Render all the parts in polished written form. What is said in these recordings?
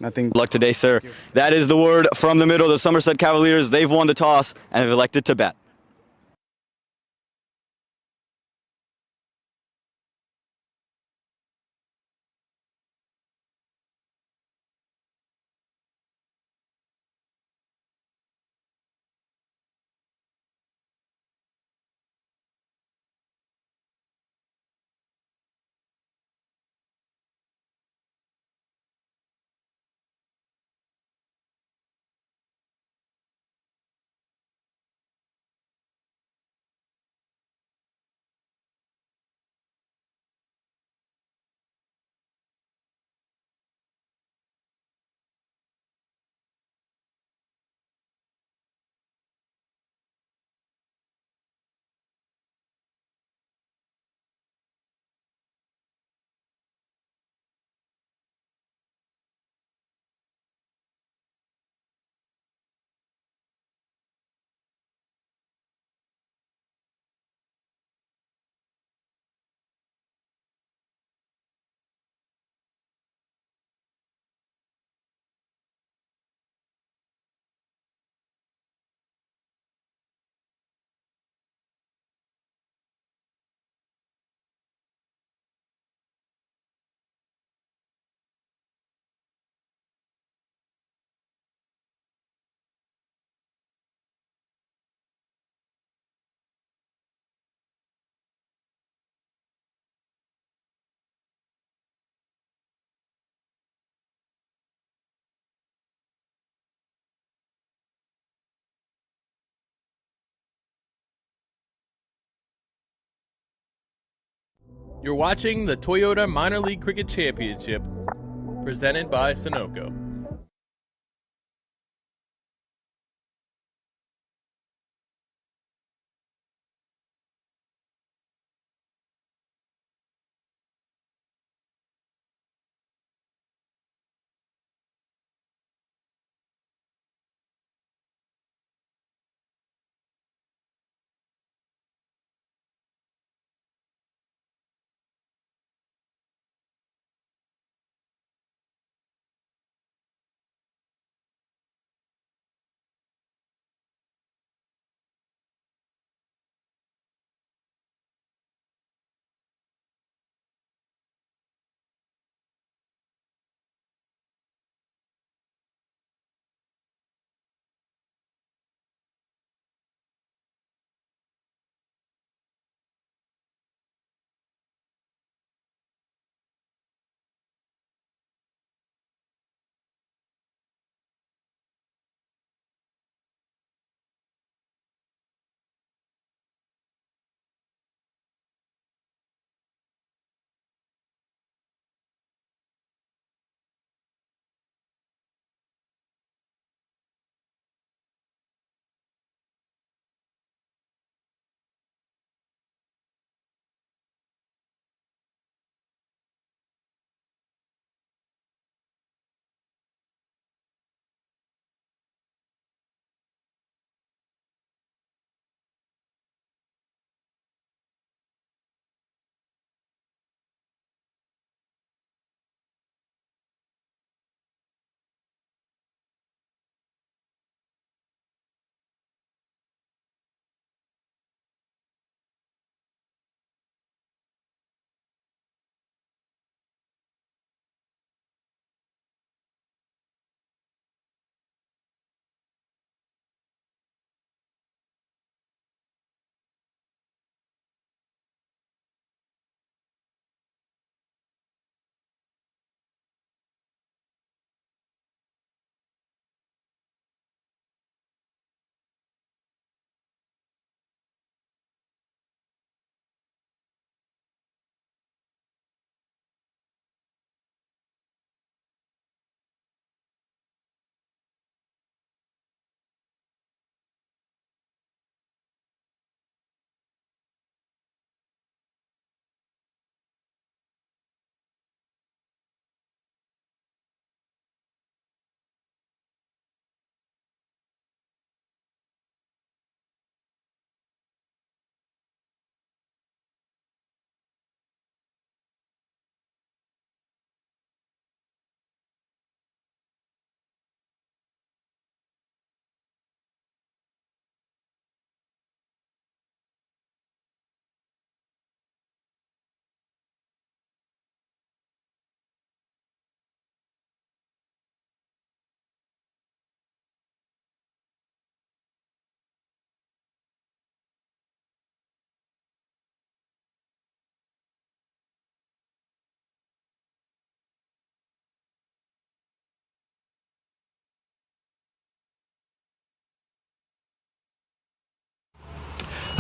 Nothing. Good luck today, sir. That is the word from the middle. The Somerset Cavaliers, they've won the toss and have elected to bet. You're watching the Toyota Minor League Cricket Championship, presented by Sunoco.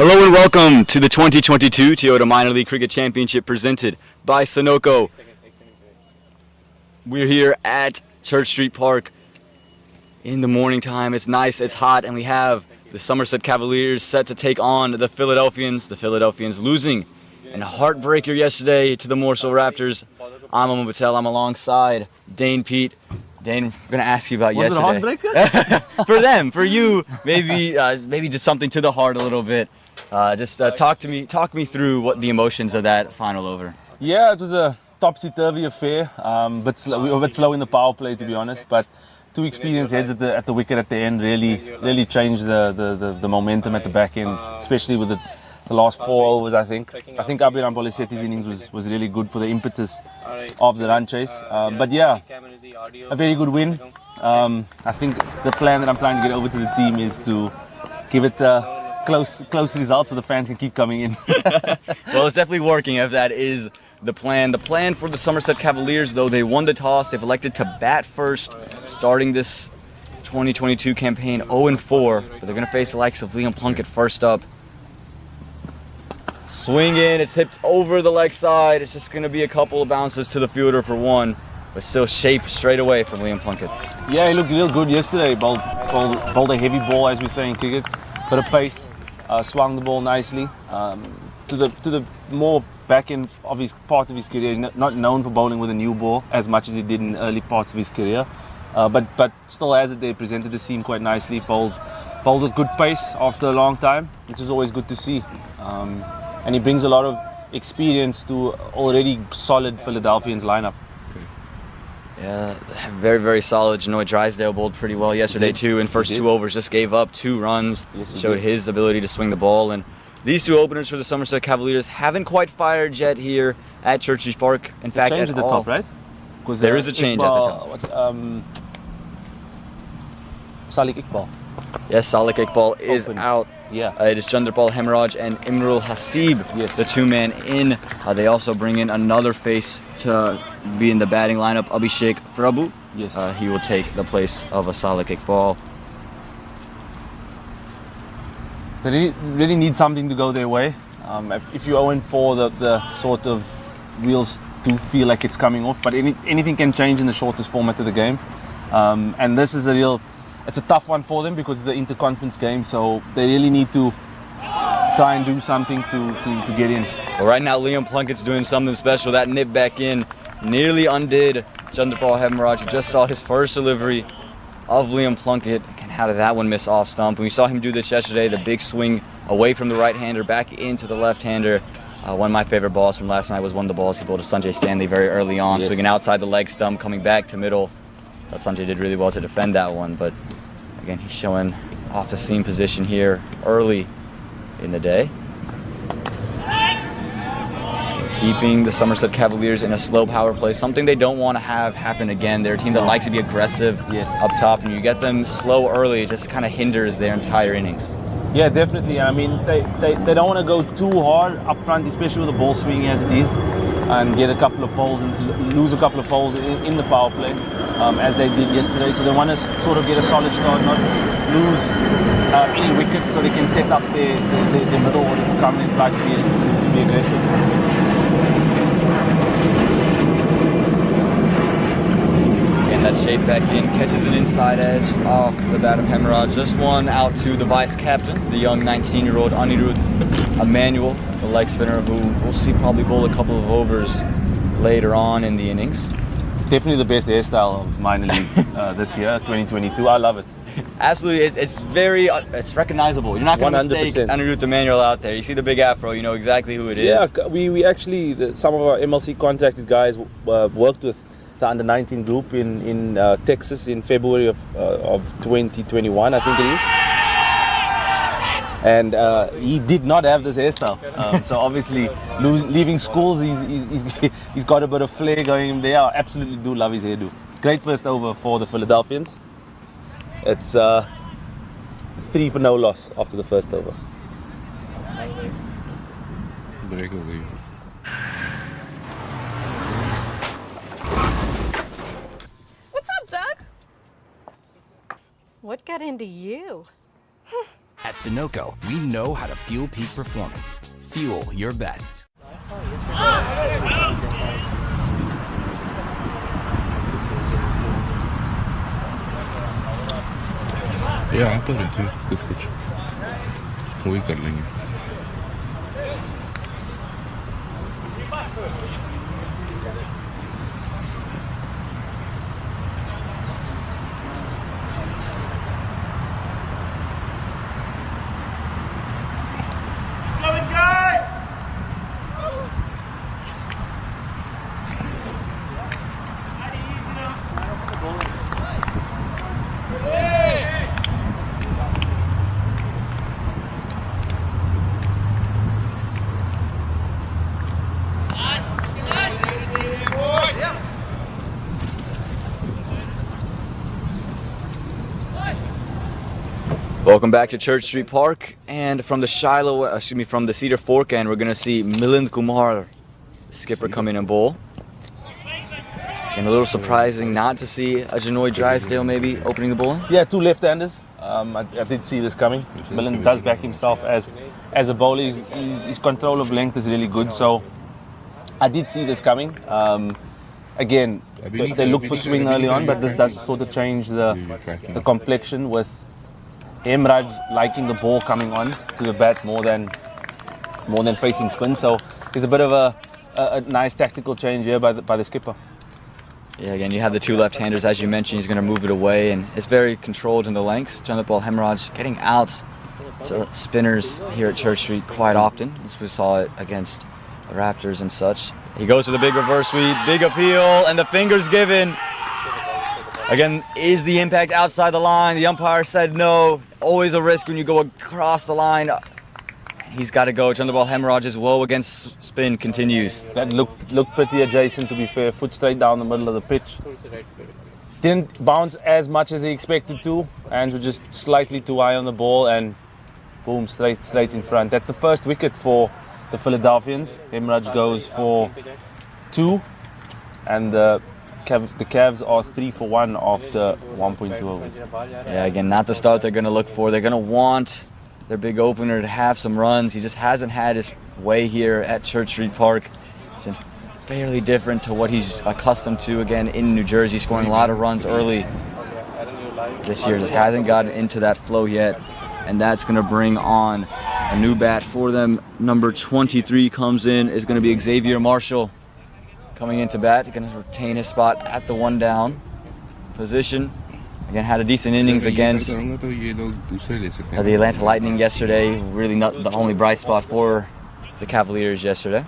Hello and welcome to the 2022 Toyota Minor League Cricket Championship presented by Sunoco. We're here at Church Street Park in the morning time. It's nice, it's hot, and we have the Somerset Cavaliers set to take on the Philadelphians. The Philadelphians losing in a heartbreaker yesterday to the Morsel Raptors. I'm Patel. I'm alongside Dane Pete. Dane, I'm going to ask you about yesterday. Was it a heartbreaker? For them, for you, maybe just something to the heart a little bit. Talk me through what the emotions of that final over. Yeah, it was a topsy-turvy affair. We were a bit slow in the power play, to be honest, but two experienced heads at the wicket at the end really changed the momentum at the back end, especially with the last 4 overs. I think Abiram Polisetti's innings was really good for the impetus of the run chase. But yeah, a very good win. I think the plan that I'm trying to get over to the team is to give it close results so the fans can keep coming in. Well, it's definitely working if that is the plan. The plan for the Somerset Cavaliers, though, they won the toss. They've elected to bat first, starting this 2022 campaign 0-4. But they're going to face the likes of Liam Plunkett first up. Swing in, it's hipped over the leg side. It's just going to be a couple of bounces to the fielder for one, but still shape straight away from Liam Plunkett. Yeah, he looked real good yesterday. Bowled a heavy ball, as we say in cricket. Bit of pace, swung the ball nicely. To the more back end of his part of his career. He's not known for bowling with a new ball as much as he did in early parts of his career. But still has it there, presented the scene quite nicely. Bowled with good pace after a long time, which is always good to see. And he brings a lot of experience to already solid Philadelphians lineup. Yeah, very, very solid. Janoy Drysdale bowled pretty well yesterday too. In first 2 overs, just gave up 2 runs. Yes, showed his ability to swing the ball. And these 2 openers for the Somerset Cavaliers haven't quite fired yet here at Church Street Park. In fact, change at the top, right? There is a change at the top. Salik Iqbal. Yes, Salik Iqbal is out. Yeah. It is Chandrapal Hemraj and Imrul Hasib, the 2-man in. They also bring in another face to be in the batting lineup, Abhishek Prabhu. Yes. He will take the place of a Salik Iqbal. They really need something to go their way. If you 0-4, the sort of wheels do feel like it's coming off, but anything can change in the shortest format of the game. And this is it's a tough one for them because it's an inter-conference game, so they really need to try and do something to get in. Well, right now Liam Plunkett's doing something special. That nip back in nearly undid Chandrapal Hemraj, who just saw his first delivery of Liam Plunkett. And how did that one miss off stump? And we saw him do this yesterday, the big swing away from the right-hander, back into the left-hander. One of my favorite balls from last night was one of the balls he bowled to Sanjay Stanley very early on, swinging outside the leg stump, coming back to middle. Thought Sanjay did really well to defend that one, but again, he's showing off the seam position here early in the day. Keeping the Somerset Cavaliers in a slow power play, something they don't want to have happen again. They're a team that likes to be aggressive up top, and you get them slow early, it just kind of hinders their entire innings. Yeah, definitely. I mean, they don't want to go too hard up front, especially with the ball swinging as it is, and get a couple of poles and lose a couple of poles in the power play, as they did yesterday. So they want to sort of get a solid start, not lose any wickets, so they can set up their middle order to come in and try to be aggressive. That shape back in, catches an inside edge off the bat of Hemraj. Just one out to the vice captain, the young 19-year-old Anirudh Emmanuel, the leg spinner, who we'll see probably bowl a couple of overs later on in the innings. Definitely the best hairstyle of minor league this year, 2022. I love it. Absolutely, it's recognizable. You're not going to mistake Anirudh Emmanuel out there. You see the big afro, you know exactly who it is. Yeah, we actually, some of our MiLC contracted guys worked with the under-19 group in Texas in February of 2021, I think it is. And he did not have this hairstyle. So obviously, leaving schools, he's got a bit of flair going there. I absolutely do love his hairdo. Great first over for the Philadelphians. It's 3 for no loss after the first over. What got into you? At Sunoco, we know how to fuel peak performance. Fuel your best. या तो रहे थे कुछ वही कर लेंगे. Welcome back to Church Street Park, and from the from the Cedar Fork end, we're going to see Milind Kumar, skipper, come in and bowl. And a little surprising not to see a Janoy Drysdale maybe opening the bowling. Yeah, two left-handers. I did see this coming. Milind does back himself as a bowler. His control of length is really good, so I did see this coming. Again, they look for swing early on, but this does sort of change the complexion with Emraj liking the ball coming on to the bat more than facing spin. So there's a bit of a nice tactical change here by the skipper. Yeah, again, you have the two left-handers, as you mentioned. He's going to move it away, and it's very controlled in the lengths. Chandrapal Hemraj getting out to spinners here at Church Street quite often, as we saw it against the Raptors and such. He goes to the big reverse sweep, big appeal, and the fingers given. Again, is the impact outside the line? The umpire said no. Always a risk when you go across the line. He's got to go. Chandrapal Hemraj's woe against spin continues. That looked pretty adjacent, to be fair. Foot straight down the middle of the pitch. Didn't bounce as much as he expected to, and was just slightly too high on the ball, and boom, straight in front. That's the first wicket for the Philadelphians. Hemraj goes for 2, and the Cavs are 3 for 1 after 1.2 overs. Yeah, again, not the start they're going to look for. They're going to want their big opener to have some runs. He just hasn't had his way here at Church Street Park. It's been fairly different to what he's accustomed to, again, in New Jersey, scoring a lot of runs early. This year just hasn't gotten into that flow yet, and that's going to bring on a new bat for them. Number 23 comes in, is going to be Xavier Marshall. Coming into bat, he's going to retain his spot at the 1 down position. Again, had a decent innings against the Atlanta Lightning yesterday. Really not the only bright spot for the Cavaliers yesterday.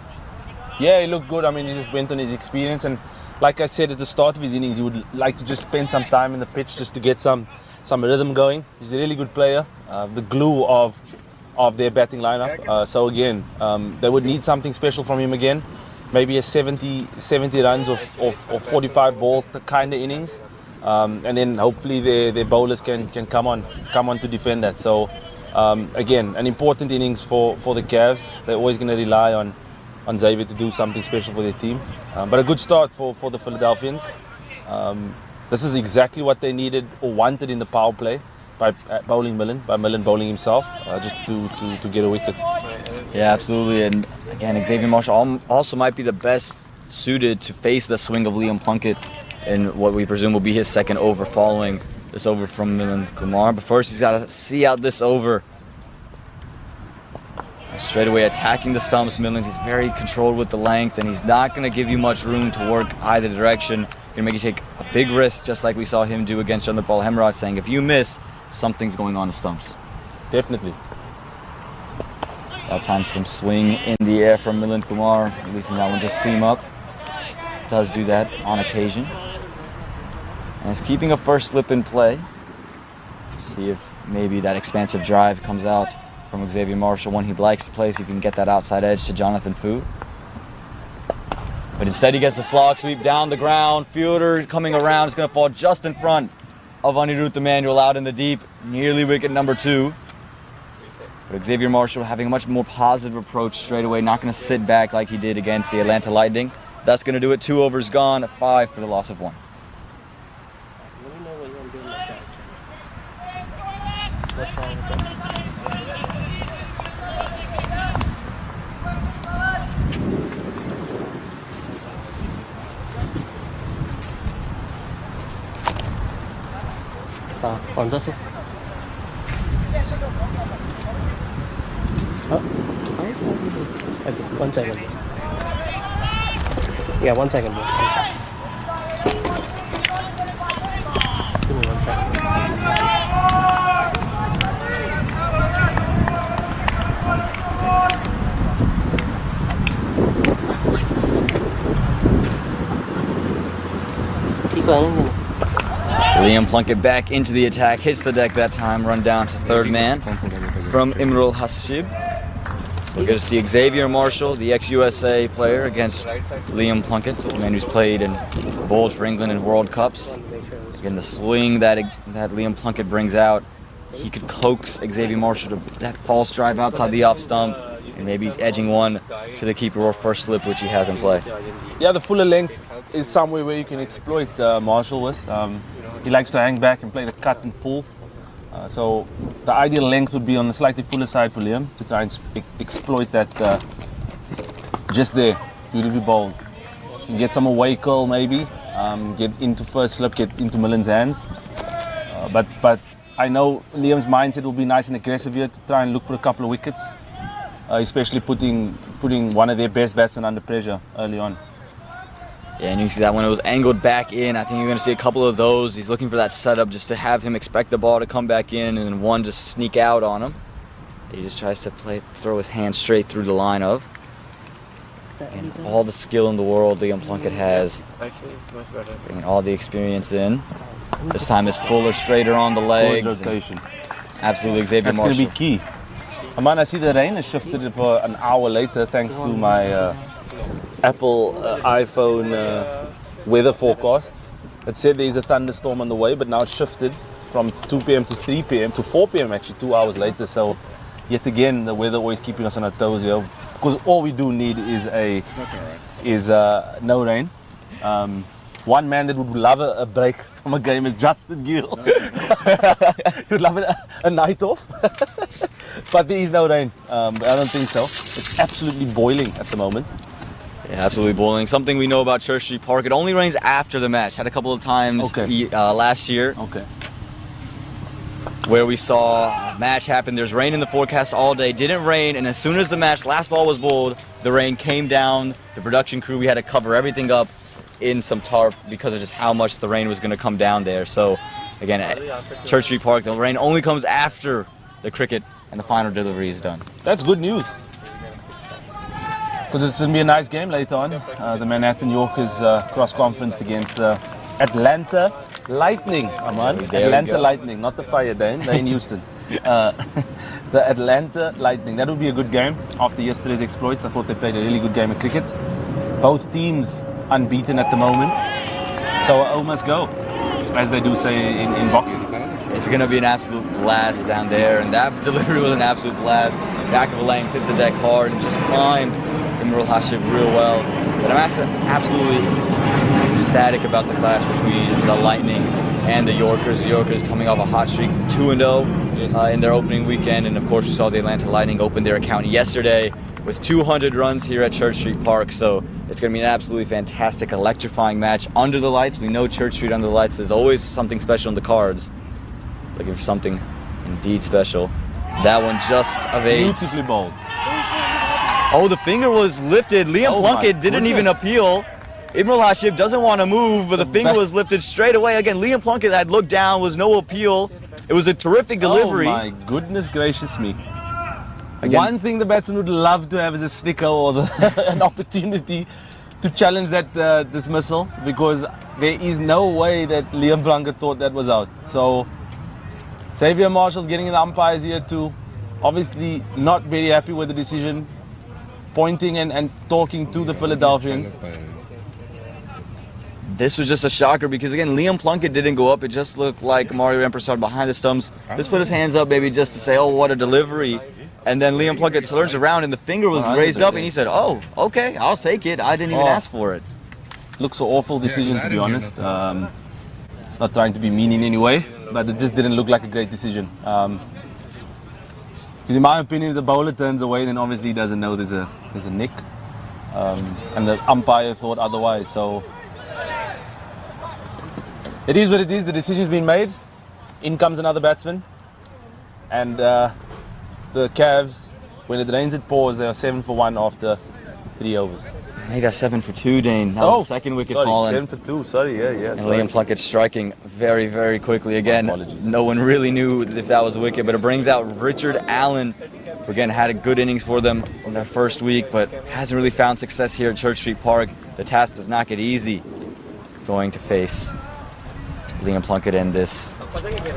Yeah, he looked good. I mean, he just went on his experience, and like I said at the start of his innings, he would like to just spend some time in the pitch just to get some rhythm going. He's a really good player, the glue of their batting lineup. So again, they would need something special from him again. Maybe a 70 runs or 45 ball kind of innings, and then hopefully their bowlers can come on to defend that. So again, an important innings for the Cavs. They're always going to rely on Xavier to do something special for their team, but a good start for the Philadelphians. This is exactly what they needed or wanted in the power play by Milind bowling himself, just to get a wicket. Yeah, absolutely. And again, Xavier Marshall also might be the best suited to face the swing of Liam Plunkett in what we presume will be his second over following this over from Milind Kumar. But first, he's got to see out this over. Straight away attacking the stumps. Milind, he's very controlled with the length, and he's not going to give you much room to work either direction. Going to make you take a big risk, just like we saw him do against Chandrapal Hemraj, saying if you miss, something's going on the stumps. Definitely. That time some swing in the air from Milind Kumar, releasing that one just seam up. Does do that on occasion. And is keeping a first slip in play. See if maybe that expansive drive comes out from Xavier Marshall, one he likes to play, see if he can get that outside edge to Jonathan Fu. But instead he gets the slog sweep down the ground. Fielder coming around is going to fall just in front of Anirudh Emmanuel out in the deep, nearly wicket number 2. But Xavier Marshall having a much more positive approach straight away, not going to sit back like he did against the Atlanta Lightning. That's going to do it. 2 overs gone, 5 for the loss of 1. On the soup. Okay, 1 second. Yeah, 1 second. Give me 1 second. Keep on. Liam Plunkett back into the attack, hits the deck that time, run down to third man from Imrul Hasib. So we're going to see Xavier Marshall, the ex-USA player, against Liam Plunkett, the man who's played and bowled for England in World Cups. Again, the swing that Liam Plunkett brings out, he could coax Xavier Marshall to that false drive outside the off stump and maybe edging one to the keeper or first slip, which he has in play. Yeah, the fuller length is somewhere where you can exploit Marshall with. He likes to hang back and play the cut and pull. So the ideal length would be on the slightly fuller side for Liam to try and exploit that just there. Beautifully bowled. You can get some away curl maybe, get into first slip, get into Millen's hands. But I know Liam's mindset will be nice and aggressive here to try and look for a couple of wickets, especially putting one of their best batsmen under pressure early on. Yeah, and you can see that when it was angled back in, I think you're going to see a couple of those. He's looking for that setup just to have him expect the ball to come back in and then one just sneak out on him. He just tries to throw his hand straight through the line of. And all the skill in the world Liam Plunkett has, bringing all the experience in. This time it's fuller, straighter on the legs. Rotation. Absolutely, Xavier Marshall. That's going to be key. Aman, I see the rain has shifted for an hour later thanks to my Apple iPhone weather forecast. It said there's a thunderstorm on the way, but now it's shifted from 2 p.m. to 3 p.m. to 4 p.m. actually, 2 hours later. So yet again, the weather always keeping us on our toes here, because all we do need is no rain. One man that would love a break from a game is Justin Gill. He would love a night off. But there is no rain. I don't think so. It's absolutely boiling at the moment. Yeah, absolutely boiling. Something we know about Church Street Park. It only rains after the match. Had a couple of times last year where we saw a match happen. There's rain in the forecast all day. Didn't rain, and as soon as the last ball was bowled, the rain came down. The production crew, we had to cover everything up in some tarp because of just how much the rain was going to come down there. So again, at Church Street Park, the rain only comes after the cricket and the final delivery is done. That's good news, because it's going to be a nice game later on. The Manhattan Yorkers cross conference against Atlanta Lightning. Atlanta Lightning, not the Fire, Dane. They're in Houston. The Atlanta Lightning. That would be a good game after yesterday's exploits. I thought they played a really good game of cricket. Both teams unbeaten at the moment. So O must go, as they do say in boxing. It's going to be an absolute blast down there, and that delivery was an absolute blast. Back of a length, hit the deck hard, and just climbed Imrul Hasib real well. But I'm absolutely ecstatic about the clash between the Lightning and the Yorkers. The Yorkers coming off a hot streak, 2-0 in their opening weekend, and of course we saw the Atlanta Lightning open their account yesterday with 200 runs here at Church Street Park. So it's going to be an absolutely fantastic, electrifying match under the lights. We know Church Street under the lights. There's always something special in the cards. Looking for something indeed special. That one just evades. Beautifully bowled. Oh, the finger was lifted. Liam Plunkett didn't even appeal. Imrul Hasib doesn't want to move, but the finger was lifted straight away. Again, Liam Plunkett had looked down, was no appeal. It was a terrific delivery. Oh my goodness gracious me. Again, one thing the batsman would love to have is a snicker or an opportunity to challenge that dismissal, because there is no way that Liam Plunkett thought that was out. So Xavier Marshall's getting in the umpires here too. Obviously not very happy with the decision, pointing and talking to the Philadelphians. This was just a shocker because, again, Liam Plunkett didn't go up. It just looked like Mario Rampersad behind the stumps. Just put his hands up, maybe just to say, oh, what a delivery. And then Liam Plunkett turns around and the finger was raised up and he said, oh, okay, I'll take it. I didn't even ask for it. Looks an awful decision, to be honest. Not trying to be mean in any way, but it just didn't look like a great decision. Because in my opinion, if the bowler turns away, then obviously he doesn't know there's a nick. And the umpire thought otherwise. So it is what it is. The decision's been made. In comes another batsman, and the Cavs, when it rains it pours, they are 7 for 1 after 3 overs. He got 7 for 2, Dane. That was the second wicket fallen. 7 for 2. Sorry, yeah. And Liam Plunkett striking very, very quickly. Again, no one really knew if that was a wicket, but it brings out Richard Allen, who again had a good innings for them in their first week, but hasn't really found success here at Church Street Park. The task does not get easy going to face Liam Plunkett and this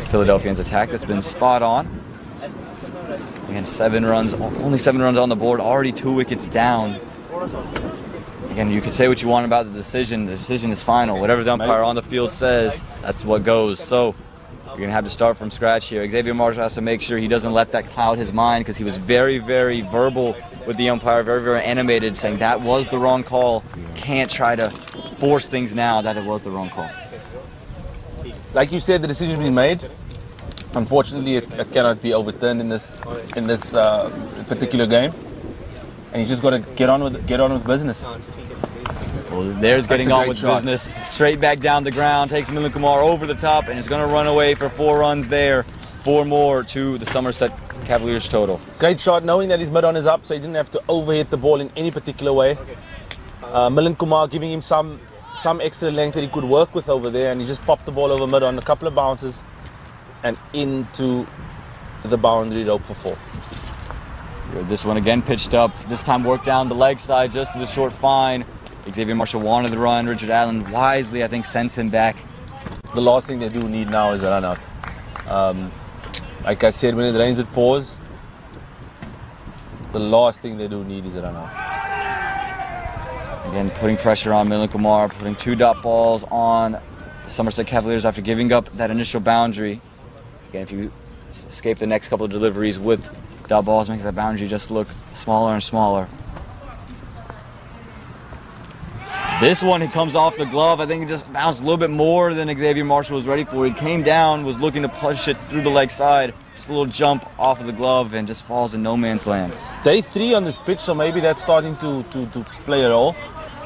Philadelphians attack that's been spot on. Again, 7 runs, only 7 runs on the board, already 2 wickets down. Again, you can say what you want about the decision. The decision is final. Whatever the umpire on the field says, that's what goes. So you're going to have to start from scratch here. Xavier Marshall has to make sure he doesn't let that cloud his mind, because he was very, very verbal with the umpire, very, very animated, saying that was the wrong call. Can't try to force things now that it was the wrong call. Like you said, the decision's been made. Unfortunately, it cannot be overturned in this particular game, and you just got to get on with business. Well, there's getting on with business. Straight back down the ground, takes Milind Kumar over the top, and is going to run away for 4 runs there. 4 more to the Somerset Cavaliers total. Great shot, knowing that his mid-on is up, so he didn't have to overhit the ball in any particular way. Milind Kumar giving him some extra length that he could work with over there, and he just popped the ball over mid-on, a couple of bounces, and into the boundary rope for 4. This one again pitched up, this time worked down the leg side just to the short fine. Xavier Marshall wanted the run. Richard Allen wisely, I think, sends him back. The last thing they do need now is a run out. Like I said, when it rains it pours. The last thing they do need is a run out. Again, putting pressure on Milind Kumar, putting 2 dot balls on the Somerset Cavaliers after giving up that initial boundary. Again, if you escape the next couple of deliveries with dot balls, makes that boundary just look smaller and smaller. This one, he comes off the glove. I think it just bounced a little bit more than Xavier Marshall was ready for. He came down, was looking to push it through the leg side. Just a little jump off of the glove and just falls in no man's land. Day 3 on this pitch, so maybe that's starting to play a role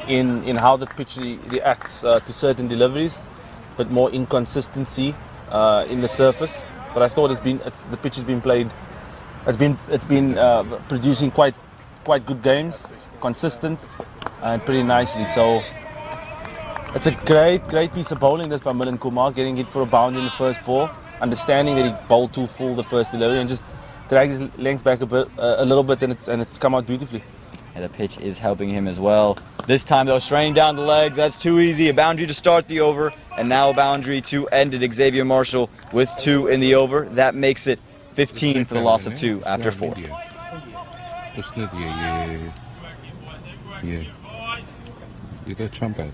in how the pitch reacts to certain deliveries, but more inconsistency in the surface. But I thought the pitch has been played. It's been producing quite good games, consistent, and pretty nicely. So it's a great piece of bowling this by Milind Kumar, getting hit for a boundary in the first ball, understanding that he bowled too full the first delivery, and just dragged his length back a little bit, and it's come out beautifully. And the pitch is helping him as well. This time though, straining down the legs, that's too easy. A boundary to start the over, and now a boundary to end it. Xavier Marshall with 2 in the over. That makes it 15 for the loss of 2 after 4. Yeah. 이거 참 better.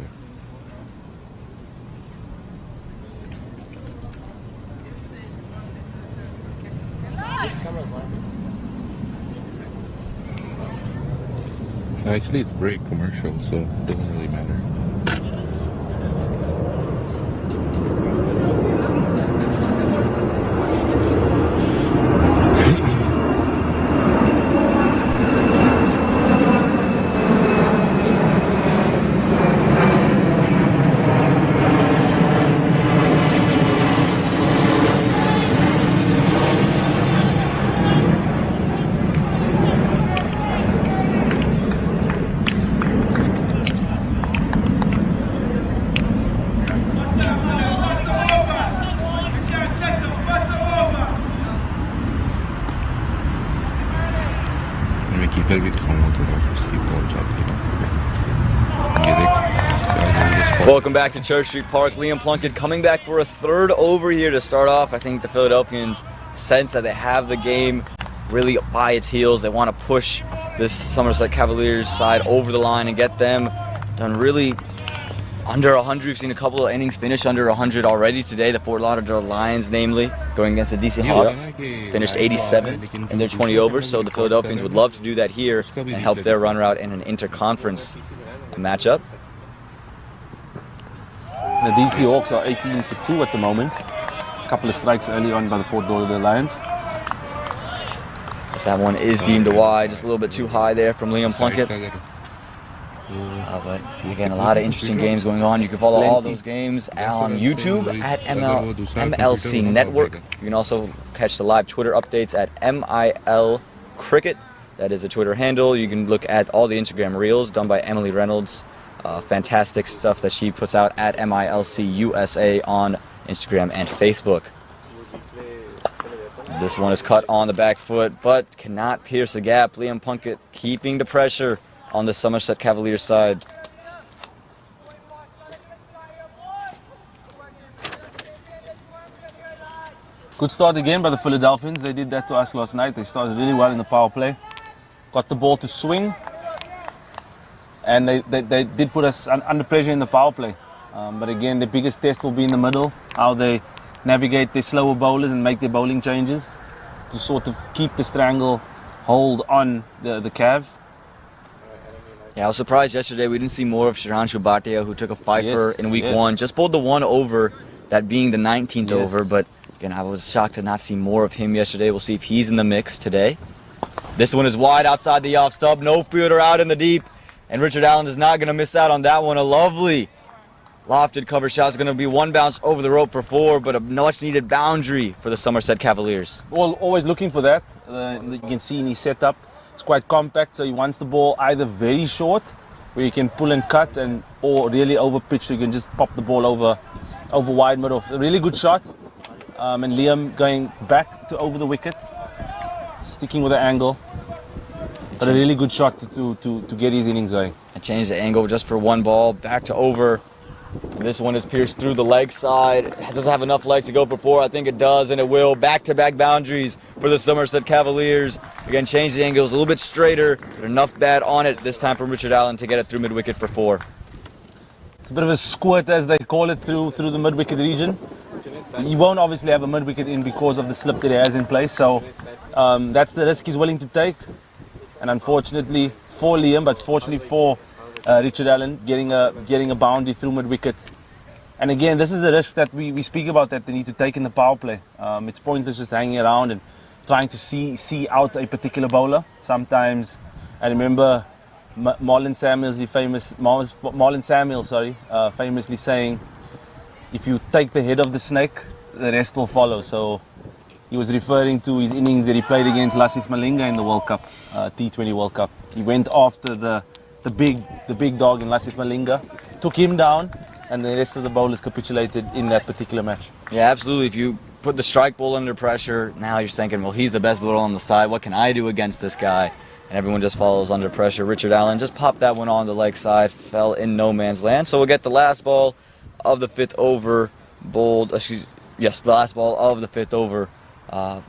Actually, it's break commercial, so it doesn't really matter. Welcome back to Church Street Park. Liam Plunkett coming back for a 3rd over here to start off. I think the Philadelphians sense that they have the game really by its heels. They want to push this Somerset Cavaliers side over the line and get them done really under 100. We've seen a couple of innings finish under 100 already today. The Fort Lauderdale Lions, namely, going against the DC Hawks, finished 87 in their 20 overs. So the Philadelphians would love to do that here and help their run route in an interconference matchup. The DC Hawks are 18 for 2 at the moment. A couple of strikes early on by the Fort Lauderdale Lions. That one is deemed a wide, just a little bit too high there from Liam Plunkett. But again, a lot of interesting games going on. You can follow all those games on YouTube at MiLC Network. You can also catch the live Twitter updates at MIL Cricket. That is a Twitter handle. You can look at all the Instagram reels done by Emily Reynolds. Fantastic stuff that she puts out at MiLC USA on Instagram and Facebook. This one is cut on the back foot, but cannot pierce the gap. Liam Plunkett keeping the pressure on the Somerset Cavaliers side. Good start again by the Philadelphians. They did that to us last night. They started really well in the power play. Got the ball to swing. And they did put us under pressure in the power play. But again, the biggest test will be in the middle. How they navigate their slower bowlers and make their bowling changes to sort of keep the strangle hold on the Cavs. Yeah, I was surprised yesterday we didn't see more of Shiranshu Bhatia, who took a fifer in week one. Just bowled the one over, that being the 19th over. But again, I was shocked to not see more of him yesterday. We'll see if he's in the mix today. This one is wide outside the off stump. No fielder out in the deep. And Richard Allen is not going to miss out on that one. A lovely lofted cover shot. Is going to be one bounce over the rope for 4, but a much needed boundary for the Somerset Cavaliers. Always looking for that. You can see in his setup, it's quite compact, so he wants the ball either very short, where you can pull and cut, or really over pitch, so you can just pop the ball over wide middle. A really good shot. And Liam going back to over the wicket, sticking with the angle. But a really good shot to get his innings going. And change the angle just for one ball, back to over. This one is pierced through the leg side. It doesn't have enough legs to go for 4. I think it does, and it will. Back-to-back boundaries for the Somerset Cavaliers. Again, change the angles a little bit straighter, but enough bat on it this time from Richard Allen to get it through mid-wicket for 4. It's a bit of a squirt, as they call it, through the mid-wicket region. He won't obviously have a mid-wicket in because of the slip that he has in place, so that's the risk he's willing to take. And unfortunately for Liam, but fortunately for Richard Allen, getting a boundary through mid-wicket. And again, this is the risk that we speak about that they need to take in the power play. It's pointless just hanging around and trying to see out a particular bowler. Sometimes, I remember Marlon Samuels, famously saying, if you take the head of the snake, the rest will follow. So he was referring to his innings that he played against Lasith Malinga in the World Cup, T20 World Cup. He went after the big dog in Lasith Malinga, took him down, and the rest of the bowlers capitulated in that particular match. Yeah, absolutely. If you put the strike ball under pressure, now you're thinking, well, he's the best bowler on the side. What can I do against this guy? And everyone just follows under pressure. Richard Allen just popped that one on the leg side, fell in no man's land. So we'll get the last ball of the 5th over bowled. The last ball of the 5th over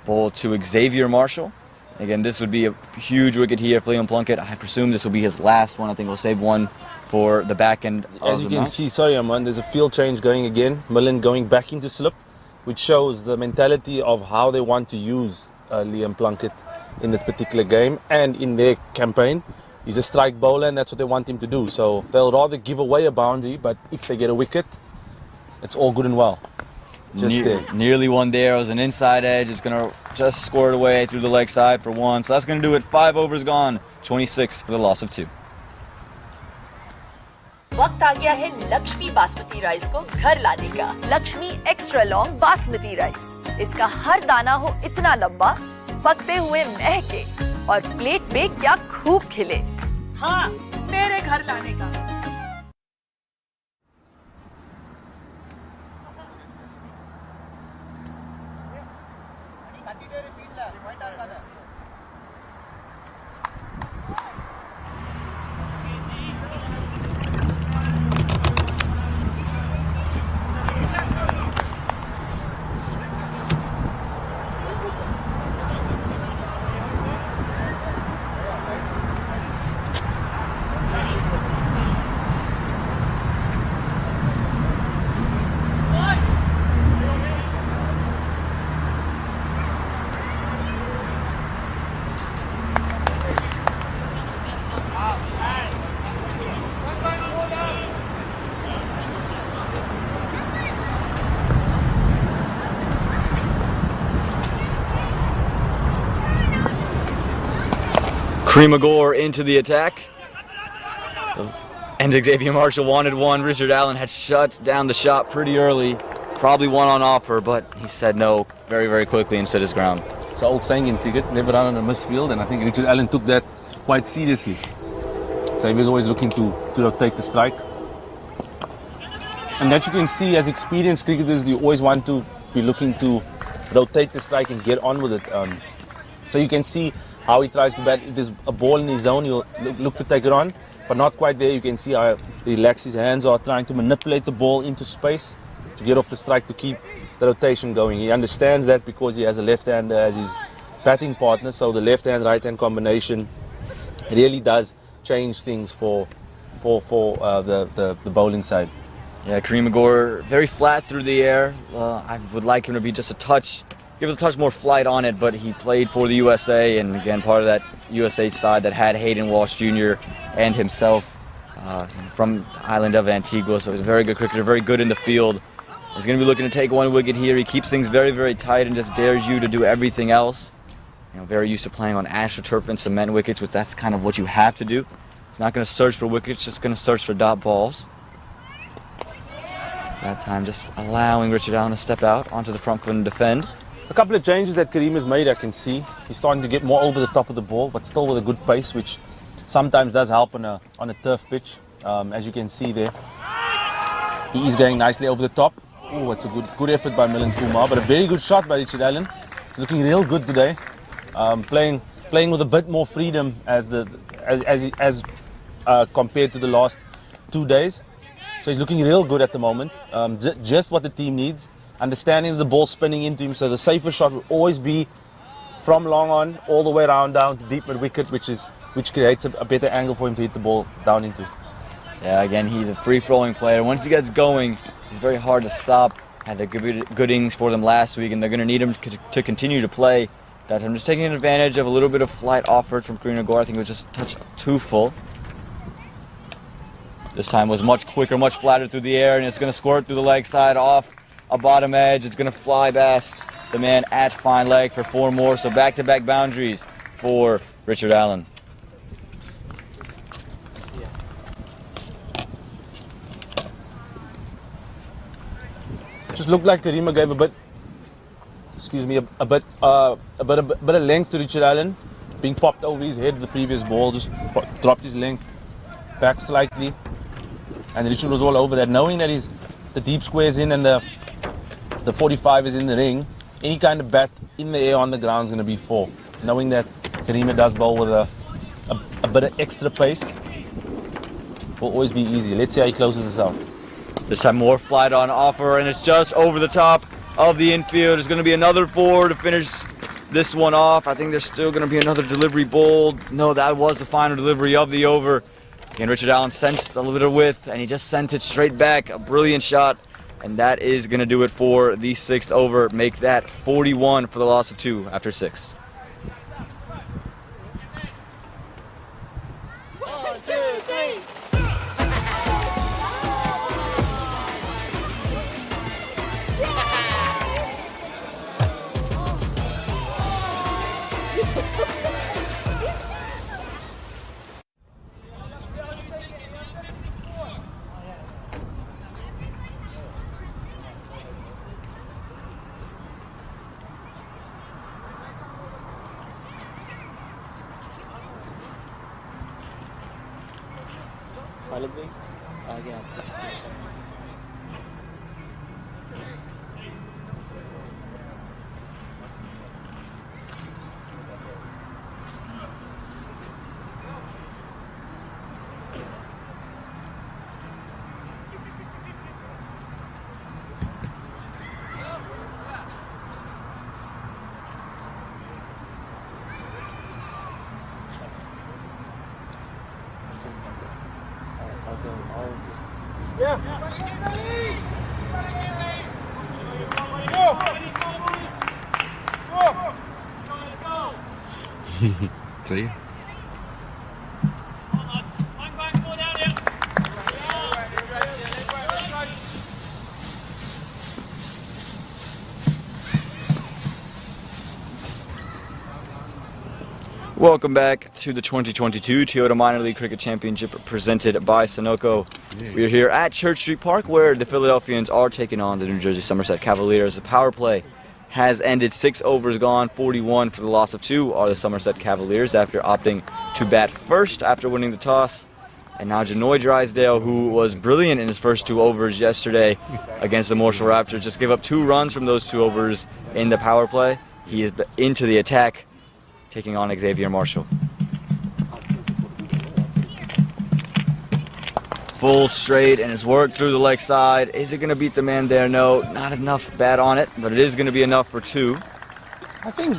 bowled to Xavier Marshall. Again, this would be a huge wicket here for Liam Plunkett. I presume this will be his last one. I think we'll save one for the back end of the match. As you can see, sorry Aman, there's a field change going again. Millen going back into slip, which shows the mentality of how they want to use Liam Plunkett in this particular game and in their campaign. He's a strike bowler, and that's what they want him to do. So they'll rather give away a boundary, but if they get a wicket, it's all good and well. Nearly one there. It was an inside edge. It's going to just score it away through the leg side for 1. So that's going to do it. 5 overs gone. 26 for the loss of 2. वक्त आ गया है Lakshmi basmati rice को घर लाने का। Lakshmi extra long basmati rice. इसका हर दाना हो इतना लंबा, पकते हुए महके और प्लेट पे क्या खूब खिले। हाँ, मेरे घर लाने का। Kremagore into the attack. So And Xavier Marshall wanted one. Richard Allen had shut down the shot pretty early. Probably one on offer, but he said no very, very quickly and stood his ground. It's an old saying in cricket, never run on a misfield, and I think Richard Allen took that quite seriously. So he was always looking to rotate the strike. And that you can see as experienced cricketers, you always want to be looking to rotate the strike and get on with it. So you can see how he tries to bat. If there's a ball in his zone, he'll look to take it on, but not quite there. You can see how relaxed his hands are, trying to manipulate the ball into space to get off the strike to keep the rotation going. He understands that because he has a left-hander as his batting partner, so the left-hand, right-hand combination really does change things for the bowling side. Yeah, Kareem Agor very flat through the air. I would like him to be just a touch, give it a touch more flight on it, but he played for the USA, and again, part of that USA side that had Hayden Walsh Jr. and himself from the island of Antigua, so he's a very good cricketer, very good in the field. He's going to be looking to take one wicket here. He keeps things very, very tight and just dares you to do everything else. You know, very used to playing on AstroTurf and cement wickets, which that's kind of what you have to do. He's not going to search for wickets, just going to search for dot balls. That time just allowing Richard Allen to step out onto the front foot and defend. A couple of changes that Kareem has made, I can see. He's starting to get more over the top of the ball, but still with a good pace, which sometimes does help on a turf pitch, as you can see there. He is going nicely over the top. Oh, it's a good effort by Milan Kumar, but a very good shot by Richard Allen. He's looking real good today, playing with a bit more freedom as compared to the last 2 days. So he's looking real good at the moment. Just what the team needs. Understanding the ball spinning into him, so the safer shot will always be from long on all the way around down to deep mid wicket, which creates a better angle for him to hit the ball down into. Yeah, again, he's a free-flowing player. Once he gets going, he's very hard to stop. Had a good innings for them last week, and they're going to need him to continue to play. That I'm just taking advantage of a little bit of flight offered from Kareem Agor. I think it was just a touch too full. This time was much quicker, much flatter through the air, and it's going to squirt through the leg side off a bottom edge. It's going to fly past the man at fine leg for 4 more. So back-to-back boundaries for Richard Allen. Just looked like Kareem gave a bit of length to Richard Allen, being popped over his head the previous ball, just dropped his length back slightly, and Richard was all over that, knowing that the deep square is in and the 45 is in the ring. Any kind of bat in the air on the ground is going to be 4. Knowing that Kareem does bowl with a bit of extra pace, will always be easy. Let's see how he closes this out. This time more flight on offer, and it's just over the top of the infield. There's going to be another 4 to finish this one off. I think there's still going to be another delivery bowled. No, that was the final delivery of the over. Again, Richard Allen sensed a little bit of width, and he just sent it straight back. A brilliant shot, and that is going to do it for the 6th over. Make that 41 for the loss of 2 after 6. Khalid भाई आगे आपका सही है Welcome back to the 2022 Toyota Minor League Cricket Championship presented by Sunoco. We are here at Church Street Park where the Philadelphians are taking on the New Jersey Somerset Cavaliers. The power play has ended, 6 overs gone, 41 for the loss of 2 are the Somerset Cavaliers after opting to bat first after winning the toss. And now Janoy Drysdale, who was brilliant in his first 2 overs yesterday against the Marshall Raptors, just gave up 2 runs from those 2 overs in the power play. He is into the attack, taking on Xavier Marshall. Full straight, and it's worked through the leg side. Is it going to beat the man there? No, not enough bat on it, but it is going to be enough for 2. I think,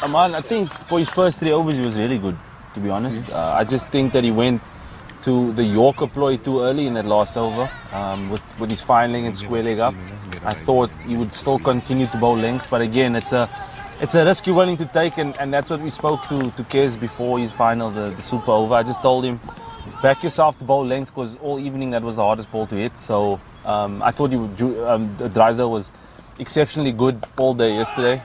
Aman, for his first 3 overs, he was really good, to be honest. I just think that he went to the Yorker ploy too early in that last over with his fine leg and square leg up. I thought he would still continue to bowl length, but again, it's a risk you're willing to take, and that's what we spoke to Kez before his final, the super over. I just told him, back yourself to bowl length, because all evening that was the hardest ball to hit. So I thought Drysdale was exceptionally good all day yesterday.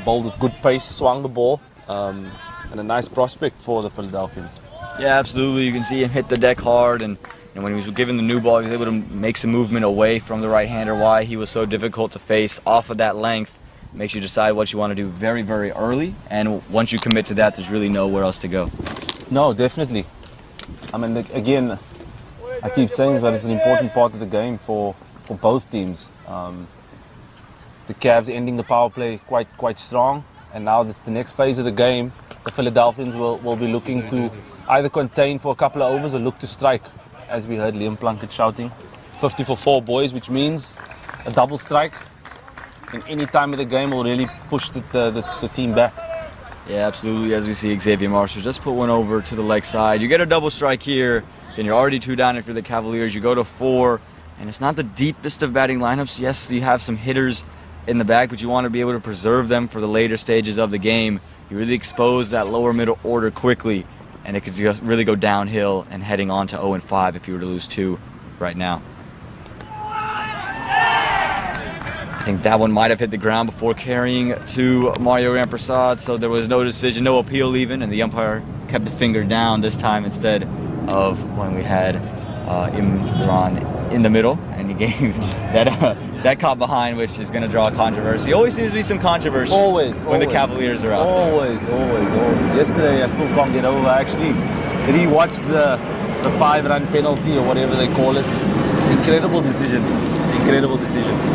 Bowled with good pace, swung the ball, and a nice prospect for the Philadelphians. Yeah, absolutely. You can see him hit the deck hard, and when he was given the new ball, he was able to make some movement away from the right-hander. Why he was so difficult to face off of that length makes you decide what you want to do very, very early, and once you commit to that, there's really nowhere else to go. No, definitely. I mean, again, I keep saying this, but it's an important part of the game for both teams. The Cavs ending the power play quite strong, and now that's the next phase of the game. The Philadelphians will be looking to either contain for a couple of overs or look to strike, as we heard Liam Plunkett shouting. 50 for 4 boys, which means a double strike in any time of the game will really push the team back. Yeah, absolutely. As we see Xavier Marshall just put one over to the leg side. You get a double strike here, then you're already 2 down if you're the Cavaliers. You go to 4, and it's not the deepest of batting lineups. Yes, you have some hitters in the back, but you want to be able to preserve them for the later stages of the game. You really expose that lower middle order quickly, and it could just really go downhill and heading on to 0-5 if you were to lose 2 right now. I think that one might have hit the ground before carrying to Mario Ramprasad, so there was no decision, no appeal even, and the umpire kept the finger down this time instead of when we had Imran in the middle, and he gave that caught behind, which is going to draw controversy. Always seems to be some controversy when the Cavaliers are out there. Always. Yesterday, I still can't get over. I actually rewatched the 5-run penalty or whatever they call it. Incredible decision.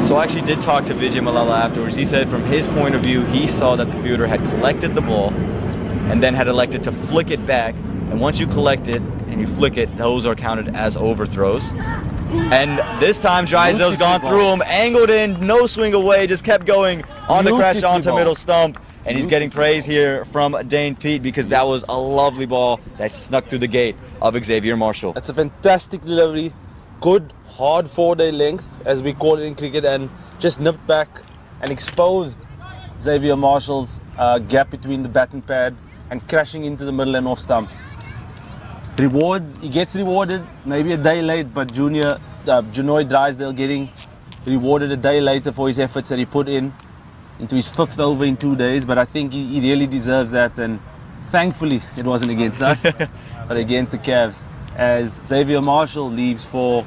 So I actually did talk to Vijay Malala afterwards. He said from his point of view, he saw that the fielder had collected the ball and then had elected to flick it back. And once you collect it and you flick it, those are counted as overthrows. And this time Drysdale's gone through him, angled in, no swing away, just kept going on the crash onto middle stump. And he's getting praise here from Dane Pete because that was a lovely ball that snuck through the gate of Xavier Marshall. That's a fantastic delivery. Good, hard 4-day length, as we call it in cricket, and just nipped back and exposed Xavier Marshall's gap between the bat and pad and crashing into the middle and off stump. He gets rewarded maybe a day late, but Janoy Drysdale getting rewarded a day later for his efforts that he put into his 5th over in 2 days. But I think he really deserves that, and thankfully it wasn't against us, but against the Cavs, as Xavier Marshall leaves for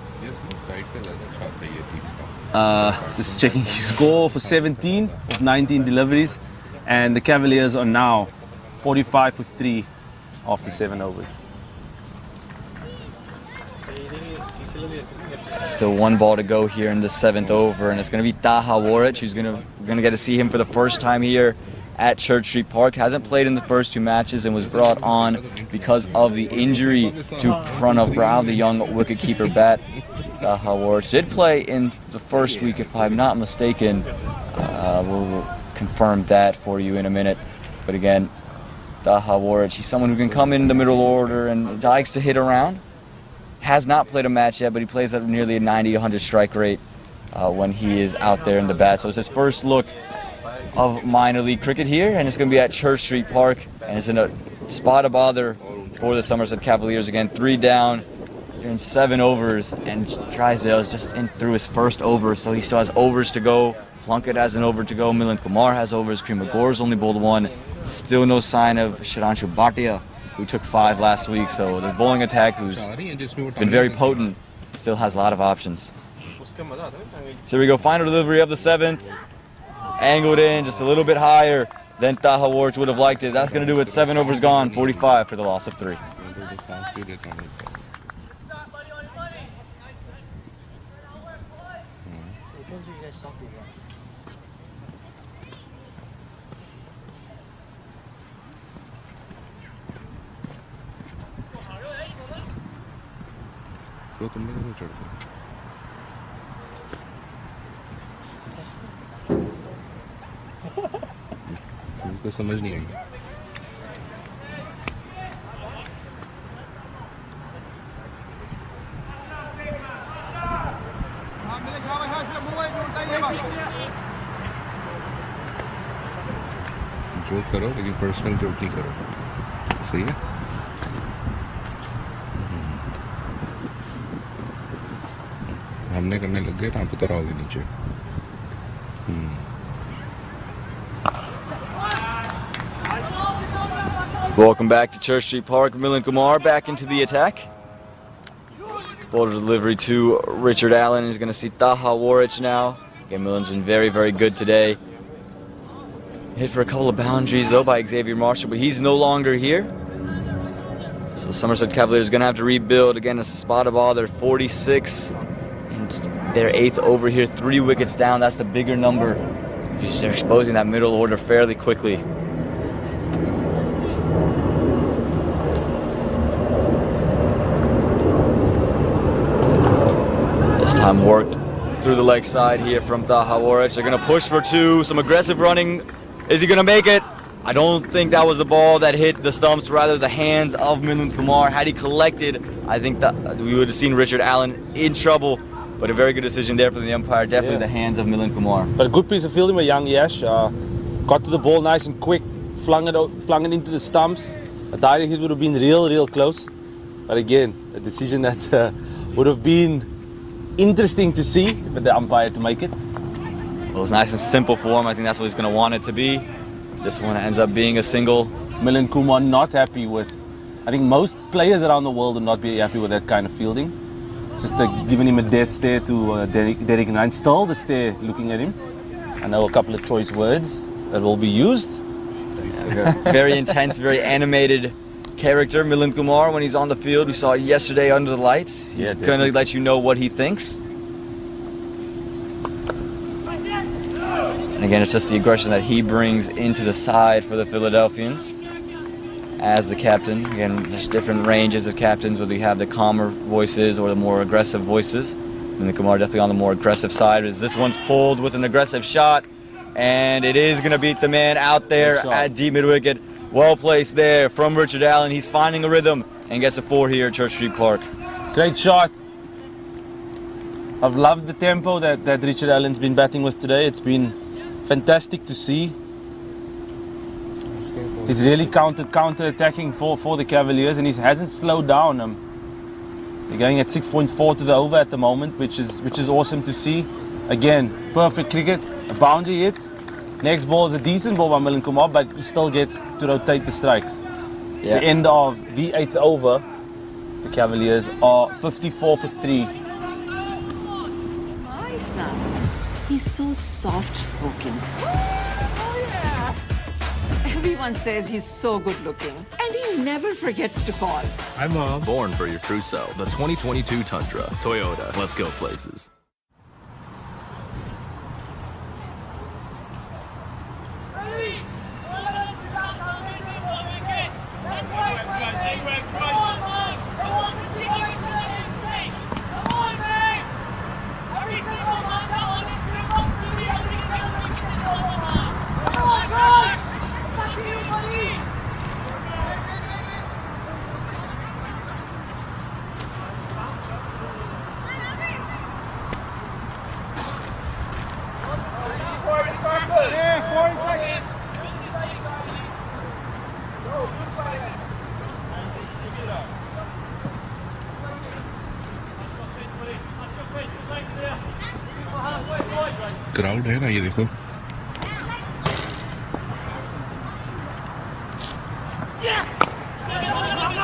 just checking his score for 17 of 19 deliveries, and the Cavaliers are now 45 for 3 after 7 overs. Still 1 ball to go here in the 7th over, and it's going to be Taha Warich, who's going to get to see him for the first time here at Church Street Park. Hasn't played in the first 2 matches and was brought on because of the injury to Pranav Rao, the young wicketkeeper bat. Taha Warich did play in the first week, if I'm not mistaken. We'll confirm that for you in a minute. But again, Taha Warich, he's someone who can come in the middle order and likes to hit around. Has not played a match yet, but he plays at nearly a 90-100 strike rate when he is out there in the bat. So it's his first look of minor league cricket here, and it's going to be at Church Street Park, and it's in a spot of bother for the Somerset Cavaliers. Again, 3 down. You're in 7 overs, and Drysdale is just in through his first over, so he still has overs to go Plunkett has an over to go. Milind Kumar has overs. Kremagor's only bowled one. Still no sign of Shiranshu Bhatia, who took 5 last week. So the bowling attack, who's been very potent, still has a lot of options. So here we go, final delivery of the 7th. Angled in just a little bit higher than Taha Warch would have liked it. That's going to do it. 7 overs gone, 45 for the loss of 3. मुझको समझ नहीं I joke करो लेकिन personal joke नहीं करो सही है हमने करने लग गए तो आप उतर आओगे नीचे Welcome back to Church Street Park. Milind Kumar back into the attack. Bowler delivery to Richard Allen. He's going to see Taha Warich now. Again, Milind's been very, very good today. Hit for a couple of boundaries, though, by Xavier Marshall, but he's no longer here. So Somerset Cavaliers are going to have to rebuild. Again, it's a spotted ball. They're 46. And their 8th over here, 3 wickets down. That's the bigger number. They're exposing that middle order fairly quickly. This time worked through the leg side here from Taha Warich. They're going to push for 2. Some aggressive running. Is he going to make it? I don't think that was the ball that hit the stumps, rather the hands of Milind Kumar. Had he collected, I think that we would have seen Richard Allen in trouble. But a very good decision there for the umpire. Definitely the hands of Milind Kumar. But a good piece of fielding by young Yash. Got to the ball nice and quick. Flung it into the stumps. A direct hit would have been real close. But again, a decision that would have been interesting to see for the umpire to make it. It was nice and simple for him. I think that's what he's going to want it to be. This one ends up being a single. Milind Kumar not happy with. I think most players around the world would not be happy with that kind of fielding. Just giving him a death stare to Derek Ryan. Still the stare looking at him. I know a couple of choice words that will be used. Very intense, very animated character, Milind Kumar, when he's on the field. We saw it yesterday under the lights. He's going to let you know what he thinks. And again, it's just the aggression that he brings into the side for the Philadelphians as the captain. Again, there's different ranges of captains, whether you have the calmer voices or the more aggressive voices. And the Kumar definitely on the more aggressive side. As this one's pulled with an aggressive shot, and it is going to beat the man out there at deep mid-wicket. Well placed there from Richard Allen. He's finding a rhythm and gets a 4 here at Church Street Park. Great shot. I've loved the tempo that Richard Allen's been batting with today. It's been fantastic to see. He's really counter-attacking for the Cavaliers, and he hasn't slowed down. They're going at 6.4 to the over at the moment, which is awesome to see. Again, perfect cricket, a boundary hit. Next ball is a decent ball by Milind Kumar, but he still gets to rotate the strike. It's the end of the 8th over. The Cavaliers are 54 for 3. My son, he's so soft-spoken. Everyone says he's so good-looking, and he never forgets to call. Hi, Mom. Born for your true self. The 2022 Tundra. Toyota. Let's go places. Crowd है ना ये देखो.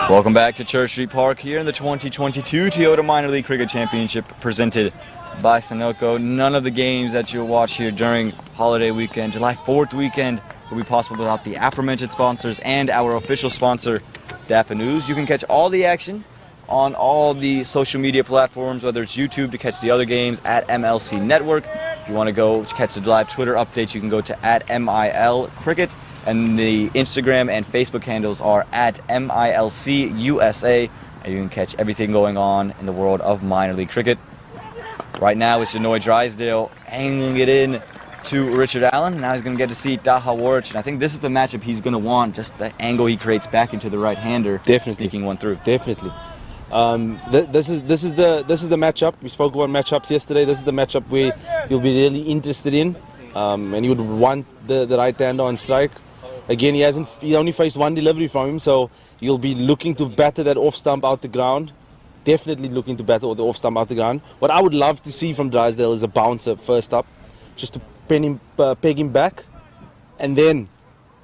Welcome back to Church Street Park here in the 2022 Toyota Minor League Cricket Championship presented by Sunoco. None of the games that you'll watch here during holiday weekend, July 4th weekend, will be possible without the aforementioned sponsors and our official sponsor, Dafa News. You can catch all the action on all the social media platforms, whether it's YouTube to catch the other games at MiLC Network. If you want to go catch the live Twitter updates, you can go to @MIL Cricket. And the Instagram and Facebook handles are @MiLC USA. And you can catch everything going on in the world of minor league cricket. Right now it's Janoy Drysdale angling it in to Richard Allen. Now he's going to get to see Taha Warch. And I think this is the matchup he's going to want, just the angle he creates back into the right-hander. Definitely. Sneaking one through. Definitely. This is the matchup. We spoke about matchups yesterday. This is the matchup where you'll be really interested in. And you would want the right-hander on strike. Again, he only faced one delivery from him, so you'll be looking to batter that off stump out the ground. Definitely looking to batter the off stump out the ground. What I would love to see from Drysdale is a bouncer first up, just to peg him back, and then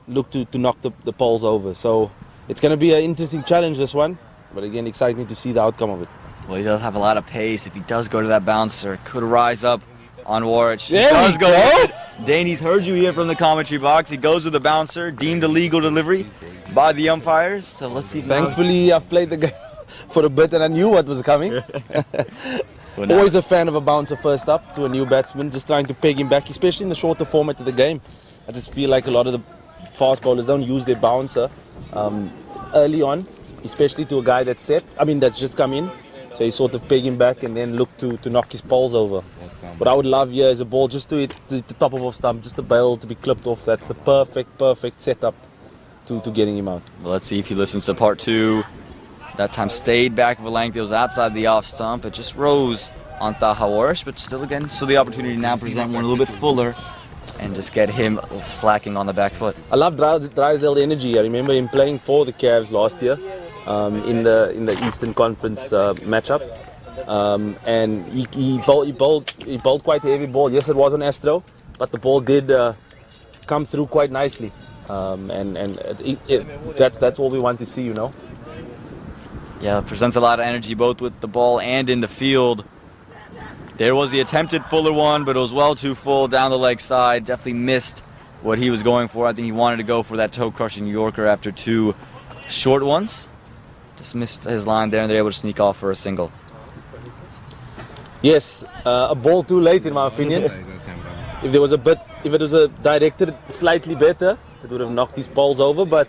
look to knock the poles over. So it's going to be an interesting challenge, this one, but again, exciting to see the outcome of it. Well, he does have a lot of pace. If he does go to that bouncer, could rise up on Warch. He There does we go go. with it. Danny's heard you here from the commentary box. He goes with the bouncer, deemed a legal delivery by the umpires. So let's see. Thankfully, I've played the game for a bit and I knew what was coming. Well, Always a fan of a bouncer first up to a new batsman, just trying to peg him back, especially in the shorter format of the game. I just feel like a lot of the fast bowlers don't use their bouncer early on, especially to a guy that's that's just come in. So you sort of peg him back and then look to knock his poles over. What I would love here is a ball just to hit the top of off stump, just the bail to be clipped off. That's the perfect setup to getting him out. Well, let's see if he listens to part two. That time stayed back of a length. It was outside the off stump. It just rose on Taha Warch, but still the opportunity to now present one a little bit fuller and just get him slacking on the back foot. I love Drysdale's energy. I remember him playing for the Cavs last year in the Eastern Conference matchup. And he bowled quite a heavy ball. Yes, it was an Astro, but the ball did come through quite nicely. That's all we want to see, Yeah, it presents a lot of energy both with the ball and in the field. There was the attempted fuller one, but it was well too full down the leg side. Definitely missed what he was going for. I think he wanted to go for that toe-crushing Yorker after two short ones. Just missed his line there, and they're able to sneak off for a single. Yes, a ball too late in my opinion. If it was directed slightly better, it would have knocked his poles over. But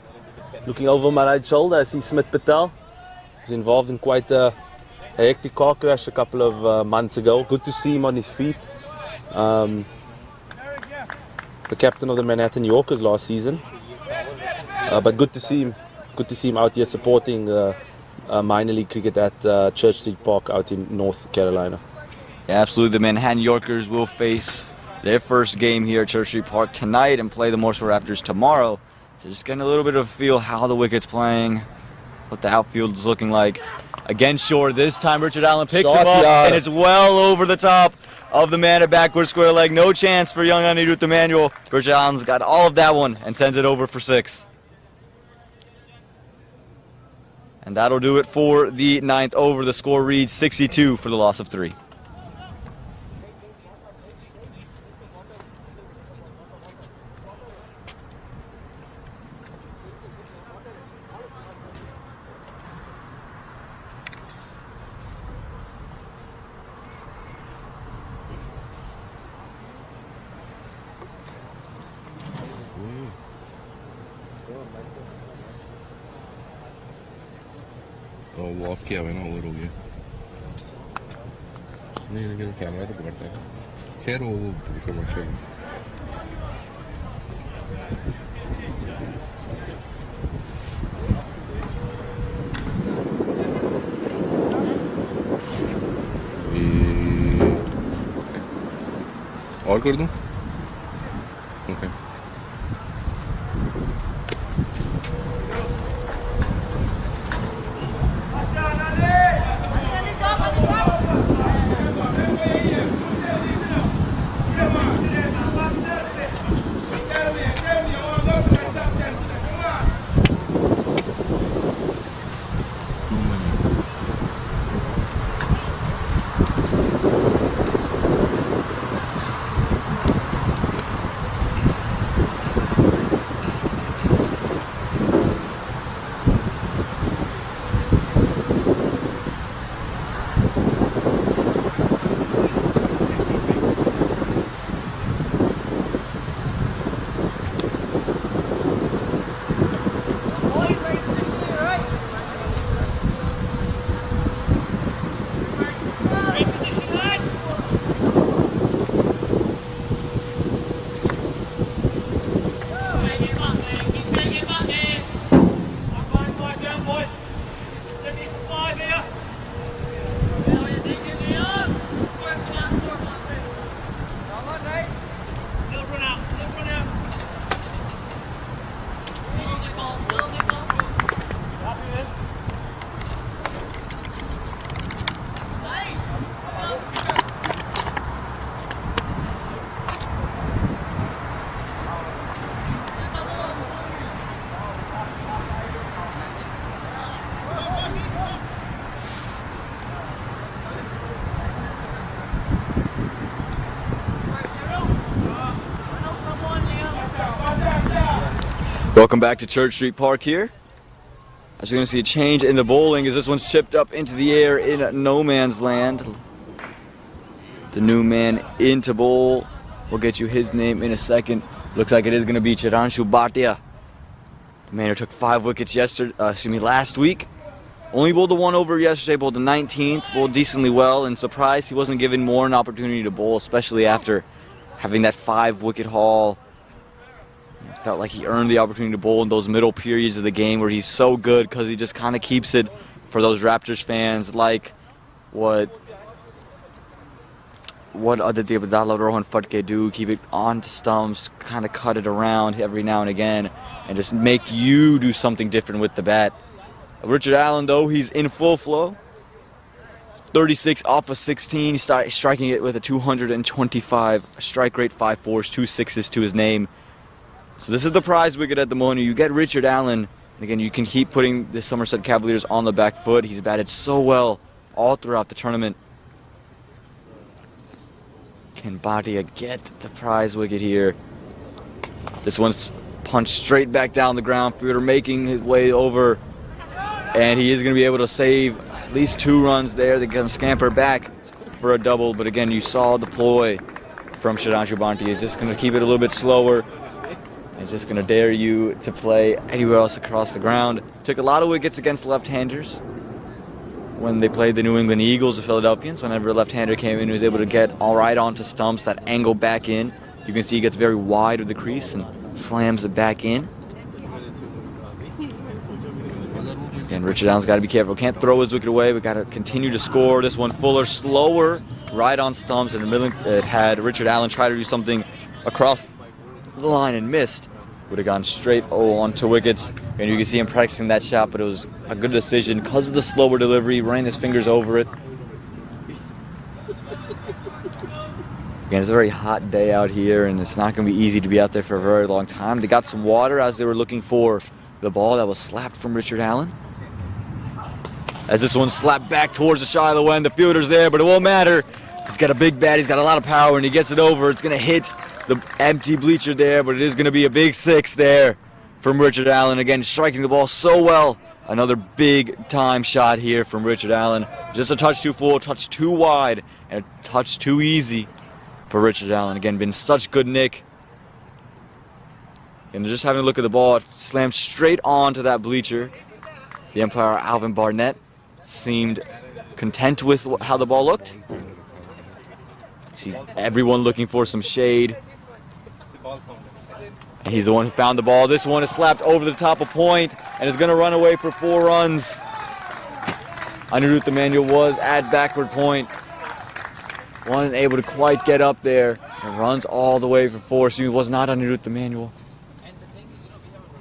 looking over my right shoulder, I see Smith Patel. Was involved in quite a hectic car crash a couple of months ago. Good to see him on his feet. The captain of the Manhattan Yorkers last season. But good to see him. Good to see him out here supporting minor league cricket at Church Street Park out in North Carolina. Yeah, absolutely. The Manhattan Yorkers will face their first game here at Church Street Park tonight and play the Morsel Raptors tomorrow. So just getting a little bit of a feel how the wicket's playing, what the outfield is looking like. Again, short. This time Richard Allen picks him up, and it's well over the top of the man at backward square leg. No chance for young Anirudh Emmanuel. Richard Allen's got all of that one and sends it over for 6. And that'll do it for the 9th over. The score reads 62 for the loss of 3. वो of किया हुआ है ना, over हो गया। नहीं लेकिन camera तो पकड़ता है। खैर वो कमर्शियल और कर दूं? Okay. Welcome back to Church Street Park here. As you're going to see a change in the bowling as this one's chipped up into the air in no man's land. The new man into bowl. We'll get you his name in a second. Looks like it is going to be Chiranshu Bhatia. The man who took 5 wickets last week. Only bowled the 1 over yesterday, bowled the 19th, bowled decently well, and surprised he wasn't given more an opportunity to bowl, especially after having that 5-wicket haul. It felt like he earned the opportunity to bowl in those middle periods of the game where he's so good because he just kind of keeps it for those Raptors fans like what Aditya Badala, Rohan Fatke do. Keep it on to stumps, kind of cut it around every now and again, and just make you do something different with the bat. Richard Allen, though, he's in full flow. 36 off of 16, striking it with a 225 strike rate, 5 4s, 2 6s to his name. So this is the prize wicket at the moment. You get Richard Allen, and again, you can keep putting the Somerset Cavaliers on the back foot. He's batted so well all throughout the tournament. Can Bhatia get the prize wicket here? This one's punched straight back down the ground. Fielder making his way over, and he is going to be able to save at least 2 runs there. They're going to scamper back for a double, but again, you saw the ploy from Chiranshu Bhatia. He's just going to keep it a little bit slower. And just going to dare you to play anywhere else across the ground. Took a lot of wickets against left-handers when they played the New England Eagles, the Philadelphians. Whenever a left-hander came in, he was able to get all right onto stumps, that angle back in. You can see he gets very wide of the crease and slams it back in. Again, Richard Allen's got to be careful. Can't throw his wicket away. We've got to continue to score. This one Fuller, slower, right on stumps. And it had Richard Allen try to do something across the line and missed. Would have gone straight onto wickets, and you can see him practicing that shot, but it was a good decision because of the slower delivery. Ran his fingers over it. Again, it's a very hot day out here, and it's not going to be easy to be out there for a very long time. They got some water as they were looking for the ball that was slapped from Richard Allen. As this one slapped back towards the shallow end, the fielder's there, but it won't matter. He's got a big bat, he's got a lot of power, and he gets it over. It's going to hit the empty bleacher there, but it is going to be a big 6 there from Richard Allen. Again, striking the ball so well. Another big time shot here from Richard Allen. Just a touch too full, a touch too wide, and a touch too easy for Richard Allen. Again, been such good nick. And just having a look at the ball, it slammed straight onto that bleacher. The umpire, Alvin Barnett, seemed content with how the ball looked. See everyone looking for some shade. And he's the one who found the ball. This one is slapped over the top of point and is going to run away for 4 runs. Anirudh Emanuel was at backward point. Wasn't able to quite get up there. And runs all the way for 4. So he was not Anirudh Emanuel.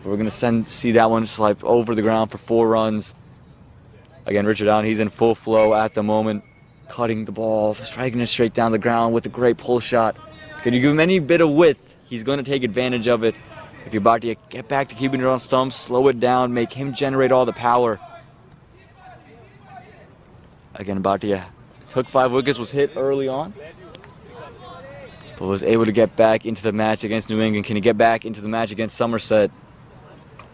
We're going to see that one slide over the ground for 4 runs. Again, Richard Allen, he's in full flow at the moment. Cutting the ball, striking it straight down the ground with a great pull shot. Can you give him any bit of width? He's going to take advantage of it. If you're about to get back to keeping it on stumps, slow it down, make him generate all the power. Again, Bhatia took 5 wickets, was hit early on, but was able to get back into the match against New England. Can he get back into the match against Somerset?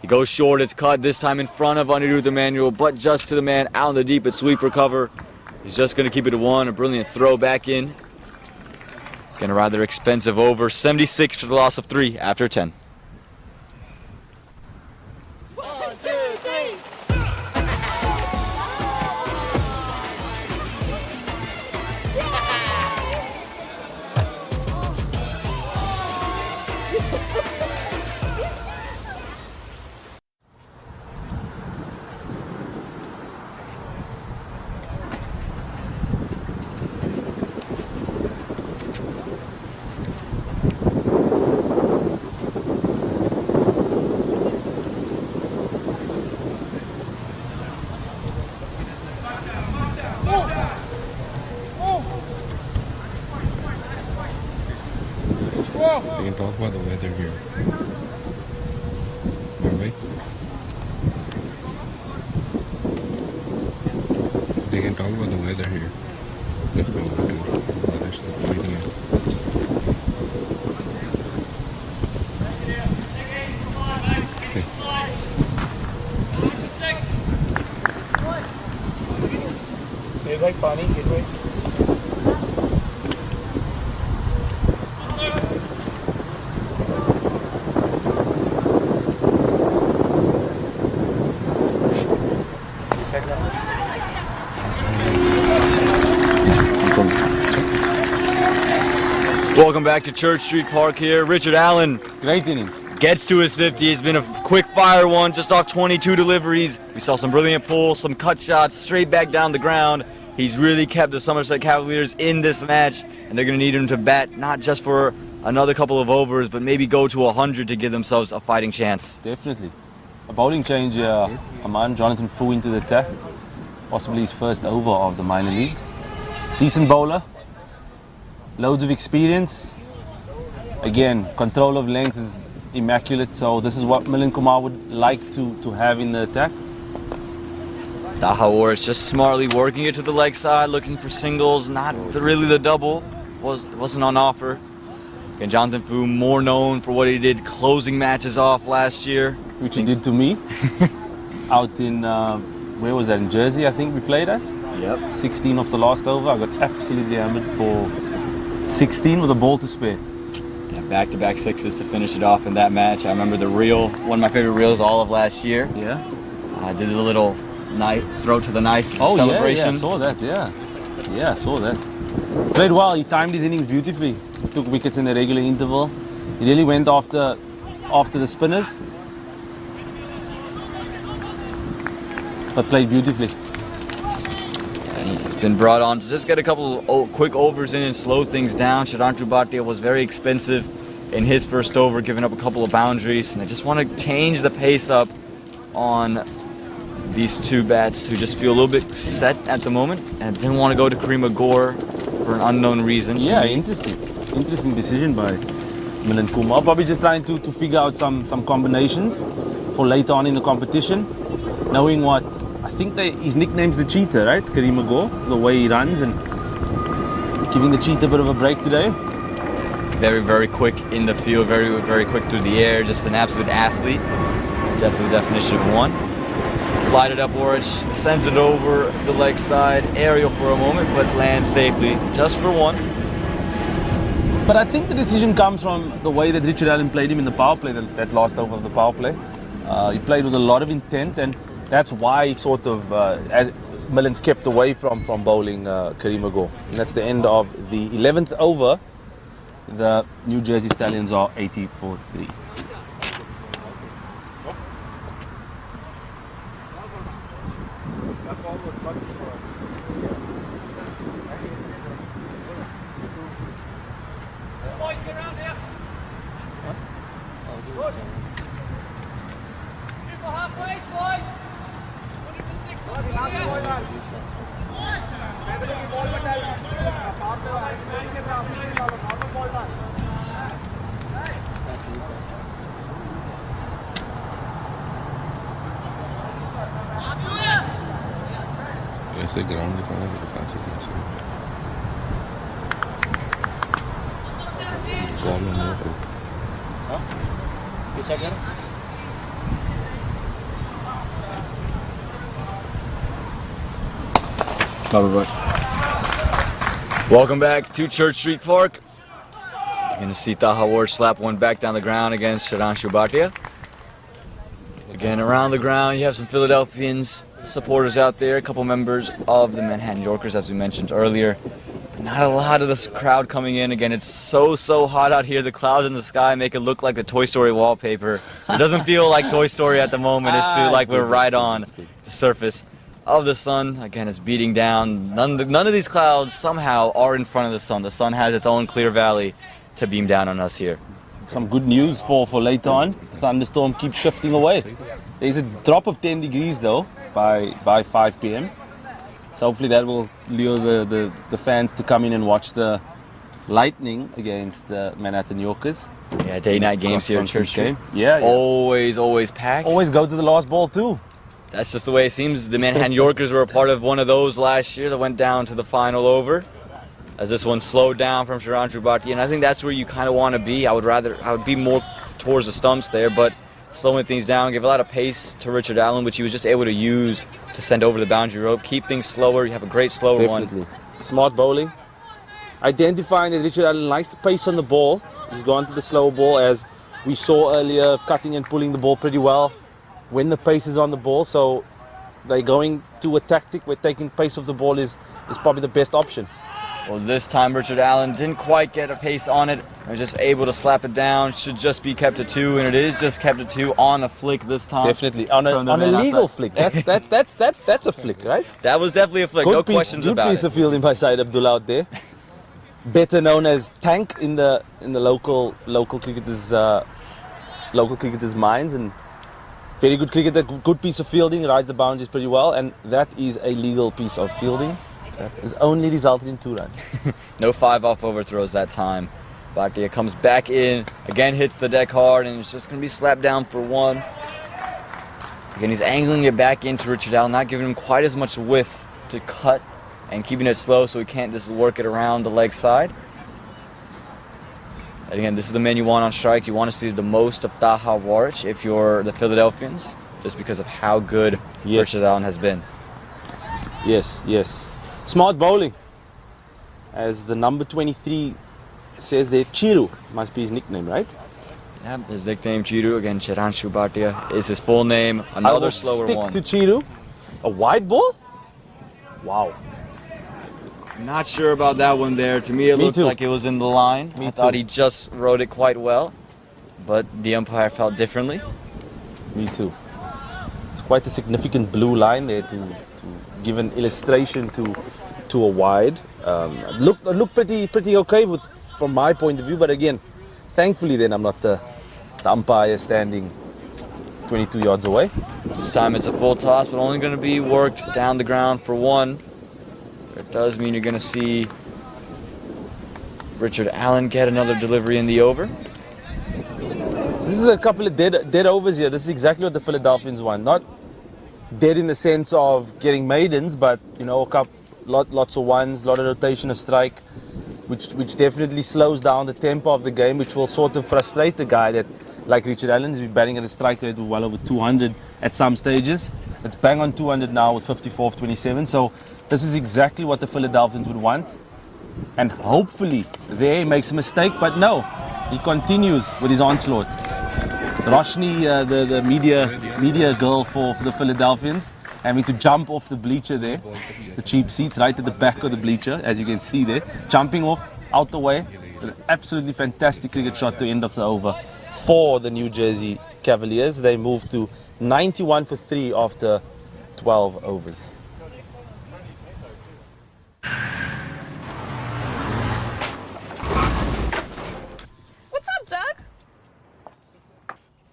He goes short, it's cut, this time in front of Anirudh Emanuel, but just to the man out in the deep at sweeper cover. He's just going to keep it to 1, a brilliant throw back in. Again, a rather expensive over, 76 for the loss of 3 after 10. We can talk about the weather here. Alright? They can talk about the weather here. Let's go to the weather stuff right here. Welcome back to Church Street Park here. Richard Allen Great innings. gets to his 50. It's been a quick fire one, just off 22 deliveries. We saw some brilliant pulls, some cut shots straight back down the ground. He's really kept the Somerset Cavaliers in this match, and they're going to need him to bat not just for another couple of overs, but maybe go to 100 to give themselves a fighting chance. Definitely. A bowling change, Aman, Jonathan Fu into the attack. Possibly his first over of the minor league. Decent bowler. Loads of experience. Again, control of length is immaculate, so this is what Milind Kumar would like to have in the attack. Taha Ward just smartly working it to the leg side, looking for singles, not really the double, wasn't on offer. And Jonathan Fu, more known for what he did closing matches off last year. Which he did to me. Out in, where was that, in Jersey I think we played at? Yep. 16 off the last over, I got absolutely hammered for 16 with a ball to spare. Yeah, back-to-back sixes to finish it off in that match. I remember the reel, one of my favorite reels all of last year. Yeah. I did a little knife, throw to the knife celebration. Yeah, I saw that, yeah. Yeah, I saw that. Played well, he timed his innings beautifully. Took wickets in a regular interval. He really went after the spinners. But played beautifully. He's been brought on to just get a couple of quick overs in and slow things down. Shraddhanshu Bhatia was very expensive in his first over, giving up a couple of boundaries. And they just want to change the pace up on these two bats who just feel a little bit set at the moment and didn't want to go to Karima Gore for an unknown reason. Yeah, interesting decision by Milind Kumar. Probably just trying to figure out some combinations for later on in the competition. Knowing what, I think his nickname's the Cheetah, right? Karima Gore, the way he runs and giving the Cheetah a bit of a break today. Very, very quick in the field, very, very quick through the air, just an absolute athlete. Definitely the definition of one. Flied it upwards, sends it over the leg side, aerial for a moment, but lands safely, just for one. But I think the decision comes from the way that Richard Allen played him in the power play, that last over of the power play. He played with a lot of intent, and that's why sort of, as Milind's kept away from bowling Karima Gore. And that's the end of the 11th over. The New Jersey Stallions are 80-3. ऐसे ground दिखाना तो कहाँ से Welcome back to Church Street Park. You're going to see Taha Ward slap one back down the ground against Shraddhanshu Bhatia. Again, around the ground, you have some Philadelphians supporters out there, a couple members of the Manhattan Yorkers, as we mentioned earlier. Not a lot of this crowd coming in. Again, it's so hot out here. The clouds in the sky make it look like the Toy Story wallpaper. It doesn't feel like Toy Story at the moment. It feels like we're right on the surface of the sun. Again, it's beating down. None of these clouds somehow are in front of the sun. The sun has its own clear valley to beam down on us here. Some good news for later on. The thunderstorm keeps shifting away. There's a drop of 10 degrees though by 5 p.m. So hopefully that will lure the fans to come in and watch the Lightning against the Manhattan Yorkers. Yeah, day-night games here in Church Street. Yeah. Always packed. Always go to the last ball too. That's just the way it seems. The Manhattan Yorkers were a part of one of those last year that went down to the final over. As this one slowed down from Shraddhanshu Bhatia, and I think that's where you kind of want to be. I would be more towards the stumps there, but slowing things down, give a lot of pace to Richard Allen, which he was just able to use to send over the boundary rope, keep things slower. You have a great slower Definitely. one. Smart bowling. Identifying that Richard Allen likes the pace on the ball. He's gone to the slower ball, as we saw earlier, cutting and pulling the ball pretty well when the pace is on the ball. So they're going to a tactic where taking pace of the ball is probably the best option. Well, this time Richard Allen didn't quite get a pace on it. Was just able to slap it down. Should just be kept at 2, and it is just kept at 2 on a flick this time. Definitely on a legal flick. That's a flick, right? That was definitely a flick. No questions about it. Good piece of fielding by Said Abdullah out there. Better known as Tank in the local cricketers' minds, and very good cricketer. Good piece of fielding. Rides the boundaries pretty well, and that is a legal piece of fielding. That has only resulted in 2 runs. No 5-off overthrows that time. Bhatia comes back in, again hits the deck hard, and it's just going to be slapped down for 1. Again, he's angling it back into Richard Allen, not giving him quite as much width to cut and keeping it slow so he can't just work it around the leg side. And again, this is the man you want on strike. You want to see the most of Taha Warich if you're the Philadelphians, just because of how good Richard Allen has been. Yes. Smart bowling. As the number 23 says there, Chiru must be his nickname, right? Yeah, his nickname Chiru. Again, Chiranshu Bhatia is his full name. Another slower one. Stick to Chiru. A wide ball? Wow. Not sure about that one there. To me, it looked like it was in the line. I thought he just rode it quite well, but the umpire felt differently. Me too. It's quite a significant blue line there to give an illustration to a wide. Look pretty okay from my point of view, but again, thankfully then I'm not the umpire standing 22 yards away. This time it's a full toss, but only going to be worked down the ground for 1. It does mean you're going to see Richard Allen get another delivery in the over. This is a couple of dead overs here. This is exactly what the Philadelphians want. Not dead in the sense of getting maidens, but lots of ones, lot of rotation of strike, which definitely slows down the tempo of the game, which will sort of frustrate the guy that, like Richard Allen, has been batting at a strike rate of well over 200 at some stages. It's bang on 200 now with 54 of 27. So this is exactly what the Philadelphians would want. And hopefully there he makes a mistake, but no, he continues with his onslaught. Roshni, the media girl for the Philadelphians, having to jump off the bleacher there, the cheap seats right at the back of the bleacher, as you can see there, jumping off out the way. An absolutely fantastic cricket shot to end off the over for the New Jersey Cavaliers. They moved to 91 for 3 after 12 overs. What's up, Doug?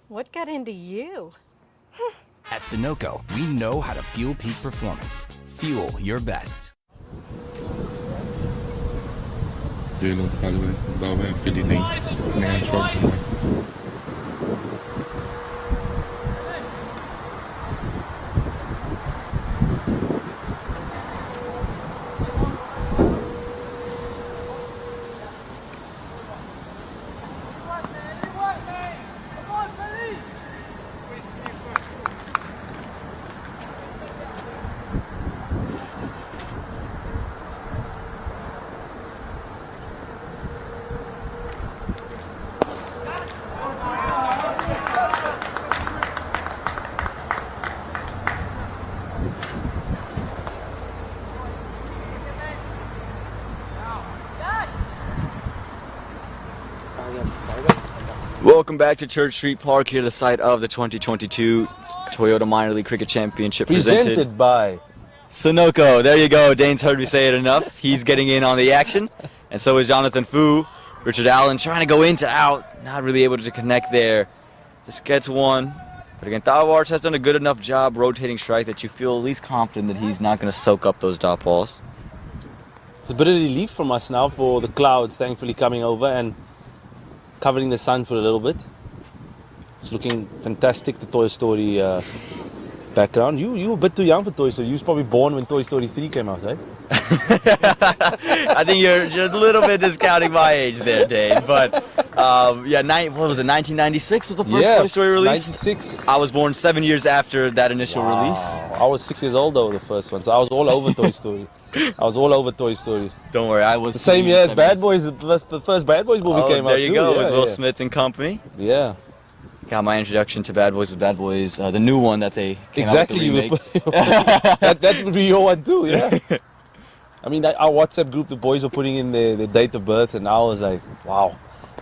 What got into you? At Sunoco, we know how to fuel peak performance. Fuel your best. Willow TV, Philly TV, Welcome back to Church Street Park, here the site of the 2022 Toyota Minor League Cricket Championship Presented by Sunoco. There you go. Dane's heard me say it enough. He's getting in on the action, and so is Jonathan Fu. Richard Allen trying to go into out, not really able to connect there. Just gets 1. But again, Taha has done a good enough job rotating strike that you feel at least confident that he's not going to soak up those dot balls. It's a bit of relief from us now for the clouds thankfully coming over and covering the sun for a little bit. It's looking fantastic, the Toy Story background. You were a bit too young for Toy Story. You was probably born when Toy Story 3 came out, right? I think you're a little bit discounting my age there, Dane. But What was it? 1996 was the first Toy Story release. 96. I was born 7 years after that initial release. I was 6 years old though, the first one, so I was all over Toy Story. Don't worry, I was the same year as Bad Boys. The first Bad Boys movie came out. There you too. go, with Will Smith and company. Yeah. Got my introduction to Bad Boys with Bad Boys, the new one that they came exactly. out with the remake. that would be your one too, yeah. I mean, our WhatsApp group, the boys were putting in their date of birth, and I was like, wow.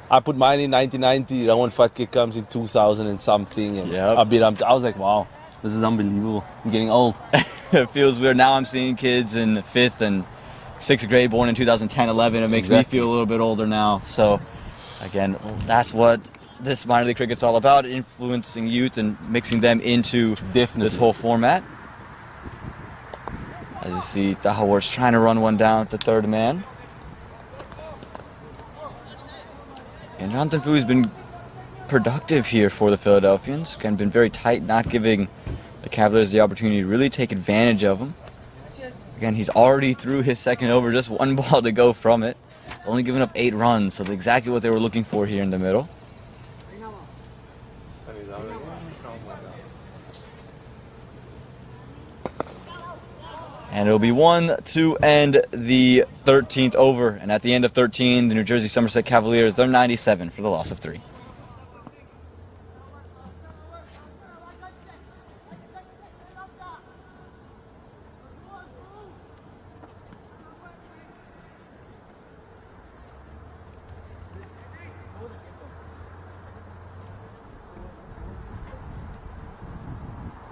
I put mine in 1990. That one Fat Kid comes in 2000 and something. And I was like, wow, this is unbelievable. I'm getting old. It feels weird. Now I'm seeing kids in 5th and 6th grade born in 2010, 11. It makes me feel a little bit older now. So, again, that's what this minor league cricket's all about, influencing youth and mixing them into this whole format. As you see, Tahawar's trying to run one down at the third man. And Jonathan Fu's been productive here for the Philadelphians. Again, been very tight, not giving the Cavaliers the opportunity to really take advantage of him. Again, he's already through his second over, just one ball to go from it. He's only given up 8 runs, so exactly what they were looking for here in the middle. And it'll be 1 to end the 13th over. And at the end of 13, the New Jersey Somerset Cavaliers, they're 97 for the loss of 3.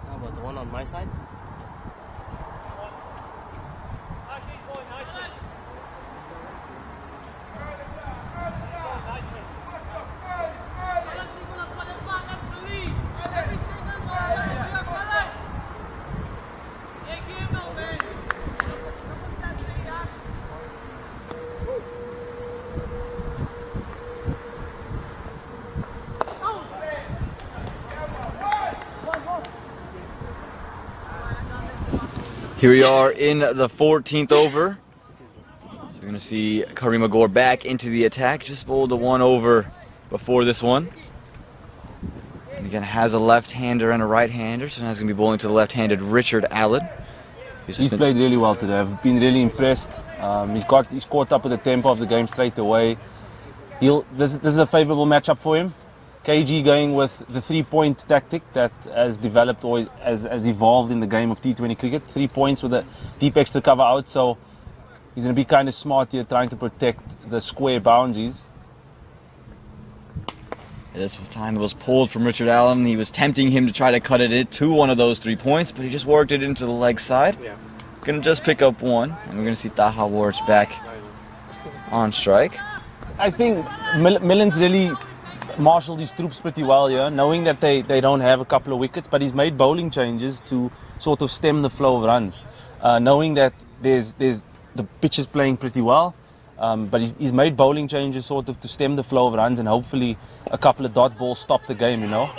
How about the one on my side? Here we are in the 14th over. So you're going to see Kareem Agor back into the attack. Just bowled the one over before this one. And again, has a left-hander and a right-hander. So now he's going to be bowling to the left-handed Richard Allen. He's played really well today. I've been really impressed. He's caught up with the tempo of the game straight away. This is a favourable matchup for him. KG going with the 3-point tactic that has developed or has evolved in the game of T20 cricket. 3 points with a deep extra cover out, so he's going to be kind of smart here, trying to protect the square boundaries. This time it was pulled from Richard Allen. He was tempting him to try to cut it to one of those 3 points, but he just worked it into the leg side. Going to just pick up one, and we're going to see Taha Wards back on strike. I think Millen's really marshaled his troops pretty well here, knowing that they don't have a couple of wickets, but he's made bowling changes to sort of stem the flow of runs, knowing that there's the pitch is playing pretty well, but he's made bowling changes sort of to stem the flow of runs, and hopefully a couple of dot balls stop the game, you know.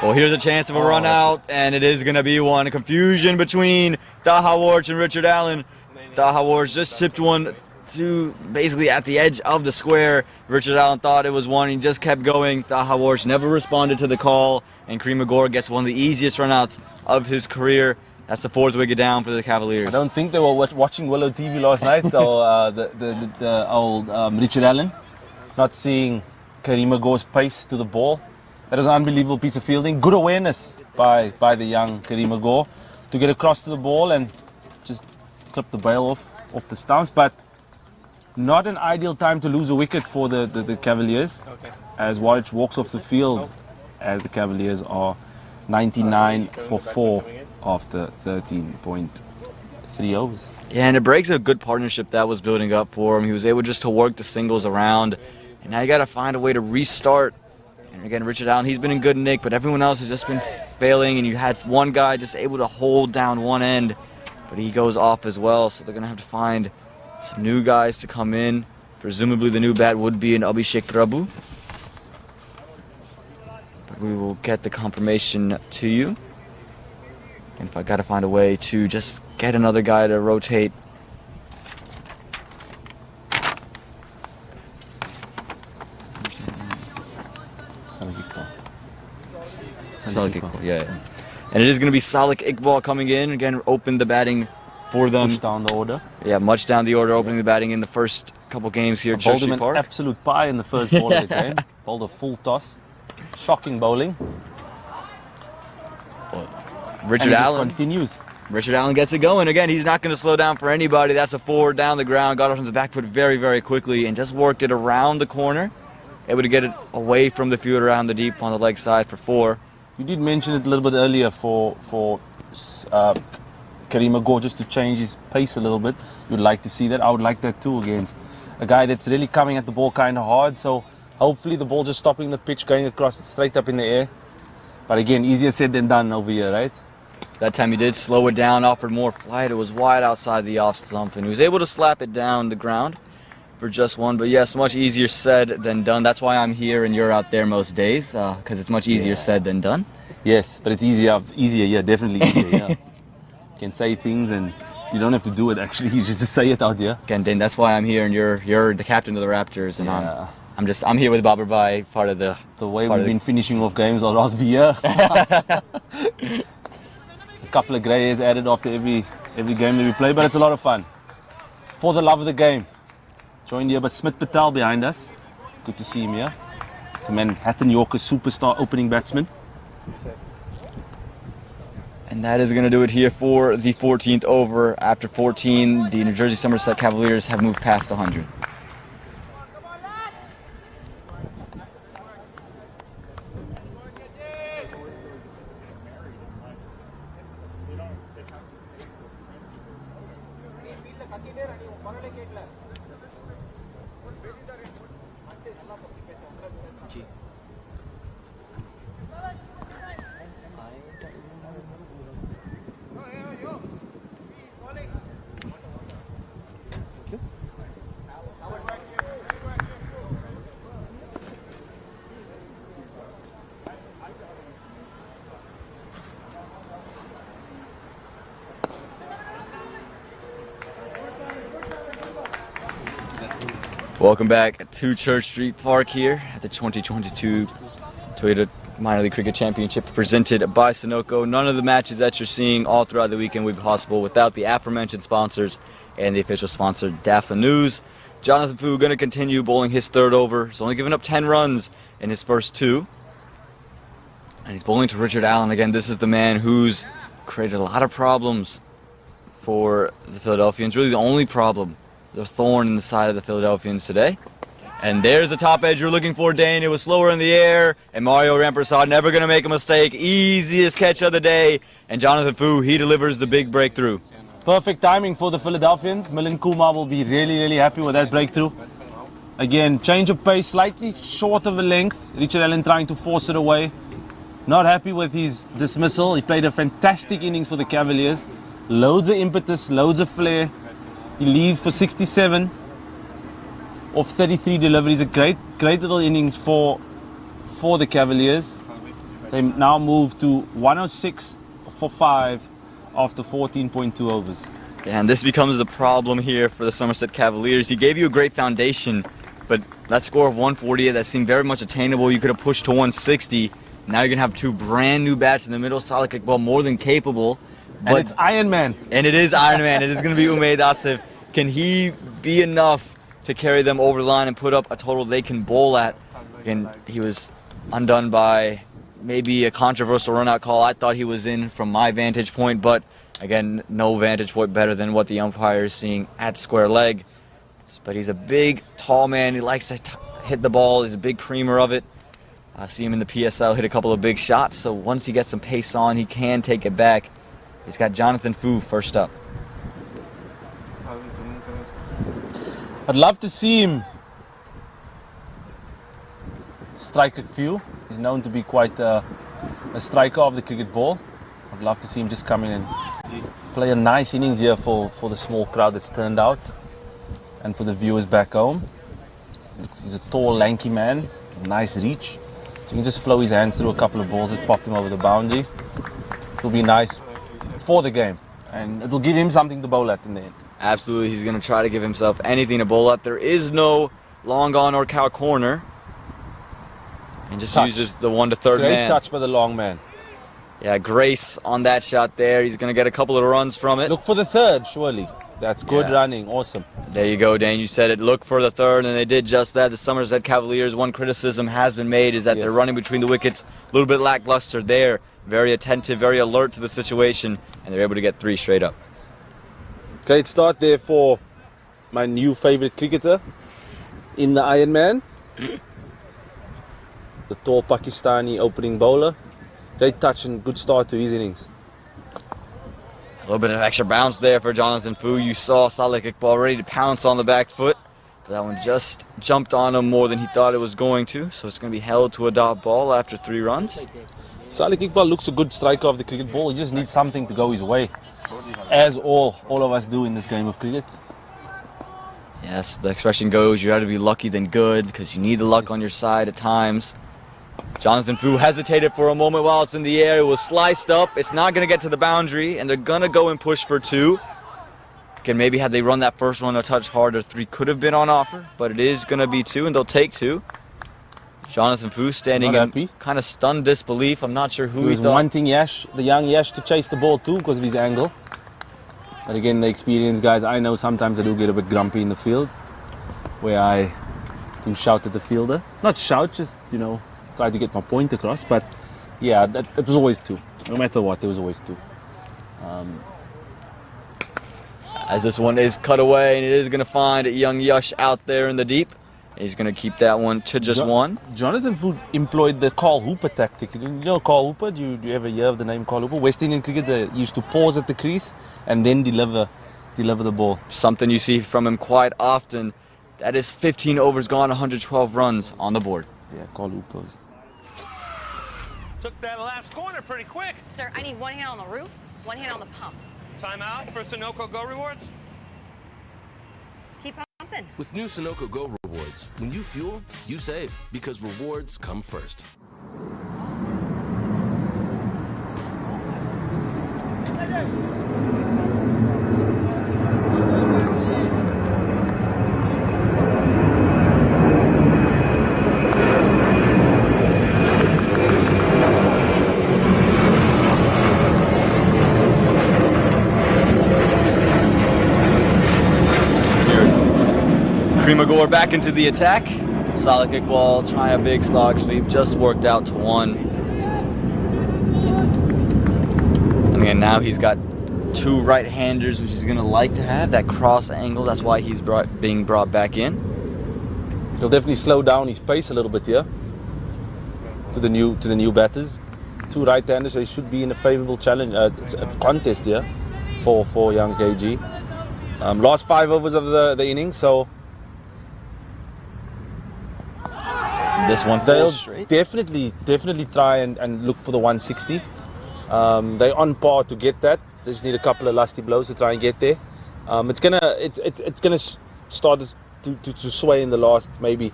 Well, here's a chance of a run out, and it is going to be one. Confusion between Taha Wards and Richard Allen. Taha Wards just tipped one to basically at the edge of the square. Richard Allen thought it was one. He just kept going. Taha Wards never responded to the call, and Kareem Agor gets one of the easiest runouts of his career. That's the 4th wicket down for the Cavaliers. I don't think they were watching Willow TV last night, though. The old Richard Allen, not seeing Kareem Agor's pace to the ball. That was an unbelievable piece of fielding. Good awareness by the young Kareem Agor to get across to the ball and just clip the bail off the stumps. But not an ideal time to lose a wicket for the Cavaliers, as Warwick walks off the field, as the Cavaliers are 99 for 4 after 13.3 overs. Yeah, and it breaks a good partnership that was building up for him. He was able just to work the singles around, and now you got to find a way to restart. And again, Richard Allen, he's been in good nick, but everyone else has just been failing, and you had one guy just able to hold down one end, but he goes off as well, so they're going to have to find some new guys to come in. Presumably the new bat would be an Abhishek Prabhu. But we will get the confirmation to you. And if I got to find a way to just get another guy to rotate. Iqbal, yeah. And it is going to be Salik Iqbal coming in. Again, opened the batting for them. Push down the order. Yeah, much down the order, opening the batting in the first couple games here at Church Street Park. Absolute pie in the first ball of the game. Bowled a full toss. Shocking bowling. Richard Allen continues. Richard Allen gets it going. Again, he's not going to slow down for anybody. That's a 4 down the ground. Got it from the back foot very, very quickly and just worked it around the corner. Able to get it away from the field around the deep on the leg side for 4. You did mention it a little bit earlier for Karima Gorgeous to change his pace a little bit. You'd like to see that. I would like that too against a guy that's really coming at the ball kind of hard. So hopefully the ball just stopping the pitch, going across it straight up in the air. But again, easier said than done over here, right? That time he did slow it down, offered more flight. It was wide outside the off stump, and he was able to slap it down the ground for just 1. But yes, much easier said than done. That's why I'm here and you're out there most days, because it's much easier said than done. Yes, but it's easier, yeah, definitely easier, yeah. You can say things and you don't have to do it, actually. You just say it out here. Again, Dane, that's why I'm here, and you're the captain of the Raptors, and I'm here with Babar Bhai, part of the way we've been finishing off games. I'd rather be here. A couple of grey hairs added after every game that we play, but it's a lot of fun. For the love of the game. Joined here by Smith Patel behind us. Good to see him here. The Manhattan Yorker superstar opening batsman. And that is going to do it here for the 14th over. After 14, the New Jersey Somerset Cavaliers have moved past 100. Welcome back to Church Street Park here at the 2022 Toyota Minor League Cricket Championship presented by Sunoco. None of the matches that you're seeing all throughout the weekend would be possible without the aforementioned sponsors and the official sponsor, Dafa News. Jonathan Fu going to continue bowling his 3rd over. He's only given up 10 runs in his first 2. And he's bowling to Richard Allen. Again, this is the man who's created a lot of problems for the Philadelphians. Really the only problem, the thorn in the side of the Philadelphians today. And there's the top edge you're looking for, Dane. It was slower in the air, and Mario Rampersad never going to make a mistake. Easiest catch of the day, and Jonathan Fu, he delivers the big breakthrough. Perfect timing for the Philadelphians. Milan Kumar will be really, really happy with that breakthrough. Again, change of pace, slightly short of a length. Richard Allen trying to force it away. Not happy with his dismissal. He played a fantastic innings for the Cavaliers. Loads of impetus, loads of flair. He leaves for 67 off 33 deliveries. A great little innings for the Cavaliers. They now move to 106 for 5 after 14.2 overs. And this becomes the problem here for the Somerset Cavaliers. He gave you a great foundation, but that score of 148, that seemed very much attainable. You could have pushed to 160. Now you're going to have 2 brand new bats in the middle. Salik Iqbal more than capable. And it's Iron Man. And it is Iron Man. It is going to be Umaid Asif. Can he be enough to carry them over the line and put up a total they can bowl at? Again, he was undone by maybe a controversial run-out call. I thought he was in from my vantage point, but again, no vantage point better than what the umpire is seeing at square leg. But he's a big, tall man. He likes to hit the ball. He's a big creamer of it. I see him in the PSL hit a couple of big shots, so once he gets some pace on, he can take it back. He's got Jonathan Fu first up. I'd love to see him strike a few. He's known to be quite a striker of the cricket ball. I'd love to see him just come in and play a nice innings here for the small crowd that's turned out and for the viewers back home. He's a tall, lanky man, nice reach. So he can just flow his hands through a couple of balls, just pop them over the boundary. It'll be nice for the game, and it'll give him something to bowl at in the end. Absolutely, he's going to try to give himself anything to bowl at. There is no long on or cow corner. And just uses the 1 to 3rd man. Great touch by the long man. Yeah, grace on that shot there. He's going to get a couple of runs from it. Look for the third, surely. That's good running. Awesome. There you go, Dane. You said it. Look for the third, and they did just that. The Somerset Cavaliers, one criticism has been made is that they're running between the wickets. A little bit lackluster there. Very attentive, very alert to the situation, and they're able to get 3 straight up. Great start there for my new favorite cricketer in the Iron Man. The tall Pakistani opening bowler. Great touch and good start to his innings. A little bit of extra bounce there for Jonathan Fu. You saw Salek Iqbal ready to pounce on the back foot. But that one just jumped on him more than he thought it was going to. So it's going to be held to a dot ball after 3 runs. Salek Iqbal looks a good striker of the cricket ball. He just needs something to go his way. As all of us do in this game of cricket. Yes, the expression goes, you'd rather be lucky than good, because you need the luck on your side at times. Jonathan Fu hesitated for a moment while it's in the air. It was sliced up. It's not going to get to the boundary, and they're going to go and push for 2. Again, maybe had they run that first one a touch harder, 3 could have been on offer, but it is going to be 2, and they'll take 2. Jonathan Fu standing in kind of stunned disbelief. I'm not sure who he was wanting Yash, the young Yash, to chase the ball too because of his angle. But again, the experienced guys, I know sometimes I do get a bit grumpy in the field, where I do shout at the fielder. Not shout, just, you know, try to get my point across. But yeah, that was always 2. No matter what, there was always 2. As this one is cut away, and it is going to find young Yash out there in the deep. He's going to keep that one to just 1. Jonathan Fu employed the Carl Hooper tactic. You know Carl Hooper? Do you ever hear of the name Carl Hooper? West Indian cricket, they used to pause at the crease and then deliver the ball. Something you see from him quite often. That is 15 overs gone, 112 runs on the board. Yeah, Carl Hooper. Took that last corner pretty quick. Sir, I need 1 hand on the roof, 1 hand on the pump. Timeout for Sunoco Go Rewards. Keep pumping. With new Sunoco Go Rewards, when you fuel, you save, because rewards come first. Magor back into the attack. Salek Iqbal trying a big slog sweep, just worked out to 1. And again, now he's got 2 right-handers, which he's going to like to have, that cross angle. That's why he's being brought back in. He'll definitely slow down his pace a little bit here to the new batters. 2 right-handers, so he should be in a favourable challenge contest here for young KG. Last 5 overs of the innings, so this one they'll falls straight. definitely try and look for the 160. They're on par to get that. They just need a couple of lusty blows to try and get there. It's gonna start to sway in the last maybe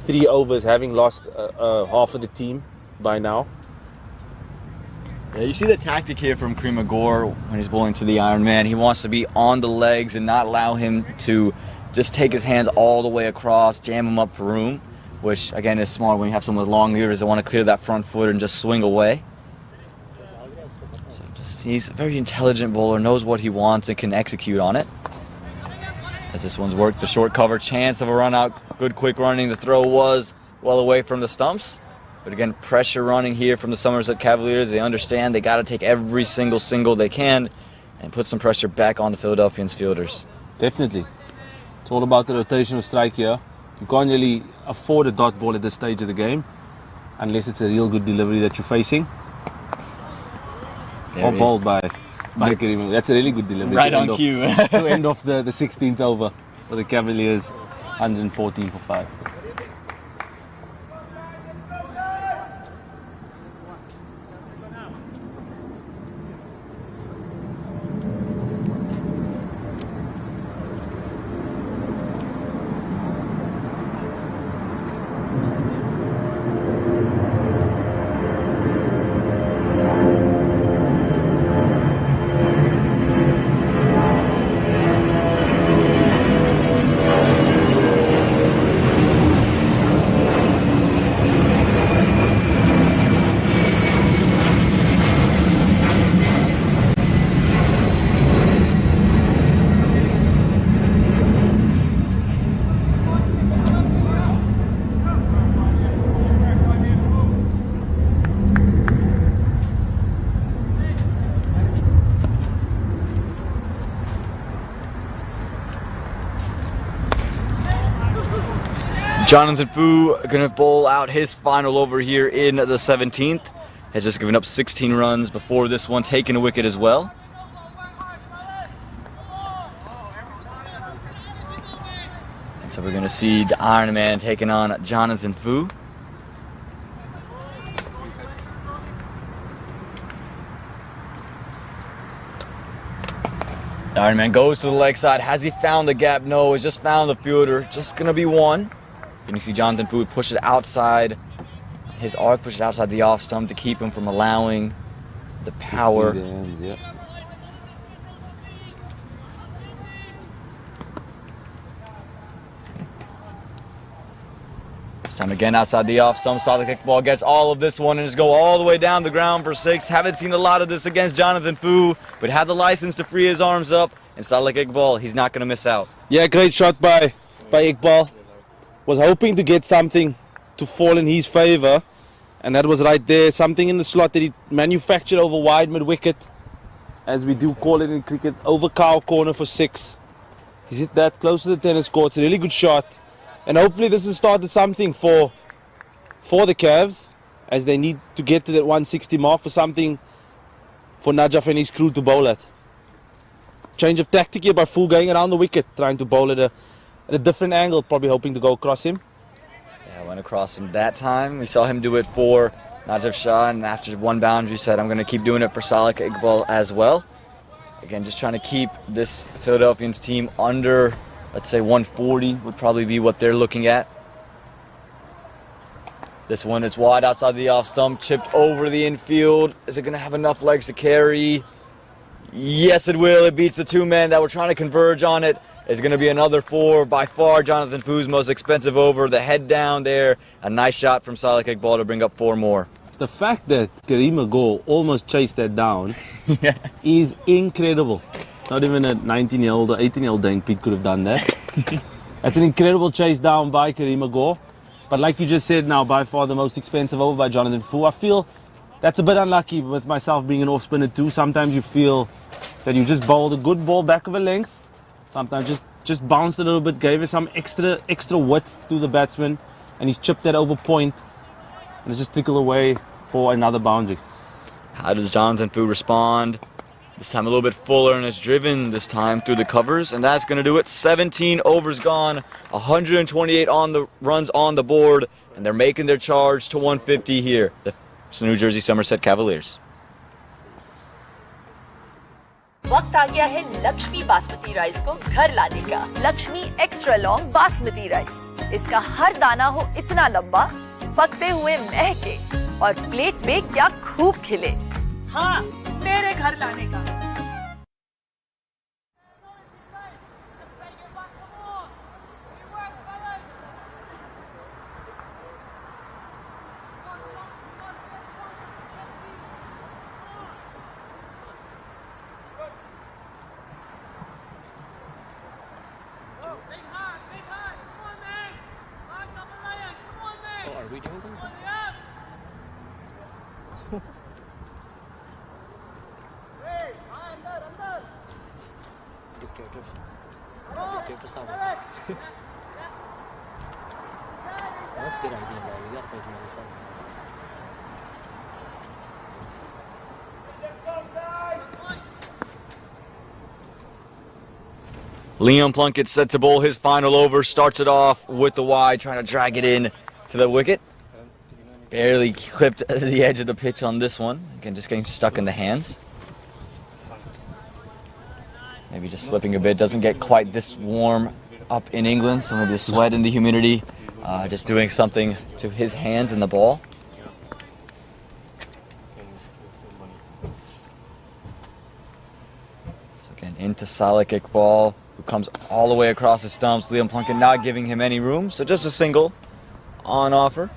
3 overs, having lost half of the team by now. Yeah, you see the tactic here from Magor when he's bowling to the Iron Man. He wants to be on the legs and not allow him to just take his hands all the way across, jam him up for room, which again is smart when you have someone with long levers that want to clear that front foot and just swing away. So he's a very intelligent bowler, knows what he wants and can execute on it. As this one's worked, the short cover, chance of a run out, good quick running. The throw was well away from the stumps. But again, pressure running here from the Somerset Cavaliers. They understand they got to take every single they can and put some pressure back on the Philadelphians fielders. Definitely. It's all about the rotation of strike here. You can't really afford a dot ball at this stage of the game unless it's a real good delivery that you're facing. Or bowled by Karim. That's a really good delivery. Right on cue. To end off the 16th over for the Cavaliers, 114 for 5. Jonathan Fu going to bowl out his final over here in the 17th. Has just given up 16 runs before this one, taking a wicket as well. And so we're going to see the Iron Man taking on Jonathan Fu. The Iron Man goes to the leg side. Has he found the gap? No, he's just found the fielder. Just going to be one. And you see Jonathan Fu push it outside. His arc pushes outside the off stump to keep him from allowing the power. This time again outside the off stump. Saw the kickball, gets all of this one and just go all the way down the ground for 6. Haven't seen a lot of this against Jonathan Fu, but had the license to free his arms up. And Salek Iqbal, he's not going to miss out. Yeah, great shot by Iqbal. Was hoping to get something to fall in his favor, and that was right there. Something in the slot that he manufactured over wide mid-wicket, as we do call it in cricket, over cow corner for 6. He's hit that close to the tennis court. It's a really good shot, and hopefully this has started something for the Cavs, as they need to get to that 160 mark for something for Najaf and his crew to bowl at. Change of tactic here by Fu, going around the wicket, trying to bowl at a different angle, probably hoping to go across him. Yeah, went across him that time. We saw him do it for Najaf Shah, and after one boundary said, I'm going to keep doing it for Salek Iqbal as well. Again, just trying to keep this Philadelphians team under, let's say 140 would probably be what they're looking at. This one is wide outside the off stump, chipped over the infield. Is it going to have enough legs to carry? Yes, it will. It beats the 2 men that were trying to converge on it. It's going to be another 4. By far, Jonathan Fu's most expensive over. The head down there. A nice shot from Salek Iqbal to bring up 4 more. The fact that Kareem Agol almost chased that down is incredible. Not even a 19-year-old or 18-year-old Dane Pete could have done that. That's an incredible chase down by Kareem Agol. But like you just said now, by far the most expensive over by Jonathan Fu. I feel that's a bit unlucky with myself being an off-spinner too. Sometimes you feel that you just bowled a good ball back of a length. Sometimes just bounced a little bit, gave it some extra width to the batsman, and he's chipped that over point, and it's just trickled away for another boundary. How does Jonathan Fu respond? This time a little bit fuller, and it's driven this time through the covers, and that's going to do it. 17 overs gone, 128 on the runs on the board, and they're making their charge to 150 here. The New Jersey Somerset Cavaliers. वक्त आ गया है Lakshmi basmati rice को घर लाने का। Lakshmi extra long basmati rice. इसका हर दाना हो इतना लंबा, पकते हुए महके और प्लेट पे क्या खूब खिले। हाँ, मेरे घर लाने का। That's a good idea, bro. We got to play some other stuff. Liam Plunkett set to bowl his final over, starts it off with the wide, trying to drag it in to the wicket. Barely clipped the edge of the pitch on this one. Again, just getting stuck in the hands. Maybe just slipping a bit, doesn't get quite this warm up in England, so maybe the sweat and the humidity just doing something to his hands and the ball. So again, into Salek Iqbal, who comes all the way across the stumps. Liam Plunkett not giving him any room, so just a single on offer.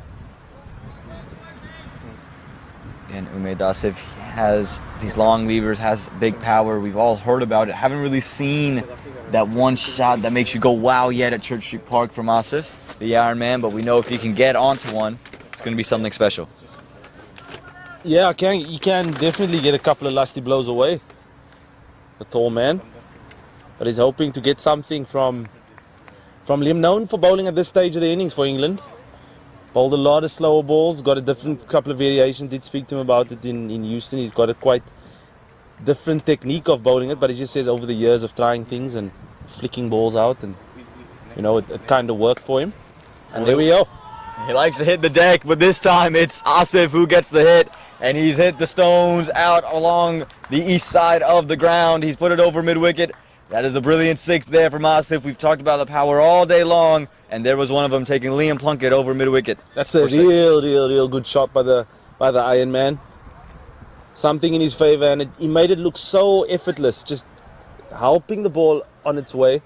Again, Umaid Asif has these long levers, has big power. We've all heard about it. Haven't really seen that one shot that makes you go wow yet at Church Street Park from Asif, the Iron Man, but we know if he can get onto one, it's going to be something special. Yeah, you can definitely get a couple of lusty blows away, the tall man. But he's hoping to get something from From Liam, known for bowling at this stage of the innings for England. Bowled a lot of slower balls, got a different couple of variations. Did speak to him about it in Houston. He's got a quite different technique of bowling it, but he just says over the years of trying things and flicking balls out, and it kind of worked for him. And there we go. He likes to hit the deck, but this time it's Asif who gets the hit, and he's hit the stones out along the east side of the ground. He's put it over mid-wicket. That is a brilliant six there from Asif. We've talked about the power all day long, and there was one of them taking Liam Plunkett over mid-wicket. That's a real good shot by the Iron Man. Something in his favour, and he made it look so effortless, just helping the ball on its way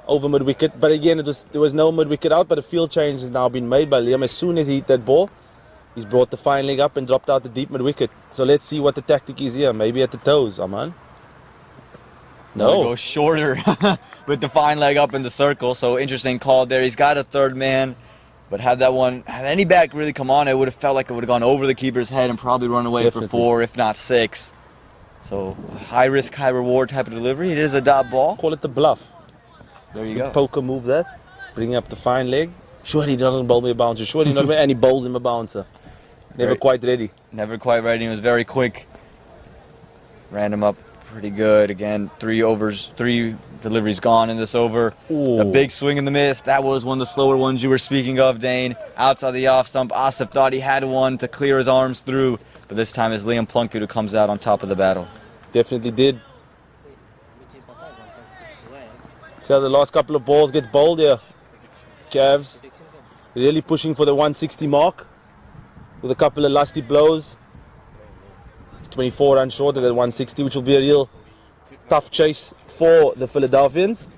over mid-wicket. But again, there was no mid-wicket out, but a field change has now been made by Liam. As soon as he hit that ball, he's brought the fine leg up and dropped out the deep mid-wicket. So let's see what the tactic is here. Maybe at the toes, Aman. No. Go shorter with the fine leg up in the circle. So interesting call there. He's got a third man, but had any bat really come on, it would have felt like it would have gone over the keeper's head and probably run away for 4, if not 6. So high risk, high reward type of delivery. It is a dot ball. Call it the bluff. There you go. Poker move there. Bring up the fine leg. Sure, he doesn't bowl me a bouncer. Sure, he not, and he bowls him a bouncer. Never quite ready. Never quite ready. He was very quick. Ran him up pretty good. Again, 3 deliveries gone in this over. Ooh. A big swing and the miss. That was one of the slower ones you were speaking of, Dane. Outside the off stump, Asif thought he had one to clear his arms through, but this time it's Liam Plunkett who comes out on top of the battle. Definitely did. See how the last couple of balls gets bowled here. Cavs really pushing for the 160 mark with a couple of lusty blows. 24 runs short of that 160, which will be a real tough chase for the Philadelphians.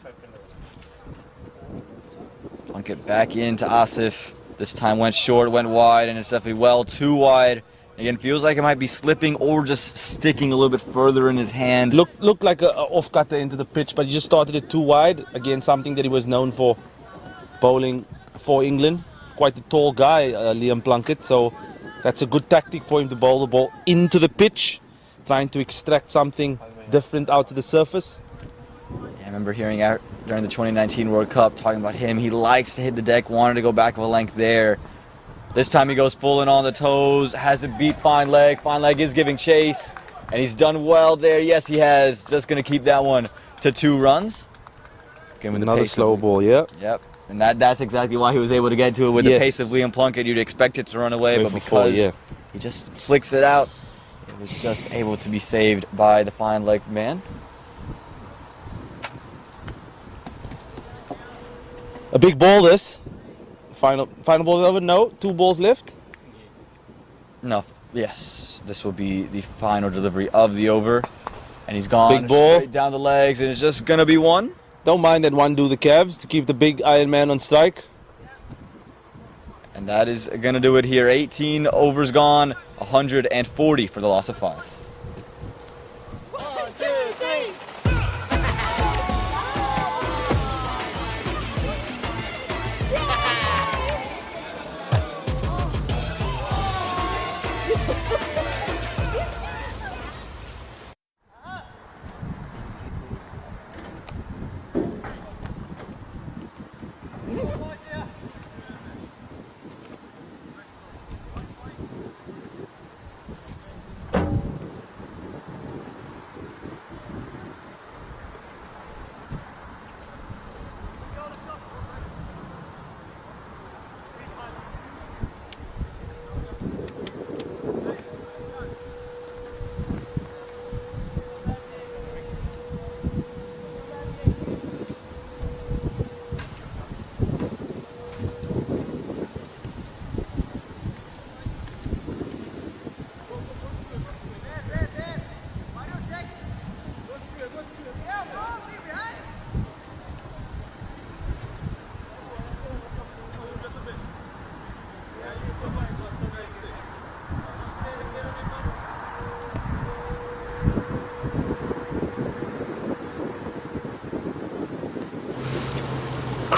Plunkett back into Asif. This time went short, went wide, and it's definitely well too wide. Again, feels like it might be slipping or just sticking a little bit further in his hand. Looked like a off-cutter into the pitch, but he just started it too wide. Again, something that he was known for bowling for England. Quite a tall guy, Liam Plunkett, so that's a good tactic for him to bowl the ball into the pitch, trying to extract something different out of the surface. Yeah, I remember hearing out during the 2019 World Cup talking about him. He likes to hit the deck, wanted to go back of a length there. This time he goes full and on the toes, has it beat fine leg. Fine leg is giving chase, and he's done well there. Yes, he has. Just going to keep that one to 2 runs. Again, with another slow ball, yeah. Yep. And that's exactly why he was able to get to it with the pace of Liam Plunkett. You'd expect it to run away, but because he just flicks it out, it was just able to be saved by the fine leg man. A big ball this. Final ball over? No, 2 balls left. No, yes. This will be the final delivery of the over. And he's gone big ball straight down the legs, and it's just going to be 1. Don't mind that 1 do the Cavs to keep the big Iron Man on strike. And that is going to do it here. 18 overs gone, 140 for the loss of 5. 1, 2, 3.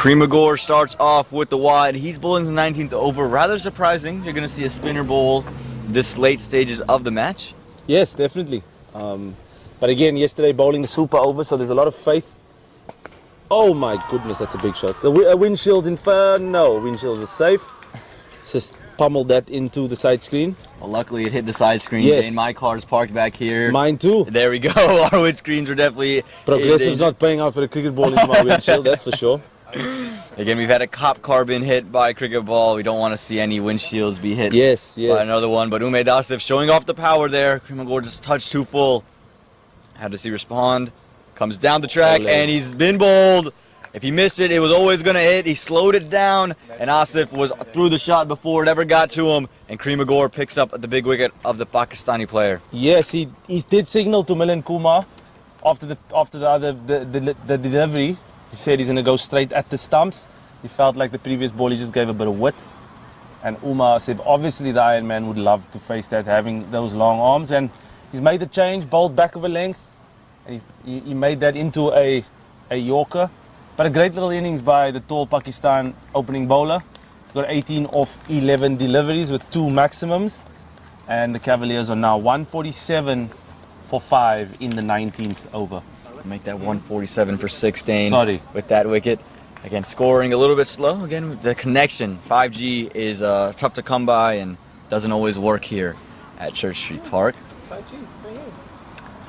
Kremagor starts off with the wide. He's bowling the 19th over. Rather surprising. You're going to see a spinner bowl this late stages of the match. Yes, definitely. But again, yesterday bowling the super over, so there's a lot of faith Oh my goodness, that's a big shot. The windshield's in far. No, windshield was safe. Just pummeled that into the side screen. Well, luckily it hit the side screen. Yes. And my car's parked back here. Mine too. There we go. Our windscreens were definitely Progressive's not paying out for a cricket ball into my windshield, that's for sure. Again, we've had a cop car been hit by a cricket ball. We don't want to see any windshields be hit Yes. by another one. But Umaid Asif showing off the power there. Karimagor just touched too full. Had to see respond. Comes down the track, and he's been bowled. If he missed it, it was always going to hit. He slowed it down, and Asif was through the shot before it ever got to him. And Karimagor picks up the big wicket of the Pakistani player. Yes, he did signal to Milan Kumar after the delivery. He said he's going to go straight at the stumps. He felt like the previous ball, he just gave a bit of width. And Umar said, obviously the Iron Man would love to face that, having those long arms. And he's made the change, bowled back of a length. And he made that into a Yorker. But a great little innings by the tall Pakistan opening bowler. Got 18 off 11 deliveries with 2 maximums. And the Cavaliers are now 147 for 5 in the 19th over. Make that 147 for 16 Sorry. with that wicket. Again, scoring a little bit slow. Again, the connection, 5G is tough to come by and doesn't always work here at Church Street Park. 5G, right here.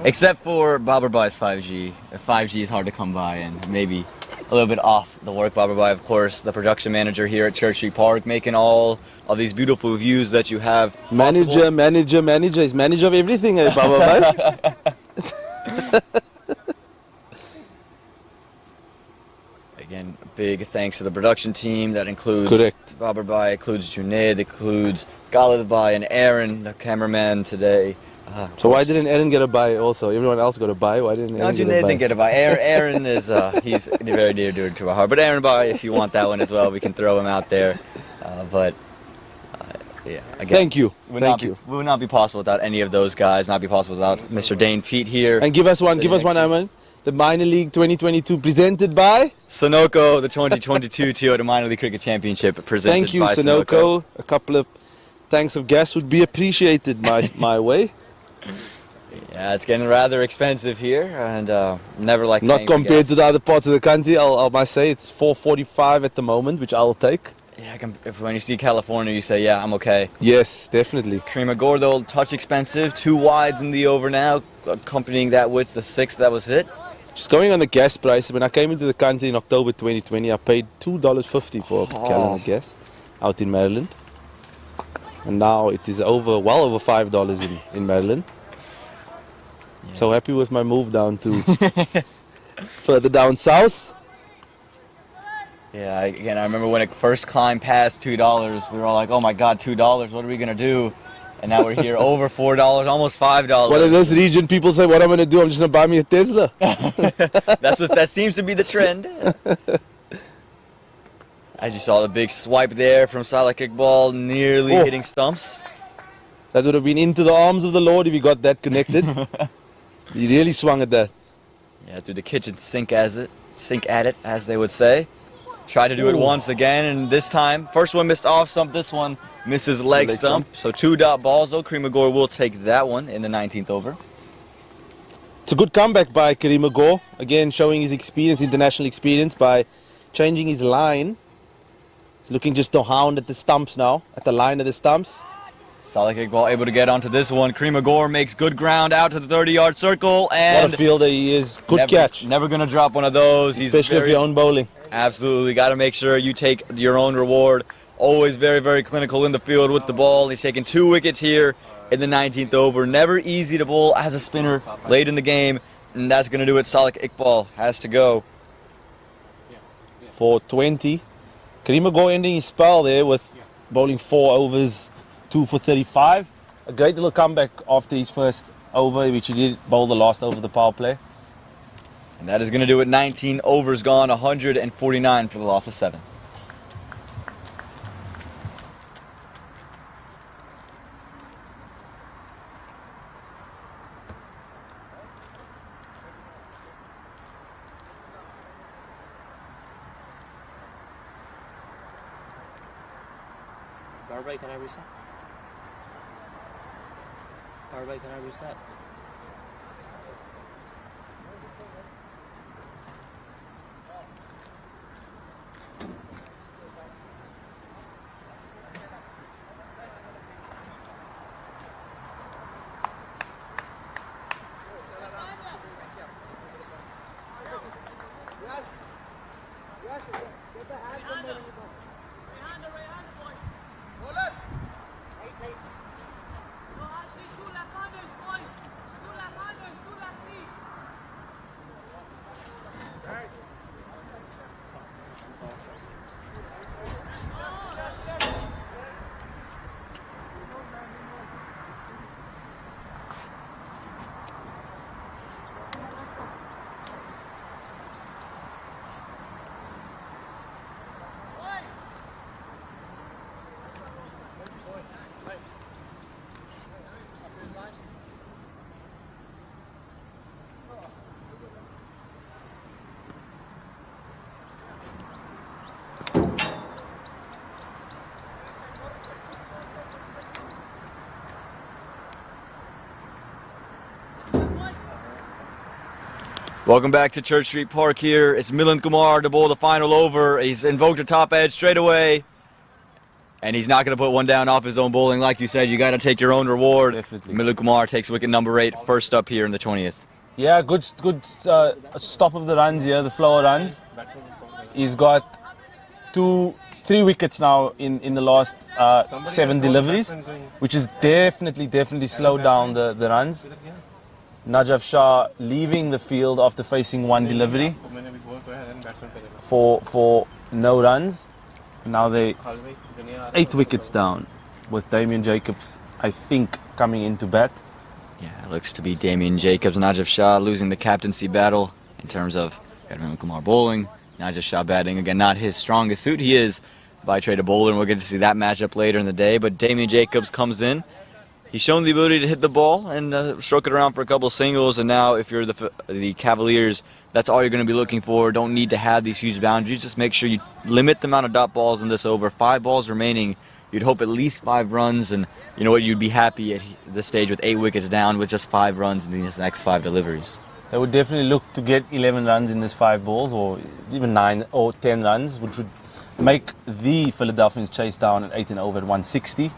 Except for Babar Bai's 5G. 5G is hard to come by and maybe a little bit off the work. Babar Bai, of course, the production manager here at Church Street Park, making all of these beautiful views that you have possible. Manager. He's manager of everything, Babar Bai. Again, big thanks to the production team. That includes Babar Bai, includes Junaid, includes Khalid Bai and Aaron, the cameraman today. So why didn't Aaron get a bye also? Everyone else got a bye. Why didn't Aaron get a bye? Junaid didn't get a bye. Aaron is he's very dear to our heart. But Aaron Bai, if you want that one as well, we can throw him out there. Yeah. Again, thank you. It would not be possible without any of those guys. Not be possible without Mr. Dane Pete here. And give us one, Aman. The Minor League 2022 presented by Sunoco, the 2022 Toyota Minor League Cricket Championship presented Thank you, by Sunoco. A couple of thanks of gas would be appreciated my way. Yeah, it's getting rather expensive here, and never like not compared to the other parts of the country. I must say it's $4.45 at the moment, which I'll take. Yeah, when you see California, you say, yeah, I'm okay. Yes, definitely. Karimagor, though, touch expensive. 2 wides in the over now, accompanying that with the 6 that was hit. Just going on the gas price, when I came into the country in October 2020, I paid $2.50 for a gallon of gas out in Maryland. And now it is well over $5 in Maryland. Yeah. So happy with my move down to further down south. Yeah, again, I remember when it first climbed past $2, we were all like, oh my God, $2, what are we going to do? And now we're here over $4, almost $5. Well, in this region, people say, what I'm going to do, I'm just going to buy me a Tesla. That seems to be the trend. As you saw, the big swipe there from Salak Iqbal, nearly hitting stumps. That would have been into the arms of the Lord if he got that connected. He really swung at that. Yeah, through the kitchen sink at it, as they would say. Tried to do it once again, and this time, first one missed off stump, this one misses leg stump. So 2 dot balls, though. Karimagor will take that one in the 19th over. It's a good comeback by Karimagor. Again, showing his experience, international experience, by changing his line. He's looking just to hound at the stumps now, at the line of the stumps. Salak Iqbal able to get onto this one. Karimagor makes good ground out to the 30-yard circle. And what a fielder he is. Good catch. Never going to drop one of those. Especially if you're own bowling. Absolutely. Got to make sure you take your own reward. Always very, very clinical in the field with the ball. He's taken 2 wickets here in the 19th over. Never easy to bowl as a spinner late in the game. And that's going to do it. Salak Iqbal has to go. For 20. Karimagor ending his spell there with bowling 4 overs, 2 for 35. A great little comeback after his first over, which he did bowl the last over the power play. And that is going to do it. 19 overs gone, 149 for the loss of 7. Barbara, can I reset? Barbara, can I reset? Welcome back to Church Street Park here. It's Milind Kumar to bowl the final over. He's invoked a top edge straight away. And he's not going to put one down off his own bowling. Like you said, you got to take your own reward. Definitely. Milind Kumar takes wicket number 8, first up here in the 20th. Yeah, good stop of the runs here, the flow of runs. He's got 3 wickets now in the last 7 deliveries, which is definitely slowed down the runs. Najaf Shah leaving the field after facing 1 delivery for no runs. Now they 8 wickets down with Damien Jacobs, I think, coming into bat. Yeah, it looks to be Damien Jacobs, Najaf Shah losing the captaincy battle in terms of Milind Kumar bowling. Najaf Shah batting, again, not his strongest suit. He is by trade a bowler, and we'll get to see that matchup later in the day. But Damien Jacobs comes in. He's shown the ability to hit the ball and stroke it around for a couple of singles. And now, if you're the Cavaliers, that's all you're going to be looking for. Don't need to have these huge boundaries. Just make sure you limit the amount of dot balls in this over. 5 balls remaining. You'd hope at least 5 runs, and you know what? You'd be happy at this stage with 8 wickets down with just 5 runs in these next 5 deliveries. They would definitely look to get 11 runs in this 5 balls, or even 9 or 10 runs, which would make the Philadelphians chase down an 8 and over at 160.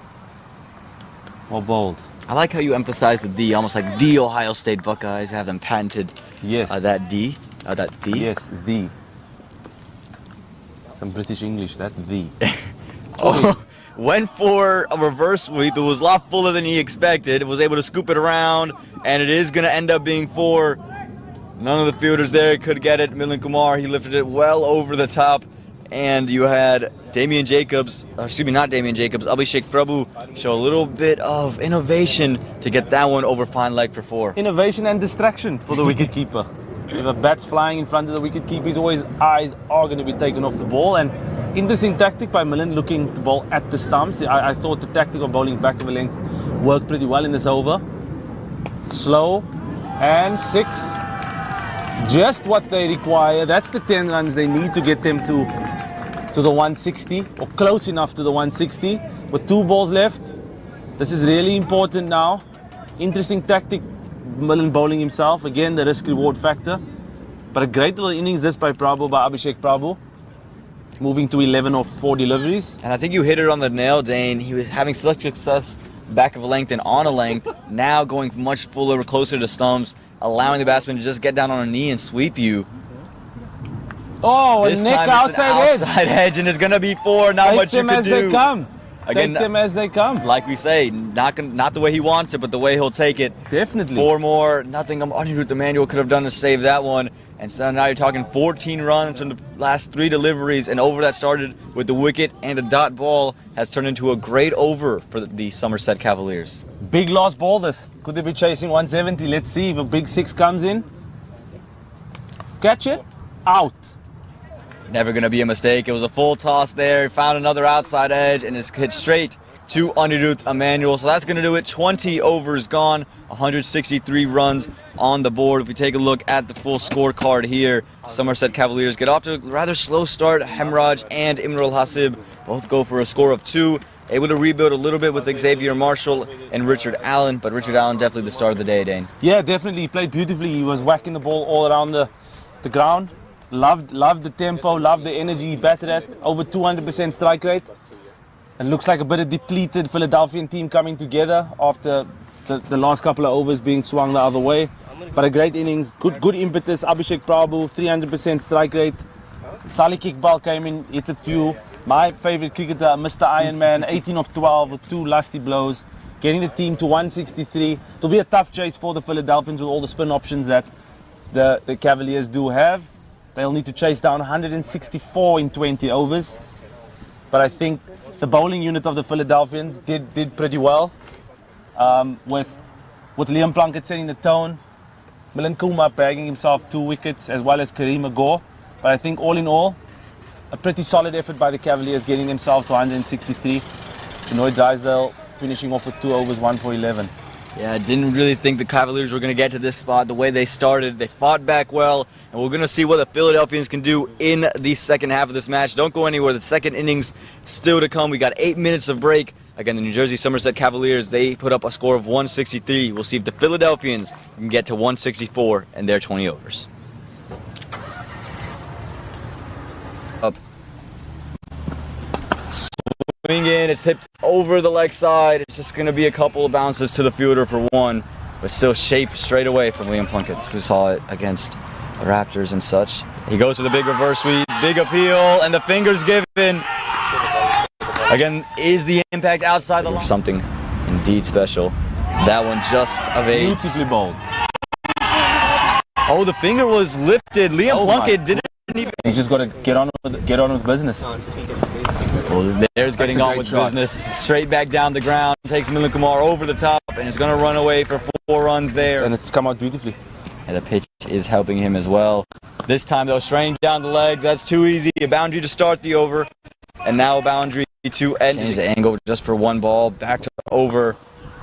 Well bowled. I like how you emphasize the D, almost like the Ohio State Buckeyes have them patented. Yes. That D. That D. Yes, the. Some British English, that the. Went for a reverse sweep. It was a lot fuller than he expected. Was able to scoop it around, and it is going to end up being 4. None of the fielders there could get it. Milind Kumar, he lifted it well over the top. And you had Damien Jacobs, not Damien Jacobs, Abhishek Prabhu show a little bit of innovation to get that one over fine leg for 4. Innovation and distraction for the wicketkeeper. If a bat's flying in front of the wicketkeeper, his always eyes are going to be taken off the ball. And interesting tactic by Milind, looking to bowl at the stumps. I thought the tactic of bowling back of the length worked pretty well in this over. Slow and 6. Just what they require. That's the 10 runs they need to get them to the 160, or close enough to the 160 with 2 balls left. This is really important now. Interesting tactic, Milind bowling himself. Again, the risk-reward factor. But a great little innings this by Abhishek Prabhu. Moving to 11 or 4 deliveries. And I think you hit it on the nail, Dane. He was having such success back of a length and on a length. Now going much fuller, closer to stumps, allowing the batsman to just get down on a knee and sweep you. Oh, this Nick time it's an outside edge, and it's going to be 4. Not much you can do. Take them as they come. Again, take them as they come. Like we say, not the way he wants it, but the way he'll take it. Definitely. 4 more. Nothing Anirudh Emmanuel could have done to save that one. And so now you're talking 14 runs from the last 3 deliveries. And over that started with the wicket and a dot ball has turned into a great over for the Somerset Cavaliers. Big lost ball this. Could they be chasing 170? Let's see if a big 6 comes in. Catch it. Out. Never going to be a mistake. It was a full toss there. Found another outside edge, and it's hit straight to Anirudh Emmanuel. So that's going to do it. 20 overs gone, 163 runs on the board. If we take a look at the full scorecard here, Somerset Cavaliers get off to a rather slow start. Hemraj and Imrul Hasib both go for a score of 2. Able to rebuild a little bit with Xavier Marshall and Richard Allen, but Richard Allen definitely the star of the day, Dane. Yeah, definitely. He played beautifully. He was whacking the ball all around the ground. Loved the tempo, loved the energy he batted at. Over 200% strike rate. It looks like a bit of depleted Philadelphian team coming together after the last couple of overs being swung the other way. But a great innings, good impetus. Abhishek Prabhu, 300% strike rate. Salih Iqbal came in, hit a few. My favorite cricketer, Mr. Ironman, 18 of 12 with 2 lusty blows. Getting the team to 163. It'll be a tough chase for the Philadelphians with all the spin options that the Cavaliers do have. They'll need to chase down 164 in 20 overs. But I think the bowling unit of the Philadelphians did pretty well. With Liam Plunkett setting the tone. Milind Kumar bagging himself 2 wickets, as well as Kareem Agor. But I think all in all, a pretty solid effort by the Cavaliers, getting themselves to 163. Benoit Drysdale finishing off with 2 overs, 1 for 11. Yeah, I didn't really think the Cavaliers were going to get to this spot the way they started. They fought back well, and we're going to see what the Philadelphians can do in the second half of this match. Don't go anywhere. The second inning's still to come. We got 8 minutes of break. Again, the New Jersey Somerset Cavaliers, they put up a score of 163. We'll see if the Philadelphians can get to 164 in their 20 overs. in. It's tipped over the leg side. It's just going to be a couple of bounces to the fielder for one, but still shape straight away from Liam Plunkett. We saw it against the Raptors and such. He goes for the big reverse sweep, big appeal, and the fingers given. Again, is the impact outside the line? Something indeed special. That one just evades. Beautifully bowled. Oh, the finger was lifted. Liam Plunkett didn't even. He's just got to get on with business. Well, there's getting on with business. Straight back down the ground. Takes Milind Kumar over the top and is going to run away for 4 runs there. And it's come out beautifully. And the pitch is helping him as well. This time, though, straying down the legs. That's too easy. A boundary to start the over. And now a boundary to end. Change the angle just for 1 ball. Back to over.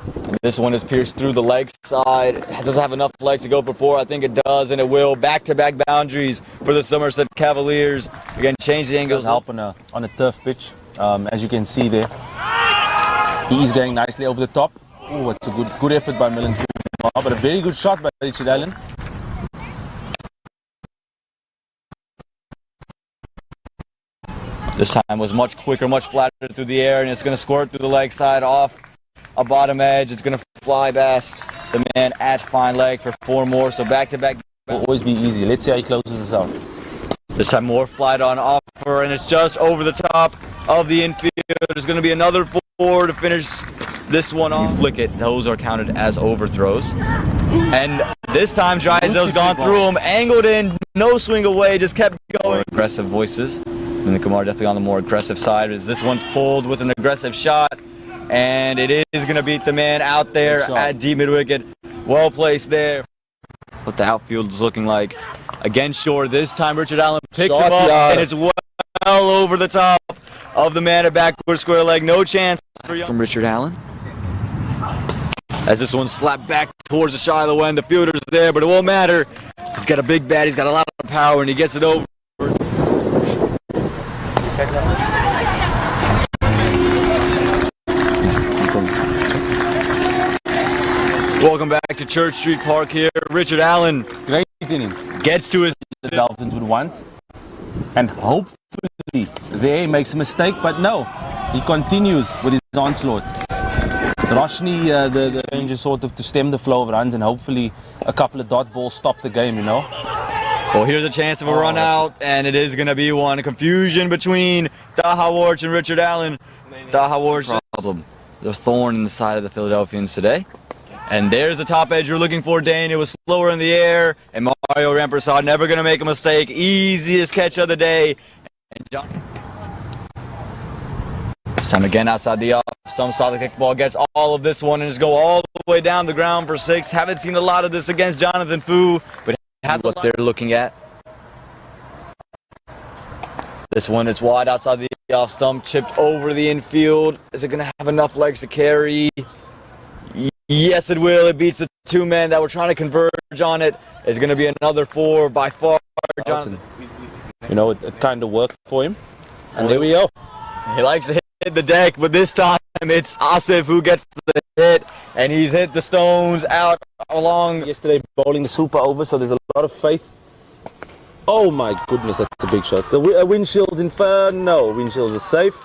And this one is pierced through the leg side. It doesn't have enough legs to go for 4. I think it does, and it will. Back-to-back boundaries for the Somerset Cavaliers. Again, change the angles. Help on a turf pitch, as you can see there. He is going nicely over the top. Oh, it's a good effort by Milind Kumar, but a very good shot by Richard Allen. This time was much quicker, much flatter through the air, and it's going to squirt through the leg side off a bottom edge. It's going to fly past the man at fine leg for 4 more. So back-to-back. Will always be easy. Let's see how he closes this out. This time more flight on offer, and it's just over the top of the infield. There's going to be another 4 to finish this one off. You flick it. Those are counted as overthrows. And this time Drysdale's gone through him, angled in, no swing away, just kept going. Aggressive voices. And the Kumar definitely on the more aggressive side as this one's pulled with an aggressive shot. And it is going to beat the man out there at deep mid-wicket. Well placed there. What the outfield is looking like. Again, short. This time Richard Allen picks him up, and it's well over the top of the man at backward square leg. No chance from Richard Allen. As this one slapped back towards the shallow end. The fielder's there, but it won't matter. He's got a big bat. He's got a lot of power, and he gets it over. Welcome back to Church Street Park here. Richard Allen. Great innings. Gets to his... The Dolphins would want. And hopefully there makes a mistake, but no. He continues with his onslaught. Roshni, the Rangers sort of to stem the flow of runs, and hopefully a couple of dot balls stop the game, you know. Well, here's a chance of a run out, and it is going to be one. Confusion between Taha Warch and Richard Allen. Taha Warch problem. The thorn in the side of the Philadelphians today. And there's the top edge you're looking for, Dane. It was slower in the air, and Mario Rampersad never going to make a mistake. Easiest catch of the day. And this time again outside the off stump, saw the kickball, gets all of this one, and just go all the way down the ground for 6. Haven't seen a lot of this against Jonathan Fu, but what they're looking at. This one is wide outside the off stump, chipped over the infield. Is it going to have enough legs to carry? Yes, it will. It beats the 2 men that were trying to converge on it. It's going to be another 4 by far. Jonathan. You know, it kind of worked for him. And there we go. He likes to hit the deck, but this time it's Asif who gets the hit, and he's hit the stones out along. Yesterday bowling the super over, so there's a lot of faith. Oh my goodness, that's a big shot. The windshield's in front. No, windshield is safe.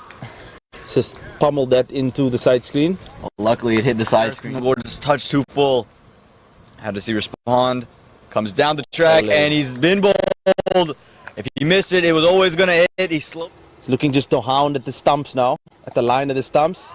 Just pummeled that into the side screen. Well, luckily it hit the side screen. The board just touched too full. How does he respond? Comes down the track, and he's been bowled. If he missed it, it was always going to hit. He's looking just to hound at the stumps now, at the line of the stumps.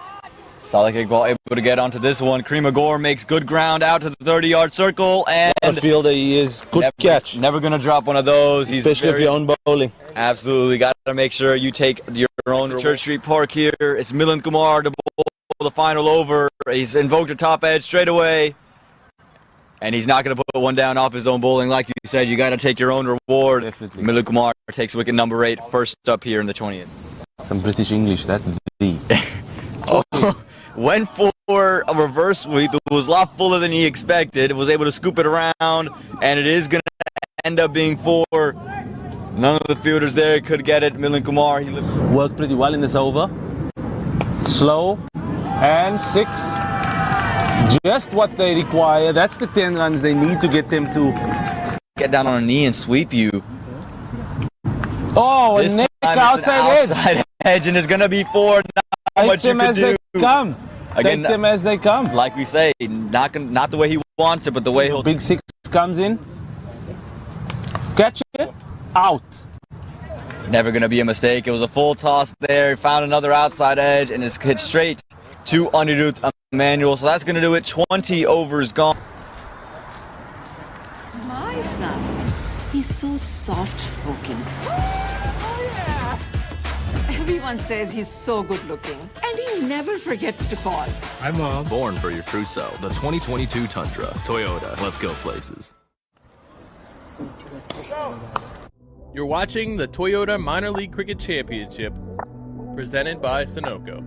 Solid kick ball, able to get onto this one. Kremagor makes good ground out to the 30-yard circle, and what a fielder he is. Good catch. Never going to drop one of those. Especially if you own bowling. Absolutely. Got to make sure you take your own. Church Street Park here. It's Milind Kumar to bowl the final over. He's invoked a top edge straight away. And he's not going to put one down off his own bowling. Like you said, you got to take your own reward. Definitely. Milind Kumar takes wicket number 8, first up here in the 20th. Some British English, that's the. Went for a reverse sweep. It was a lot fuller than he expected. Was able to scoop it around, and it is going to end up being 4. None of the fielders there could get it. Milind Kumar, he worked pretty well in this over. Slow, and 6. Just what they require. That's the 10 runs they need to get them to get down on a knee and sweep you. Oh, this a neck time outside edge, and it's going to be 4. much you could do. Come. Again, Take them as they come. Like we say, not the way he wants it, but the way he'll. Big six comes in. Catch it. Out. Never going to be a mistake. It was a full toss there. He found another outside edge and it's hit straight to Anirudh Emmanuel. So that's going to do it. 20 overs gone. My son, he's so soft-spoken. Everyone says he's so good-looking, and he never forgets to call. Hi, Mom. Born for your true self. The 2022 Tundra. Toyota. Let's go places. You're watching the Toyota Minor League Cricket Championship, presented by Sunoco.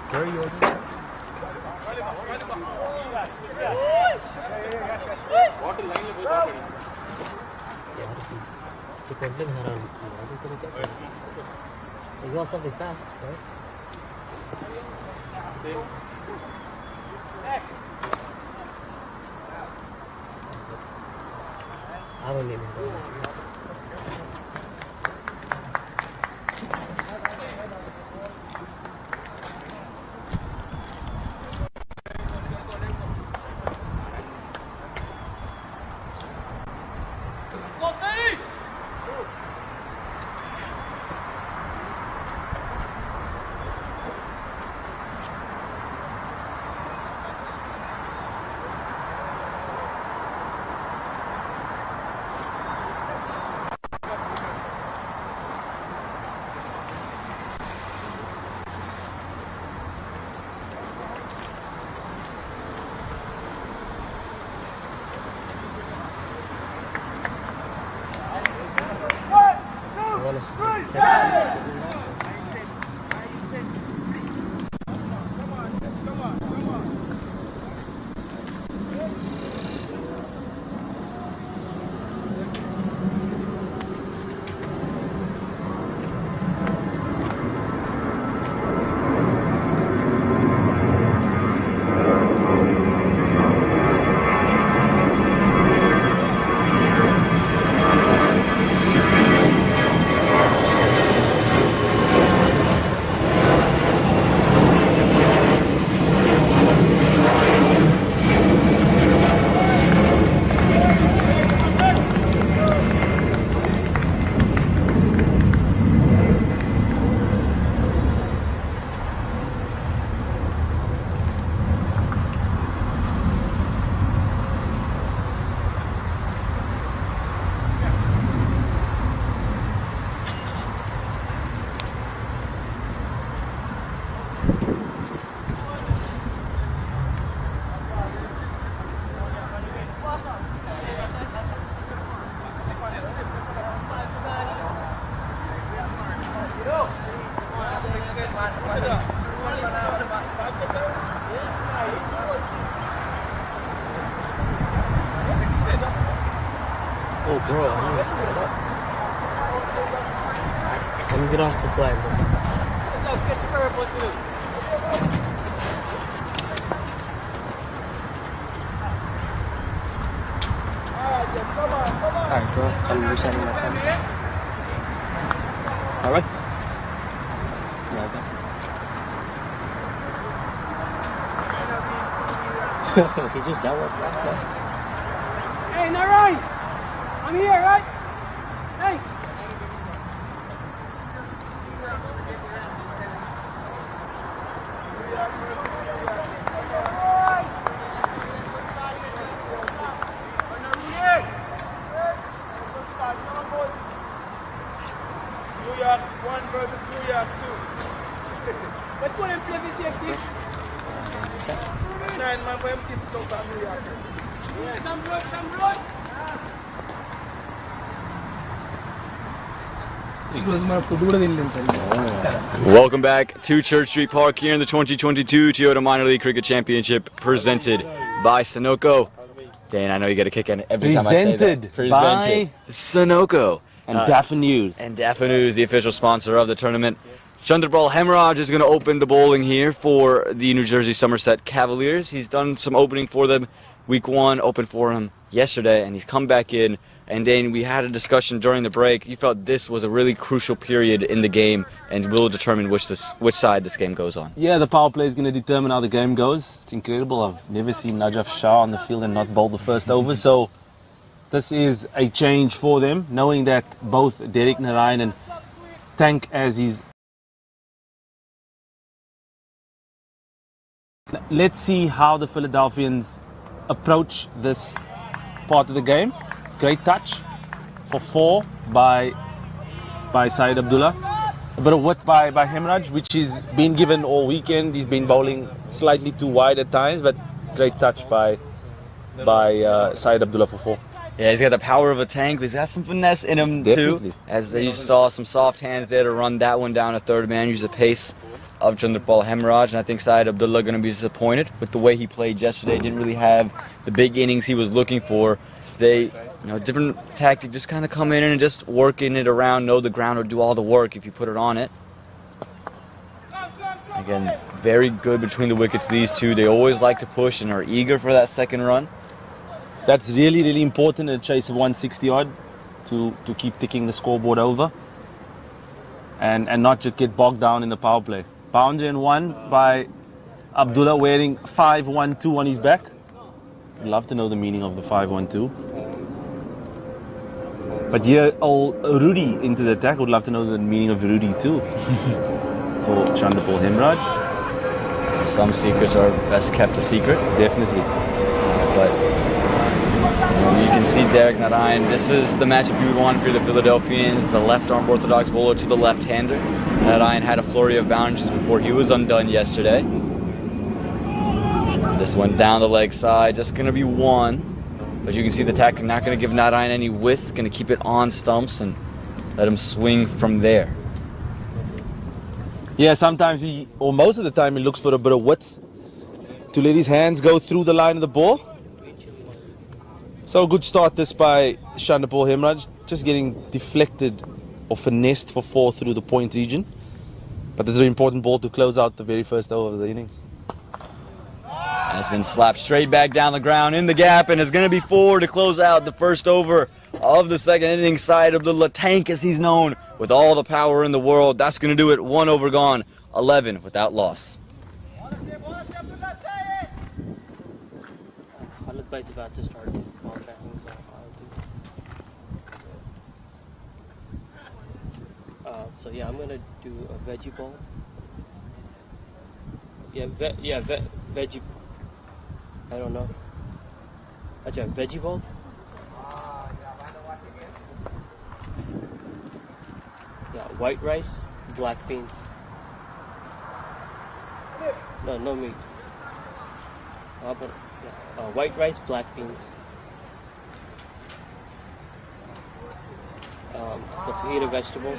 Where are you over? You want something fast, right? I don't need it. Bro, I'm gonna set it up. Let me get off the flag, bro. Alright, bro. I'm resetting my camera. Alright? Yeah, okay. He just downloaded that, bro. Hey, Narayan! I'm here, right? Hey! New York 1 versus New York 2. Let's go and play this safety. 9 man for him keep it out of New York. Yeah, come road. Welcome back to Church Street Park here in the 2022 Toyota Minor League Cricket Championship, presented by Sunoco. Dane, I know you get a kick on it every time I say that. Presented by Sunoco. and Dafa News. And Dafa News, the official sponsor of the tournament. Chandrapal Hemraj is going to open the bowling here for the New Jersey Somerset Cavaliers. He's done some opening for them. Week 1 opened for him yesterday, and he's come back in. And Dane, we had a discussion during the break. You felt this was a really crucial period in the game and will determine which side this game goes on. Yeah, the power play is going to determine how the game goes. It's incredible. I've never seen Najaf Shah on the field and not bowl the first over. So this is a change for them, knowing that both Derek Narayan and Tank as his... Let's see how the Philadelphians approach this part of the game. Great touch for 4 by Syed Abdullah. A bit of width by Hemraj, which he's been given all weekend. He's been bowling slightly too wide at times, but great touch by Syed Abdullah for 4. Yeah, he's got the power of a tank, but he's got some finesse in him Definitely. too. As you saw, some soft hands there to run that one down a third man, use the pace of Chandrapal Hemraj, and I think Syed Abdullah going to be disappointed with the way he played yesterday. Didn't really have the big innings he was looking for. They, different tactic, just kind of come in and just working it around, know the ground, or do all the work if you put it on it. Again, very good between the wickets, these two. They always like to push and are eager for that second run. That's really, really important in a chase of 160 odd to keep ticking the scoreboard over and not just get bogged down in the power play. Boundary and 1 by Abdullah, wearing 5-1-2 on his back. I'd love to know the meaning of the 5-1-2. But here, old Rudy into the attack. Would love to know the meaning of Rudy too. For Chandrapal Hemraj. Some secrets are best kept a secret. Definitely. But you can see Derek Narayan. This is the matchup you would want for the Philadelphians. The left-arm orthodox bowler to the left-hander. Narayan had a flurry of boundaries before he was undone yesterday. This one down the leg side, just going to be 1. But you can see the tactic not going to give Narayan any width, going to keep it on stumps and let him swing from there. Yeah, sometimes or most of the time, he looks for a bit of width to let his hands go through the line of the ball. So a good start this by Chandrapal Hemraj, just getting deflected or finessed for 4 through the point region. But this is an important ball to close out the very first over of the innings. And it's been slapped straight back down the ground in the gap, and it's going to be 4 to close out the first over of the second inning. Side of the tank, as he's known, with all the power in the world. That's going to do it. 1 over gone, 11 without loss. Bite's about to start ball tracking, so yeah, I'm gonna do a veggie bowl. Veggie. I don't know. Acha, veggie bowl. Yeah, white rice, black beans. No meat. But white rice, black beans. The fajita vegetables.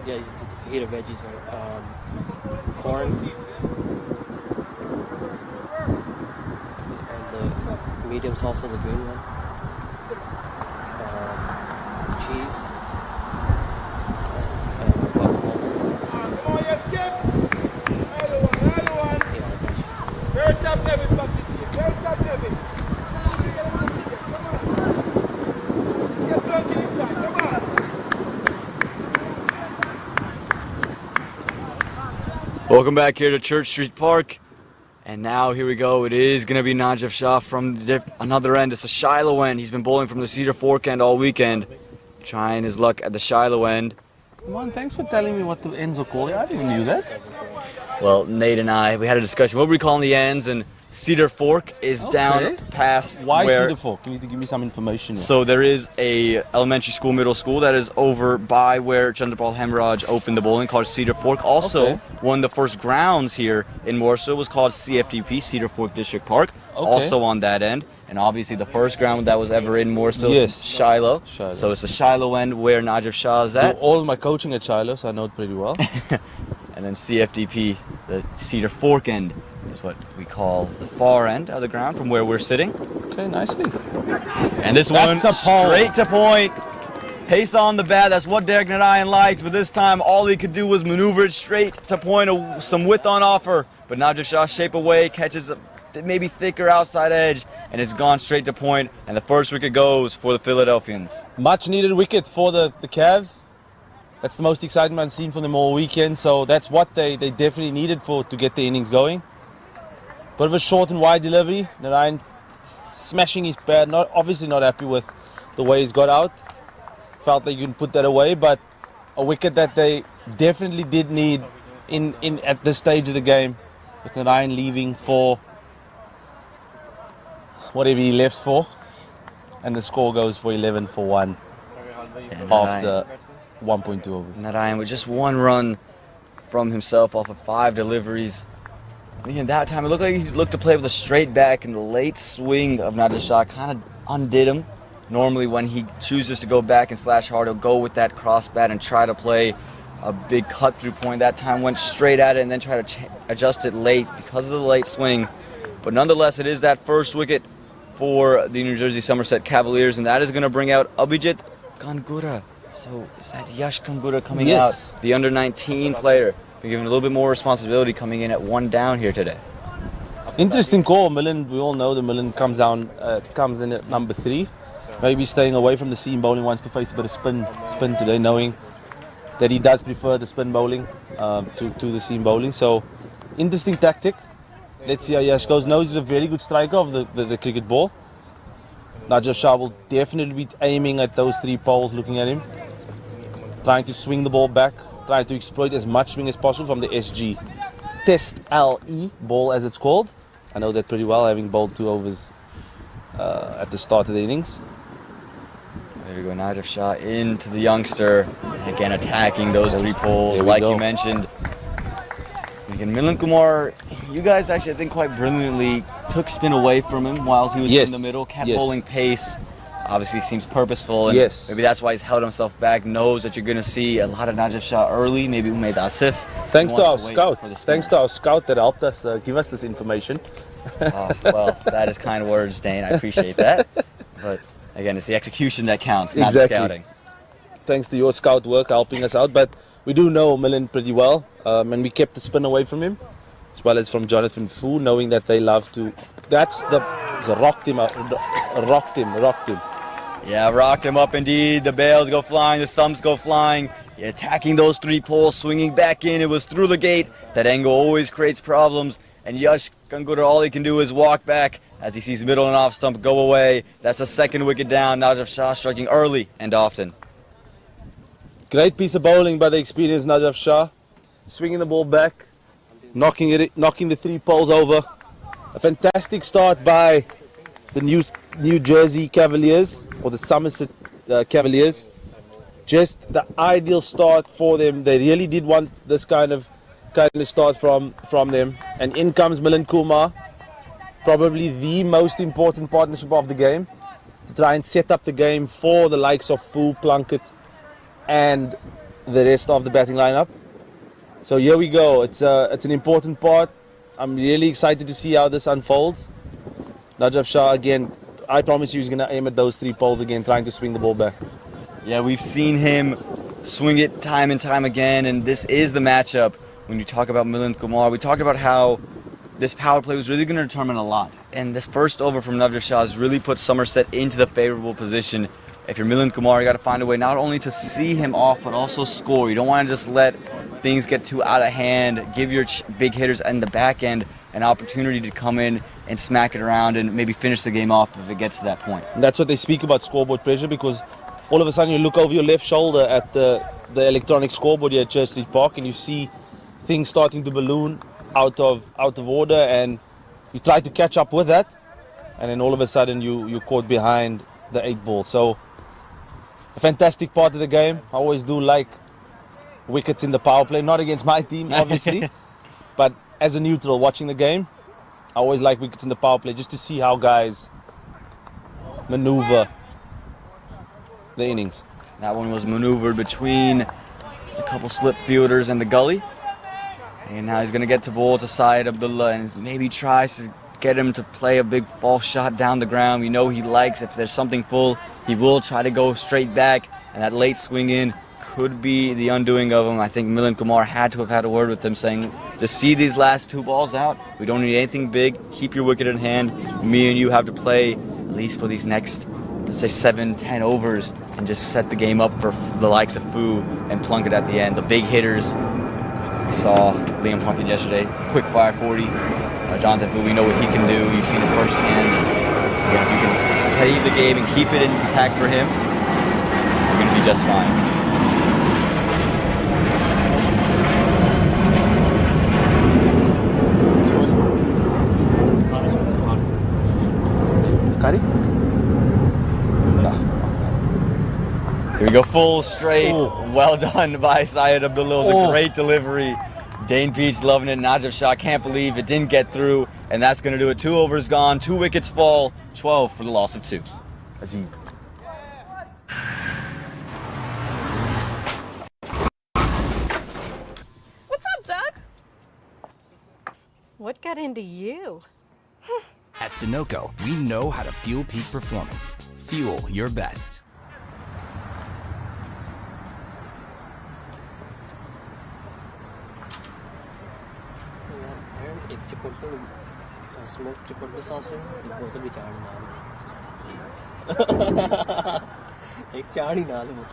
Yeah, the fajita veggies are corn and the medium salsa, the green one. Cheese. Come on, yes, Skip. Another one. Very top heavy, bucket here. Very top heavy. Come on. Get plunky inside. Come on. Welcome back here to Church Street Park. And now here we go. It is going to be Najaf Shah from another end. It's a Shiloh end. He's been bowling from the Cedar Fork end all weekend. Trying his luck at the Shiloh end. Come on, thanks for telling me what the ends are called. I didn't know that. Well, Nate and I, we had a discussion. What were we calling the ends? And Cedar Fork is down past Why where... Cedar Fork? You need to give me some information. So there is a elementary school, middle school that is over by where Chandrapal Hemraj opened the bowling called Cedar Fork. Also, one of the first grounds here in Warsaw was called CFDP, Cedar Fork District Park. Also on that end. And obviously the first ground that was ever in Mooresville is Shiloh. So it's the Shiloh end where Najaf Shah is at. Do all my coaching at Shiloh, so I know it pretty well. And then CFDP, the Cedar Fork end, is what we call the far end of the ground from where we're sitting. Okay, nicely. And this one straight to point. Pace on the bat, that's what Derek Narayan liked, but this time all he could do was maneuver it straight to point, some width on offer. But Najaf Shah shape away, catches a maybe thicker outside edge, and it's gone straight to point, and the first wicket goes for the Philadelphians. Much needed wicket for the Cavs. That's the most exciting I've seen from them all weekend, so that's what they definitely needed to get the innings going. Bit of a short and wide delivery. Narayan smashing his bat, obviously not happy with the way he's got out. Felt like you can put that away, but a wicket that they definitely did need in at this stage of the game, with Narayan leaving for whatever he left for, and the score goes for 11 for 1 after 1.2 overs. Narayan with just one run from himself off of 5 deliveries. And that time it looked like he looked to play with a straight back, and the late swing of Najaf Shah kind of undid him. Normally when he chooses to go back and slash hard, he'll go with that cross bat and try to play a big cut through point. That time went straight at it and then try to adjust it late because of the late swing. But nonetheless, it is that first wicket for the New Jersey Somerset Cavaliers, and that is going to bring out Abhijit Gangura. So is that Yash Gangura coming out, the under-19 player, being given a little bit more responsibility coming in at 1 down here today. Interesting call. Millen, we all know the Millen comes in at number 3. Maybe staying away from the seam bowling, wants to face a bit of spin today, knowing that he does prefer the spin bowling to the seam bowling. So interesting tactic. Let's see how Yash goes. Knows he's a very good striker of the cricket ball. Najaf Shah will definitely be aiming at those 3 poles, looking at him. Trying to swing the ball back, trying to exploit as much swing as possible from the SG. Test LE ball, as it's called. I know that pretty well, having bowled 2 overs at the start of the innings. There we go, Najaf Shah into the youngster. And again, attacking those 3 poles, like you mentioned. Again, Milan Kumar, you guys actually, I think, quite brilliantly took spin away from him while he was in the middle, kept bowling pace. Obviously seems purposeful, and maybe that's why he's held himself back, knows that you're going to see a lot of Najaf Shah early, maybe Umaid Asif. Thanks to our scout. Thanks to our scout that helped us give us this information. Well, that is kind words, Dane. I appreciate that. But again, it's the execution that counts, not the scouting. Thanks to your scout work helping us out, but we do know Millen pretty well, and we kept the spin away from him, as well as from Jonathan Fu, knowing that they love to. That's the rocked him. Yeah, rocked him up indeed. The bails go flying, the stumps go flying. Yeah, attacking those 3 poles, swinging back in. It was through the gate. That angle always creates problems. And Yash Gangura, all he can do is walk back as he sees middle and off stump go away. That's the 2nd wicket down. Najaf Shah striking early and often. Great piece of bowling by the experienced Najaf Shah. Swinging the ball back, knocking the 3 poles over. A fantastic start by the New Jersey Cavaliers, or the Somerset Cavaliers. Just the ideal start for them. They really did want this kind of start from them. And in comes Milan Kumar, probably the most important partnership of the game, to try and set up the game for the likes of Fu, Plunkett, and the rest of the batting lineup. So here we go. It's an important part. I'm really excited to see how this unfolds. Najaf Shah again I promise you he's going to aim at those 3 poles again, trying to swing the ball back. Yeah, we've seen him swing it time and time again, and this is the matchup. When you talk about Milind Kumar, we talked about how this power play was really going to determine a lot. And this first over from Navdeep Shah has really put Somerset into the favorable position. If you're Milind Kumar, you got to find a way not only to see him off, but also score. You don't want to just let things get too out of hand. Give your big hitters in the back end an opportunity to come in and smack it around and maybe finish the game off if it gets to that point. And that's what they speak about, scoreboard pressure, because all of a sudden you look over your left shoulder at the electronic scoreboard here at Church Street Park and you see things starting to balloon out of order, and you try to catch up with that, and then all of a sudden you're caught behind the 8 ball. So a fantastic part of the game. I always do like wickets in the power play, not against my team obviously, but as a neutral watching the game, I always like wickets in the power play just to see how guys maneuver the innings. That one was maneuvered between a couple slip fielders and the gully. And now he's going to get to bowl to Syed Abdullah and maybe tries to get him to play a big false shot down the ground. We know he likes, if there's something full, he will try to go straight back. And that late swing in could be the undoing of him. I think Milind Kumar had to have had a word with him saying, just see these last 2 balls out. We don't need anything big. Keep your wicket in hand. Me and you have to play at least for these next, let's say 7-10 overs and just set the game up for the likes of Fu and Plunkett at the end. The big hitters. We saw Liam Plunkett yesterday, quick fire 40. Jonathan Fu, we know what he can do. You've seen it firsthand. And again, if you can save the game and keep it intact for him, you're going to be just fine. Here we go, full straight. Well done by Syed Abdullah. It was a great delivery. Dane Peach loving it. Najib Shah can't believe it didn't get through. And that's going to do it. 2 overs gone, 2 wickets fall, 12 for the loss of 2. What's up, Doug? What got into you? At Sunoco, we know how to fuel peak performance. Fuel your best. Smoke chipped the sauce both of चार एक चार ही नाल वो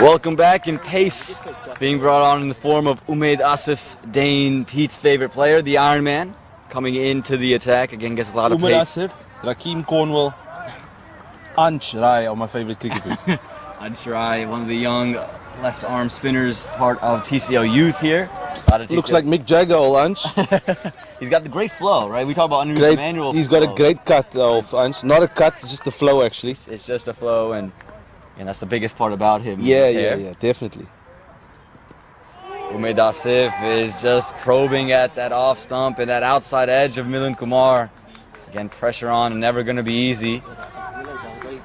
Welcome back, in pace being brought on in the form of Umaid Asif, Dane Pete's favorite player, the Iron Man, coming into the attack. Again, gets a lot of Umaid pace. Asif, Rakeem Cornwall, Ansh Rai are my favorite cricketers. Ansh Rai, one of the young left arm spinners, part of TCL youth here. Looks like Mick Jagger, old Ansh. He's got the great flow, right? We talk about underneath manual. He's got a great cut though, of Ansh. Not a cut, it's just the flow actually. It's just a flow, and that's the biggest part about him. Yeah, definitely. Umaid Asif is just probing at that off stump and that outside edge of Milind Kumar. Again, pressure on, and never going to be easy.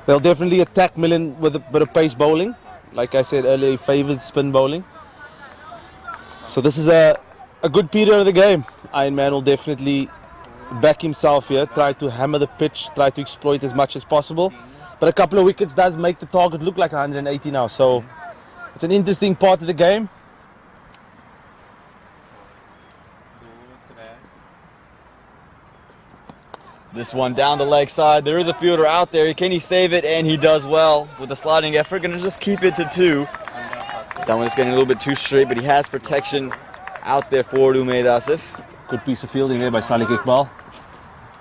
They'll definitely attack Milind with a bit of pace bowling. Like I said earlier, he favors spin bowling. So this is a good period of the game. Iron Man will definitely back himself here, try to hammer the pitch, try to exploit as much as possible. But a couple of wickets does make the target look like 180 now. So it's an interesting part of the game. This one down the leg side. There is a fielder out there. Can he save it? And he does well with the sliding effort. Going to just keep it to 2. That one is getting a little bit too straight, but he has protection out there for Umaid Asif. Good piece of fielding there by Salik Iqbal.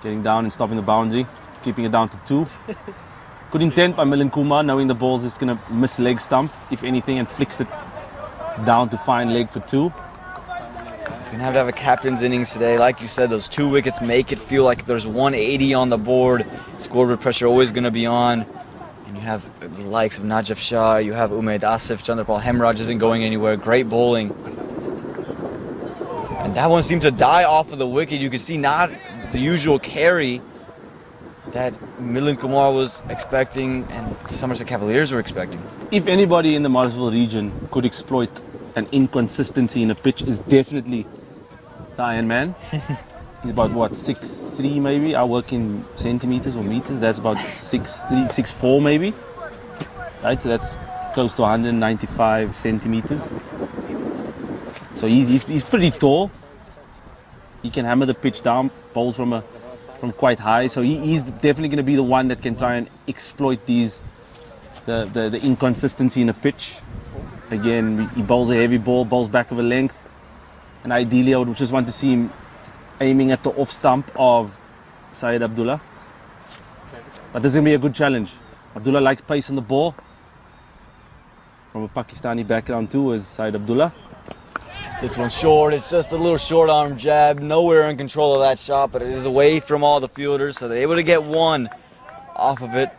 Getting down and stopping the boundary, keeping it down to 2. Good intent by Milind Kumar, knowing the ball's just going to miss leg stump, if anything, and flicks it down to fine leg for 2. He's going to have a captain's innings today. Like you said, those 2 wickets make it feel like there's 180 on the board. Scoreboard pressure always going to be on. And you have the likes of Najaf Shah, you have Umaid Asif, Chandrapal Hemraj isn't going anywhere. Great bowling. And that one seemed to die off of the wicket. You can see not the usual carry that Milind Kumar was expecting and the Somerset Cavaliers were expecting. If anybody in the Marsville region could exploit an inconsistency in a pitch, is definitely the Iron Man. He's about what, 6'3" maybe? I work in centimeters or meters. That's about 6'3", 6'4" maybe. Right, so that's close to 195 centimeters. So he's pretty tall. He can hammer the pitch down, bowls from quite high. So he's definitely going to be the one that can try and exploit the inconsistency in a pitch. Again, he bowls a heavy ball, bowls back of a length, and ideally I would just want to see him aiming at the off stump of Syed Abdullah. But this is going to be a good challenge. Abdullah likes pace on the ball. From a Pakistani background too, is Syed Abdullah. This one's short. It's just a little short arm jab. Nowhere in control of that shot, but it is away from all the fielders, so they're able to get 1 off of it.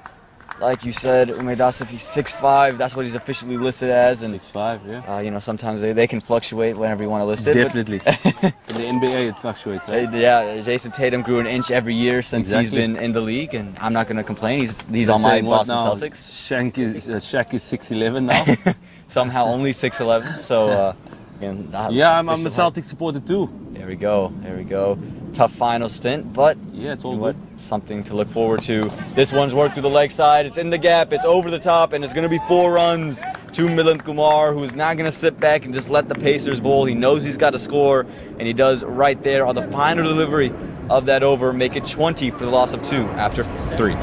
Like you said, Umaid Asif, he's 6'5". That's what he's officially listed as. And 6'5", yeah. You know, sometimes they can fluctuate whenever you want to list it. Definitely. In the NBA, it fluctuates. Right? Yeah, Jason Tatum grew an inch every year since he's been in the league, and I'm not going to complain. He's on my Boston Celtics. Shaq is 6'11" now. Somehow only 6'11". So, again, yeah, I'm a Celtics supporter too. There we go. There we go. Tough final stint, but yeah, it's all good. Something to look forward to. This one's worked through the leg side. It's in the gap. It's over the top, and it's going to be 4 runs to Milind Kumar, who's not going to sit back and just let the Pacers bowl. He knows he's got to score, and he does right there on the final delivery of that over. Make it 20 for the loss of 2 after 3.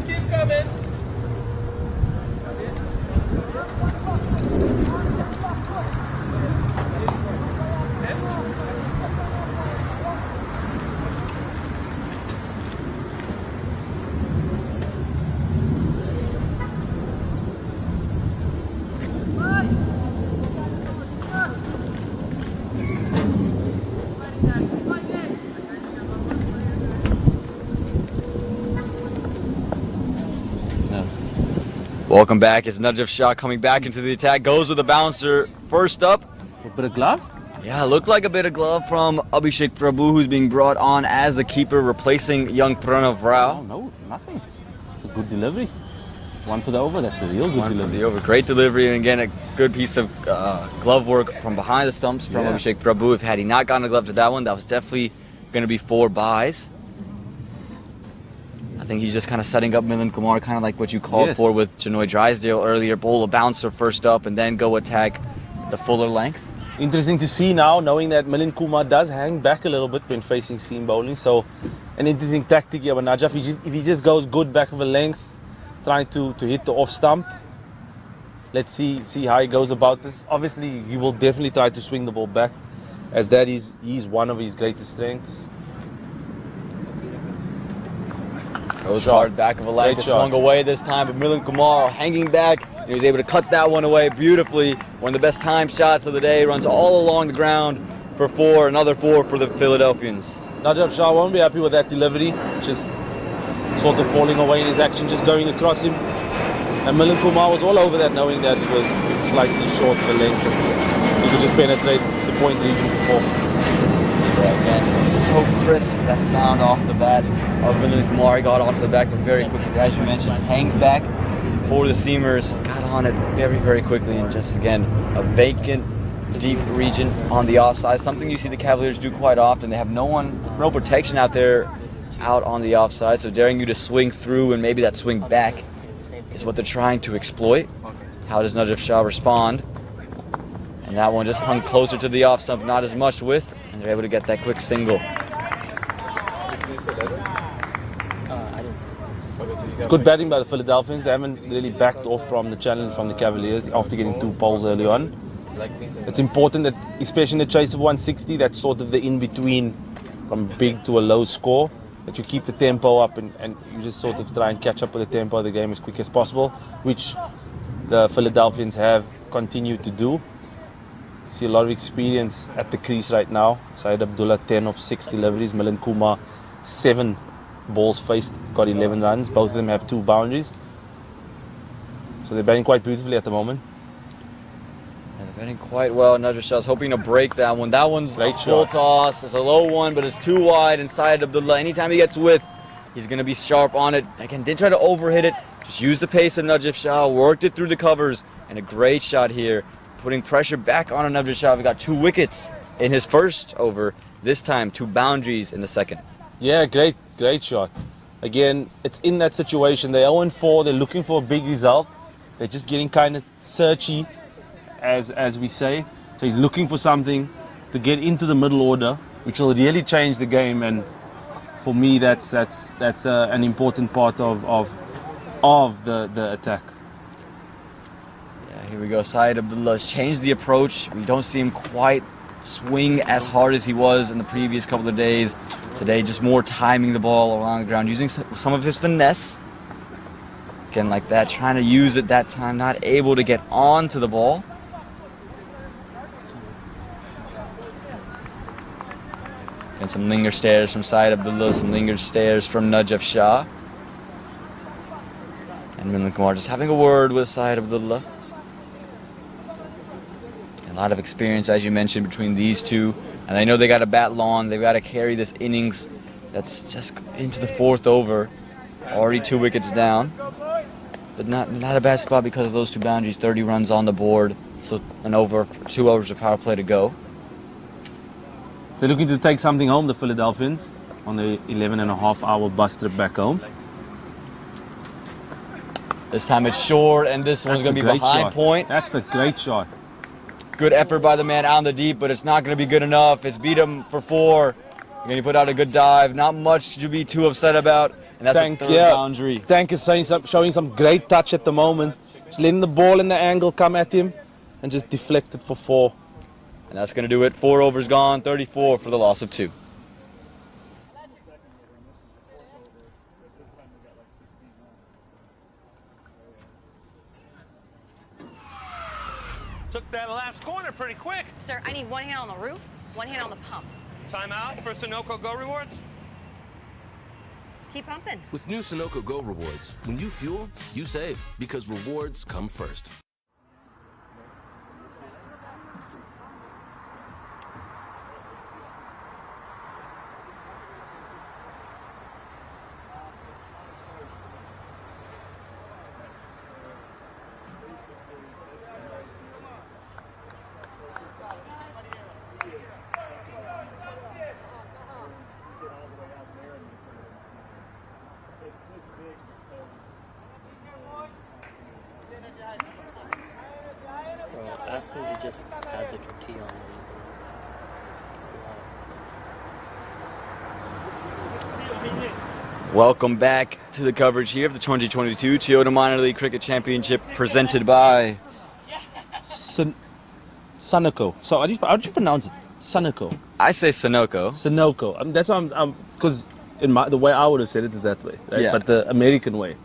Keep coming. Welcome back. It's Najaf Shah coming back into the attack. Goes with the bouncer. First up. A bit of glove? Yeah, looked like a bit of glove from Abhishek Prabhu, who's being brought on as the keeper, replacing young Pranav Rao. Oh, no, nothing. It's a good delivery. 1 for the over. That's a real good delivery. 1 for the over. Great delivery. And again, a good piece of glove work from behind the stumps from Abhishek Prabhu. If had he not gotten a glove to that one, that was definitely going to be 4 byes. I think he's just kind of setting up Milind Kumar, kind of like what you called for with Chinoy Drysdale earlier. Bowl a bouncer first up and then go attack the fuller length. Interesting to see now, knowing that Milind Kumar does hang back a little bit when facing seam bowling. So an interesting tactic here. But Najaf, if he just goes good back of a length, trying to hit the off stump. Let's see how he goes about this. Obviously, he will definitely try to swing the ball back, as that is one of his greatest strengths. Goes hard, back of a leg. It swung away this time, but Milind Kumar hanging back. He was able to cut that one away beautifully. One of the best time shots of the day. Runs all along the ground for 4. Another 4 for the Philadelphians. Najaf Shah won't be happy with that delivery. Just sort of falling away in his action, just going across him. And Milan Kumar was all over that, knowing that it was slightly short of a length. He could just penetrate the point region for 4. Yeah, again, it was so crisp, that sound off the bat of Milan Kumar. He got onto the back very quickly, as you mentioned, hangs back for the seamers, got on it very, very quickly, and just, again, a vacant, deep region on the offside, something you see the Cavaliers do quite often. They have no protection out there, out on the offside, so daring you to swing through and maybe that swing back is what they're trying to exploit. How does Najaf Shah respond? And that one just hung closer to the off stump, not as much width, and they're able to get that quick single. It's good batting by the Philadelphians. They haven't really backed off from the challenge from the Cavaliers after getting 2 poles early on. It's important that, especially in the chase of 160, that's sort of the in-between from big to a low score, that you keep the tempo up and you just sort of try and catch up with the tempo of the game as quick as possible, which the Philadelphians have continued to do. You see a lot of experience at the crease right now. Syed Abdullah, 10 of 6 deliveries. Milan Kumar, 7 balls faced, got 11 runs. Both of them have 2 boundaries. So they're batting quite beautifully at the moment. And they're batting quite well. Najaf Shah's hoping to break that one. That one's a full toss. It's a low one, but it's too wide. And Syed Abdullah, anytime he gets width, he's going to be sharp on it. Again, did try to overhit it. Just used the pace of Najaf Shah, worked it through the covers, and a great shot here, putting pressure back on Najaf Shah. We got 2 wickets in his first over. This time, 2 boundaries in the second. Yeah, great shot. Again, it's in that situation. They're 0-4. They're looking for a big result. They're just getting kind of searchy, as we say. So he's looking for something to get into the middle order, which will really change the game. And for me, that's an important part of the attack. Yeah, here we go. Syed Abdullah's changed the approach. We don't see him quite swing as hard as he was in the previous couple of days. Today, just more timing the ball along the ground, using some of his finesse. Again, like that, trying to use it that time, not able to get onto the ball. And some linger stares from Syed Abdullah, some linger stares from Najaf Shah. And Milan Kumar just having a word with Syed Abdullah. A lot of experience, as you mentioned, between these two. And they know they got to bat long. They've got to carry this innings that's just into the 4th over. Already 2 wickets down. But not a bad spot because of those 2 boundaries. 30 runs on the board. So 2 overs of power play to go. They're looking to take something home, the Philadelphians, on the 11.5-hour bus trip back home. This time it's short, and this one's going to be behind point. That's a great shot. Good effort by the man out in the deep, but it's not going to be good enough. It's beat him for 4. And he put out a good dive. Not much to be too upset about. And that's a 3rd boundary. Tank is showing some great touch at the moment. Just letting the ball in the angle come at him and just deflect it for 4. And that's going to do it. 4 overs gone, 34 for the loss of 2. Took that last corner pretty quick. Sir, I need 1 hand on the roof, 1 hand on the pump. Timeout for Sunoco Go Rewards. Keep pumping. With new Sunoco Go Rewards, when you fuel, you save, because rewards come first. Ask him to just add the tortilla on Welcome back to the coverage here of the 2022 Toyota Minor League Cricket Championship presented by Sunoco. So how do you pronounce it? Sunoco. I say Sunoco. Sunoco. That's why because the way I would have said it is that way, right? Yeah. But the American way,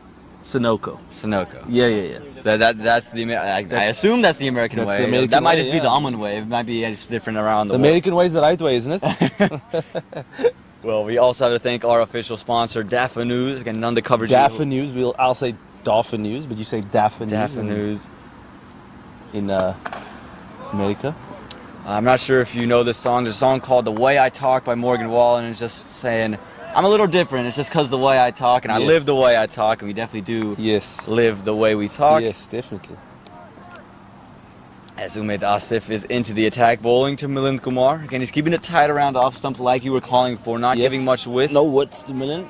Sunoco. Sunoco. Yeah. That's the I assume that's the American way. The American that might way, just be the almond way. It might be different around the world. American way is the right way, isn't it? Well, we also have to thank our official sponsor, Dafa News. Again, none of the coverage. Dafa News. I'll say Dafa News, but you say Dafa News. Dafa News. In America. I'm not sure if you know this song. There's a song called The Way I Talk by Morgan Wallen, and it's just saying, I'm a little different. It's just because the way I talk, and I live the way I talk, and we definitely do live the way we talk. Yes, definitely. As Umaid Asif is into the attack, bowling to Milind Kumar. Again, he's keeping it tight around the off stump like you were calling for, not giving much width. No width to Milind.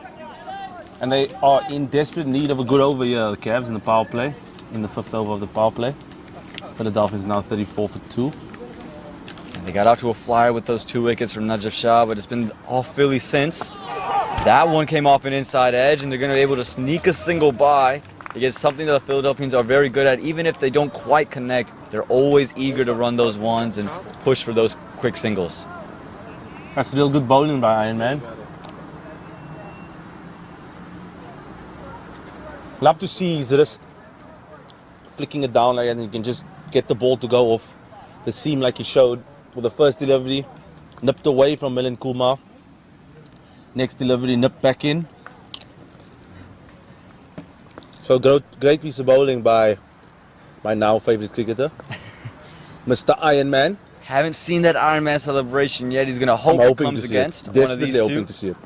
And they are in desperate need of a good over here, the Cavs, in the power play, in the 5th over of the power play. Philadelphians now 34 for 2. And they got out to a flyer with those 2 wickets from Najaf Shah, but it's been all Philly since. That one came off an inside edge, and they're going to be able to sneak a single by. It's something that the Philadelphians are very good at. Even if they don't quite connect, they're always eager to run those ones and push for those quick singles. That's real good bowling by Iron Man. Love to see his wrist flicking it down like that, and he can just get the ball to go off the seam like he showed with the first delivery. Nipped away from Milind Kumar. Next delivery, nipped back in. So great piece of bowling by my now favorite cricketer, Mr. Iron Man. Haven't seen that Iron Man celebration yet. He's going to hope it comes against one of these two. Hoping to see it.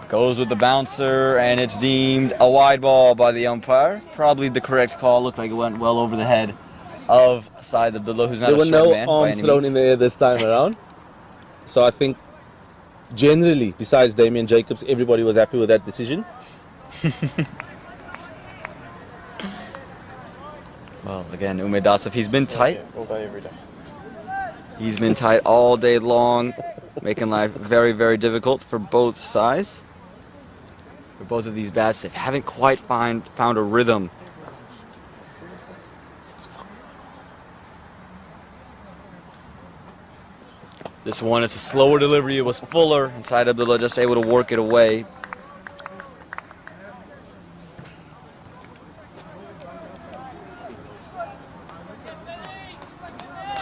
Goes with the bouncer, and it's deemed a wide ball by the umpire. Probably the correct call. Looked like it went well over the head of Syed Abdullah, who's not a short man by any means. There were no arms thrown in the air this time around. So I think generally, besides Damian Jacobs, everybody was happy with that decision. Well, again, Umaid Asif, he's been tight. He's been tight all day long, making life very, very difficult for both sides. For both of these bats, they haven't quite found a rhythm. This one, it's a slower delivery. It was fuller, and Syed Abdullah just able to work it away.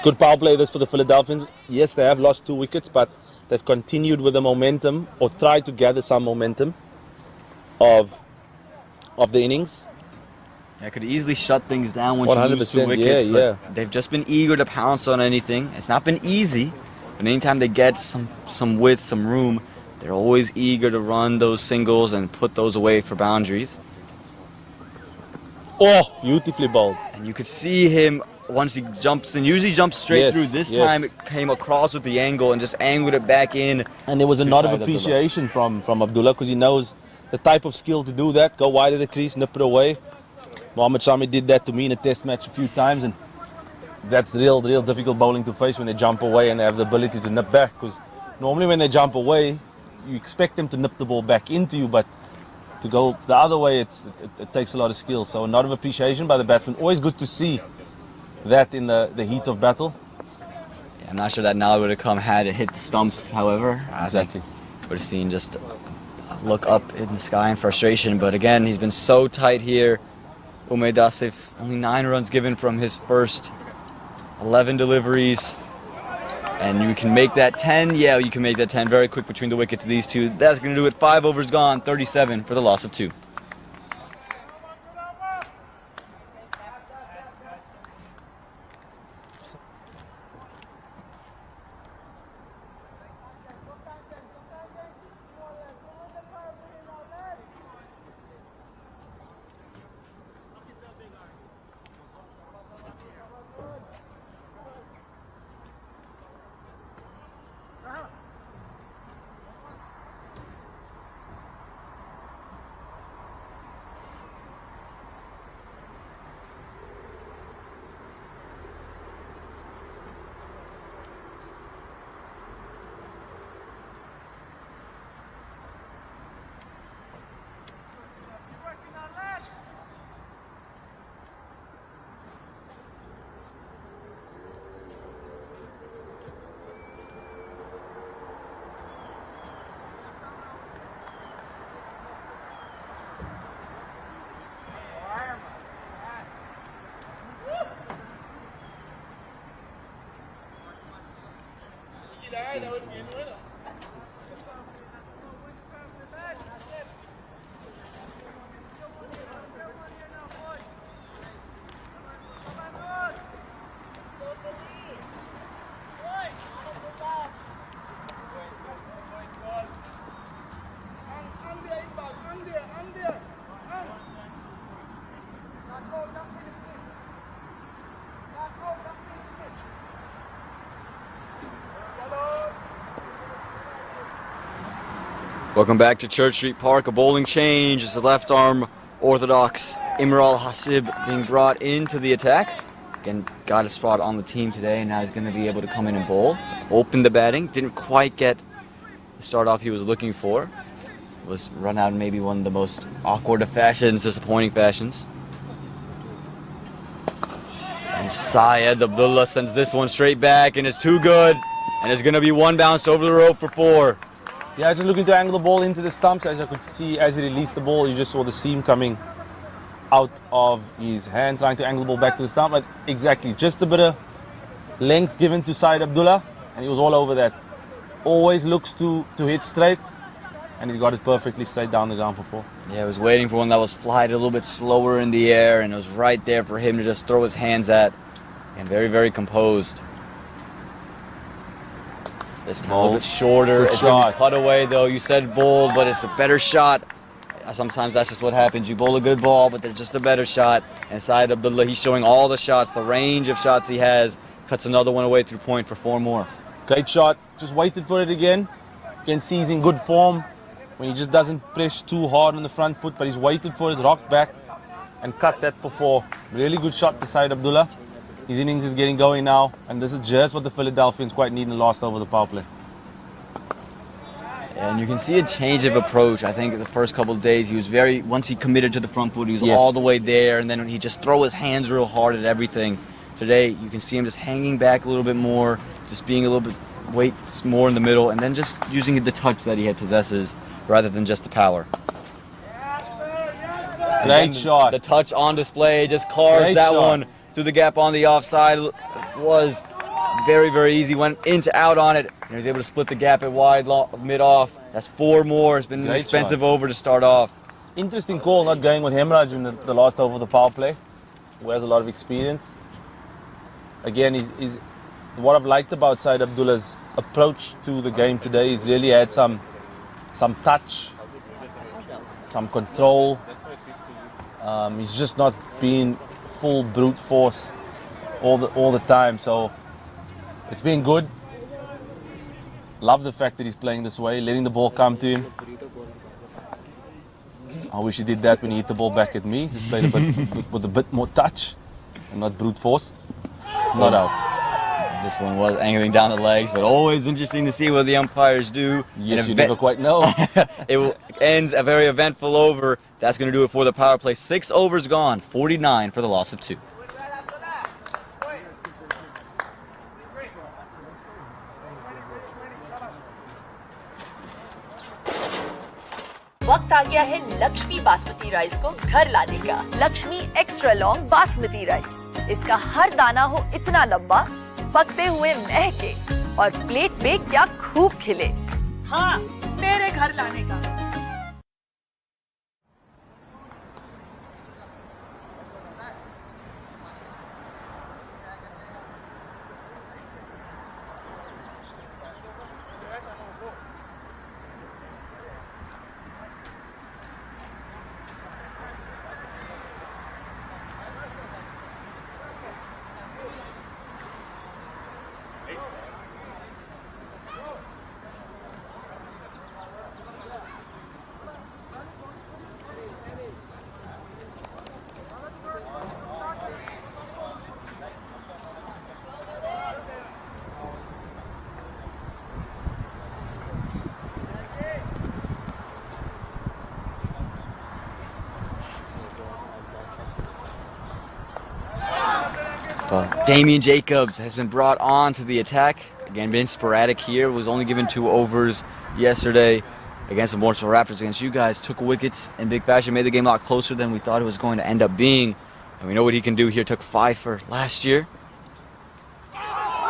Good power play this for the Philadelphians. Yes, they have lost 2 wickets, but they've continued with the momentum, or tried to gather some momentum of the innings. Yeah, could easily shut things down once you lose 2 wickets, but they've just been eager to pounce on anything. It's not been easy, but anytime they get some width, some room, they're always eager to run those singles and put those away for boundaries. Oh, beautifully bowled. And you could see him once he jumps, and usually jumps straight through. This time it came across with the angle and just angled it back in. And there was a nod of appreciation from Abdullah, because he knows the type of skill to do that. Go wide of the crease, nip it away. Mohammad Shami did that to me in a test match a few times, and that's real difficult bowling to face when they jump away and they have the ability to nip back. Because normally when they jump away, you expect them to nip the ball back into you, but to go the other way, it takes a lot of skill. So a nod of appreciation by the batsman. Always good to see that in the heat of battle. Yeah, I'm not sure that nod would have come had it hit the stumps, however. Exactly. Would have seen just look up in the sky in frustration. But again, he's been so tight here. Umaid Asif, only 9 runs given from his first 11 deliveries. And you can make that 10. Yeah, you can make that 10 very quick between the wickets of these two. That's going to do it. 5 overs gone, 37 for the loss of 2. Welcome back to Church Street Park. A bowling change as the left arm orthodox Imral Hasib being brought into the attack. Again, got a spot on the team today, and now he's going to be able to come in and bowl. Open the batting. Didn't quite get the start off he was looking for. Was run out in maybe one of the most awkward of fashions, disappointing fashions. And Syed Abdullah sends this one straight back, and it's too good. And it's going to be one bounce over the rope for 4. Yeah, just looking to angle the ball into the stumps. As I could see, as he released the ball, you just saw the seam coming out of his hand, trying to angle the ball back to the stump. But exactly, just a bit of length given to Syed Abdullah, and he was all over that. Always looks to hit straight, and he got it perfectly straight down the ground for 4. Yeah, I was waiting for one that was flied a little bit slower in the air, and it was right there for him to just throw his hands at. And very, very composed. This time a little bit shorter. It's going to be cut away, though. You said bold, but it's a better shot. Sometimes that's just what happens. You bowl a good ball, but there's just a better shot. And Syed Abdullah, he's showing all the shots, the range of shots he has. Cuts another one away through point for 4 more. Great shot. Just waited for it again. You can see he's in good form when he just doesn't press too hard on the front foot, but he's waited for it, rocked back, and cut that for 4. Really good shot to Syed Abdullah. His innings is getting going now, and this is just what the Philadelphians quite need in the last over the power play. And you can see a change of approach. I think the first couple of days he was once he committed to the front foot, he was all the way there, and then he just throw his hands real hard at everything. Today, you can see him just hanging back a little bit more, just being a little bit weight more in the middle, and then just using the touch that he possesses rather than just the power. Great shot. The touch on display just carves that one through the gap on the offside. Was very, very easy. Went into out on it. And he was able to split the gap at wide, mid-off. That's 4 more. It's been an expensive over to start off. Interesting call not going with Hemraj in the last over of the power play, who has a lot of experience. Again, what I've liked about Syed Abdullah's approach to the game today is really had some touch, some control. He's just not been full brute force all the time, so it's been good. Love the fact that he's playing this way, letting the ball come to him. I wish he did that when he hit the ball back at me. Just played a bit with a bit more touch and not brute force. Not out. This one was angling down the legs, but always interesting to see what the umpires do. Yes, you never quite know. It ends a very eventful over. That's going to do it for the power play. 6 overs gone, 49 for the loss of 2. वक्त आ गया है Lakshmi basmati rice को घर लाने का। Lakshmi extra long basmati rice. इसका हर दाना हो इतना लंबा, पकते हुए महके और प्लेट पे क्या खूब खिले। हाँ, मेरे घर लाने का। Damian Jacobs has been brought on to the attack. Again, been sporadic here. Was only given 2 overs yesterday against the Morrisville Raptors. Against you guys, took wickets in big fashion, made the game a lot closer than we thought it was going to end up being. And we know what he can do here. Took 5 for last year.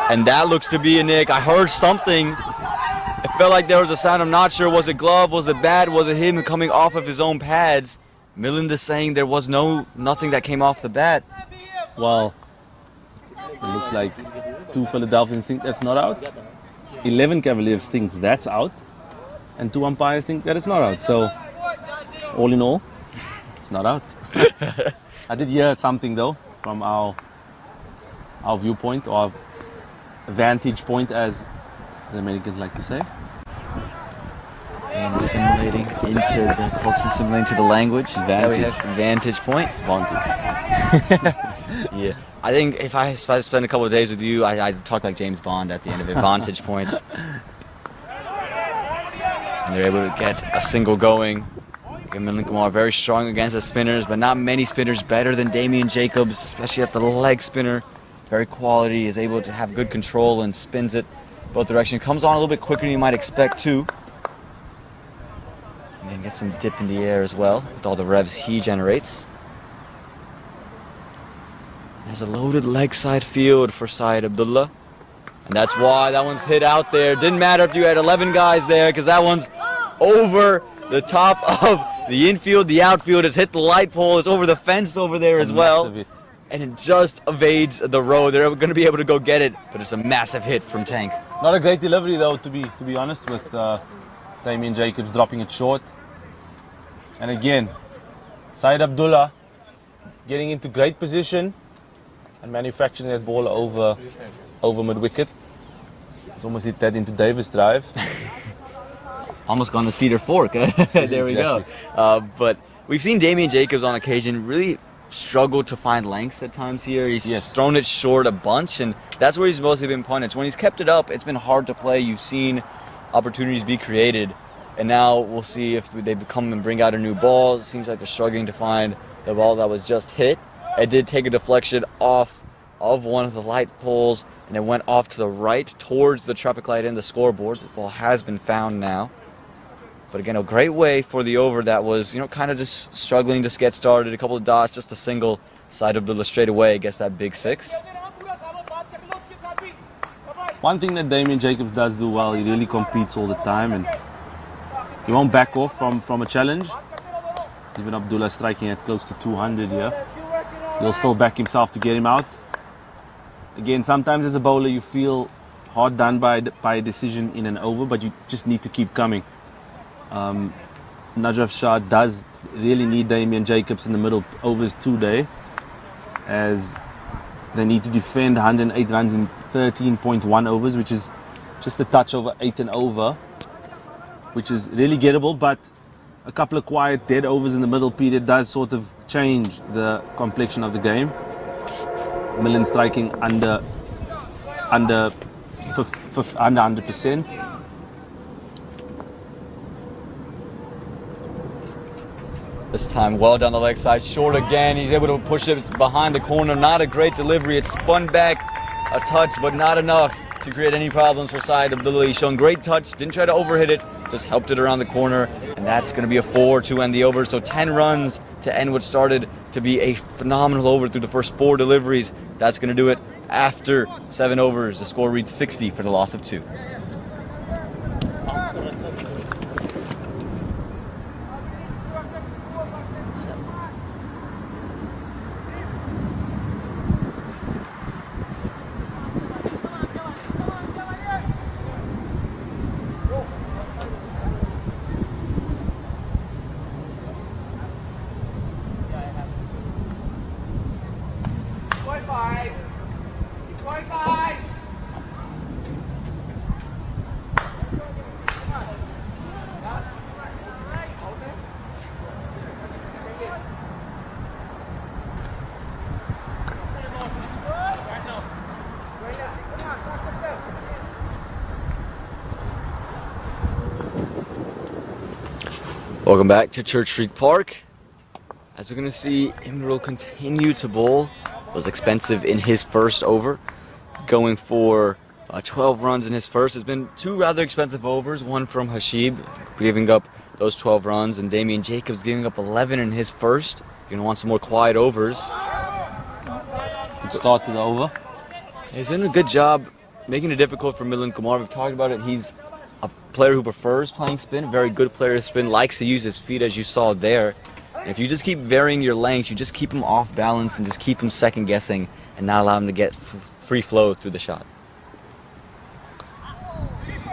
And that looks to be a nick. I heard something. It felt like there was a sound. I'm not sure. Was it glove? Was it bat? Was it him coming off of his own pads? Milland is saying there was nothing that came off the bat. Well, it looks like 2 Philadelphians think that's not out. 11 Cavaliers think that's out. And 2 umpires think that it's not out. So, all in all, it's not out. I did hear something though from our viewpoint, or vantage point, as the Americans like to say. And assimilating into the culture, assimilating to the language. Vantage point. Yeah. I think if I spend a couple of days with you, I'd talk like James Bond at the end of it. Vantage point. And they're able to get a single going. MiLC Kumar very strong against the spinners, but not many spinners better than Damian Jacobs, especially at the leg spinner. Very quality, is able to have good control and spins it both directions. Comes on a little bit quicker than you might expect too. And then get some dip in the air as well with all the revs he generates. There's a loaded leg side field for Syed Abdullah. And that's why that one's hit out there. Didn't matter if you had 11 guys there, because that one's over the top of the infield. The outfield has hit the light pole. It's over the fence over there as well. And it just evades the road. They're going to be able to go get it, but it's a massive hit from Tank. Not a great delivery though, to be honest, with Damian Jacobs dropping it short. And again, Syed Abdullah getting into great position and manufacturing that ball over mid-wicket. It's almost hit that into Davis' drive. Almost gone to Cedar Fork. There we go. But we've seen Damian Jacobs on occasion really struggle to find lengths at times here. He's thrown it short a bunch, and that's where he's mostly been punished. When he's kept it up, it's been hard to play. You've seen opportunities be created, and now we'll see if they come and bring out a new ball. It seems like they're struggling to find the ball that was just hit. It did take a deflection off of one of the light poles, and it went off to the right towards the traffic light and the scoreboard. The ball has been found now. But again, a great way for the over that was, kind of just struggling to get started. A couple of dots, just a single. Syed Abdullah straight away gets that big 6. One thing that Damian Jacobs does do well, he really competes all the time, and he won't back off from a challenge. Even Abdullah striking at close to 200 here. He'll still back himself to get him out. Again, sometimes as a bowler you feel hard done by a decision in an over, but you just need to keep coming. Najaf Shah does really need Damian Jacobs in the middle overs today, as they need to defend 108 runs in 13.1 overs, which is just a touch over 8 and over, which is really gettable, but a couple of quiet dead overs in the middle period does sort of change the complexion of the game. Millen striking under 100%. This time well down the leg side, short again. He's able to push it behind the corner. Not a great delivery. It spun back a touch, but not enough to create any problems for Syed Abdullah. He's shown great touch, didn't try to overhit it, just helped it around the corner, and that's going to be a 4 to end the over. So 10 runs to end what started to be a phenomenal over through the first 4 deliveries. That's going to do it after 7 overs. The score reads 60 for the loss of 2. Welcome back to Church Street Park. As we're going to see, Imrul continue to bowl. Was expensive in his first over, going for 12 runs in his first. There's been 2 rather expensive overs, one from Hashib giving up those 12 runs, and Damian Jacobs giving up 11 in his first. You're going to want some more quiet overs. Good start to the over. He's doing a good job making it difficult for MiLC Kumar. We've talked about it. He's a player who prefers playing spin, a very good player to spin, likes to use his feet as you saw there. And if you just keep varying your lengths, you just keep him off balance and just keep him second guessing and not allow him to get free flow through the shot.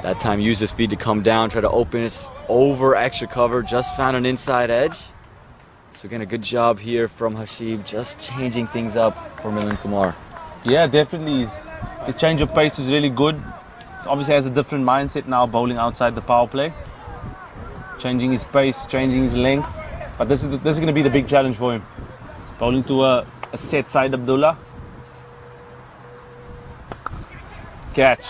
That time use his feet to come down, try to open it over extra cover, just found an inside edge. So again, a good job here from Hashib, just changing things up for MiLC Kumar. Yeah, definitely. The change of pace is really good. He obviously has a different mindset now, bowling outside the power play. changing his pace, changing his length. But this is going to be the big challenge for him. Bowling to a set side Abdullah. Catch.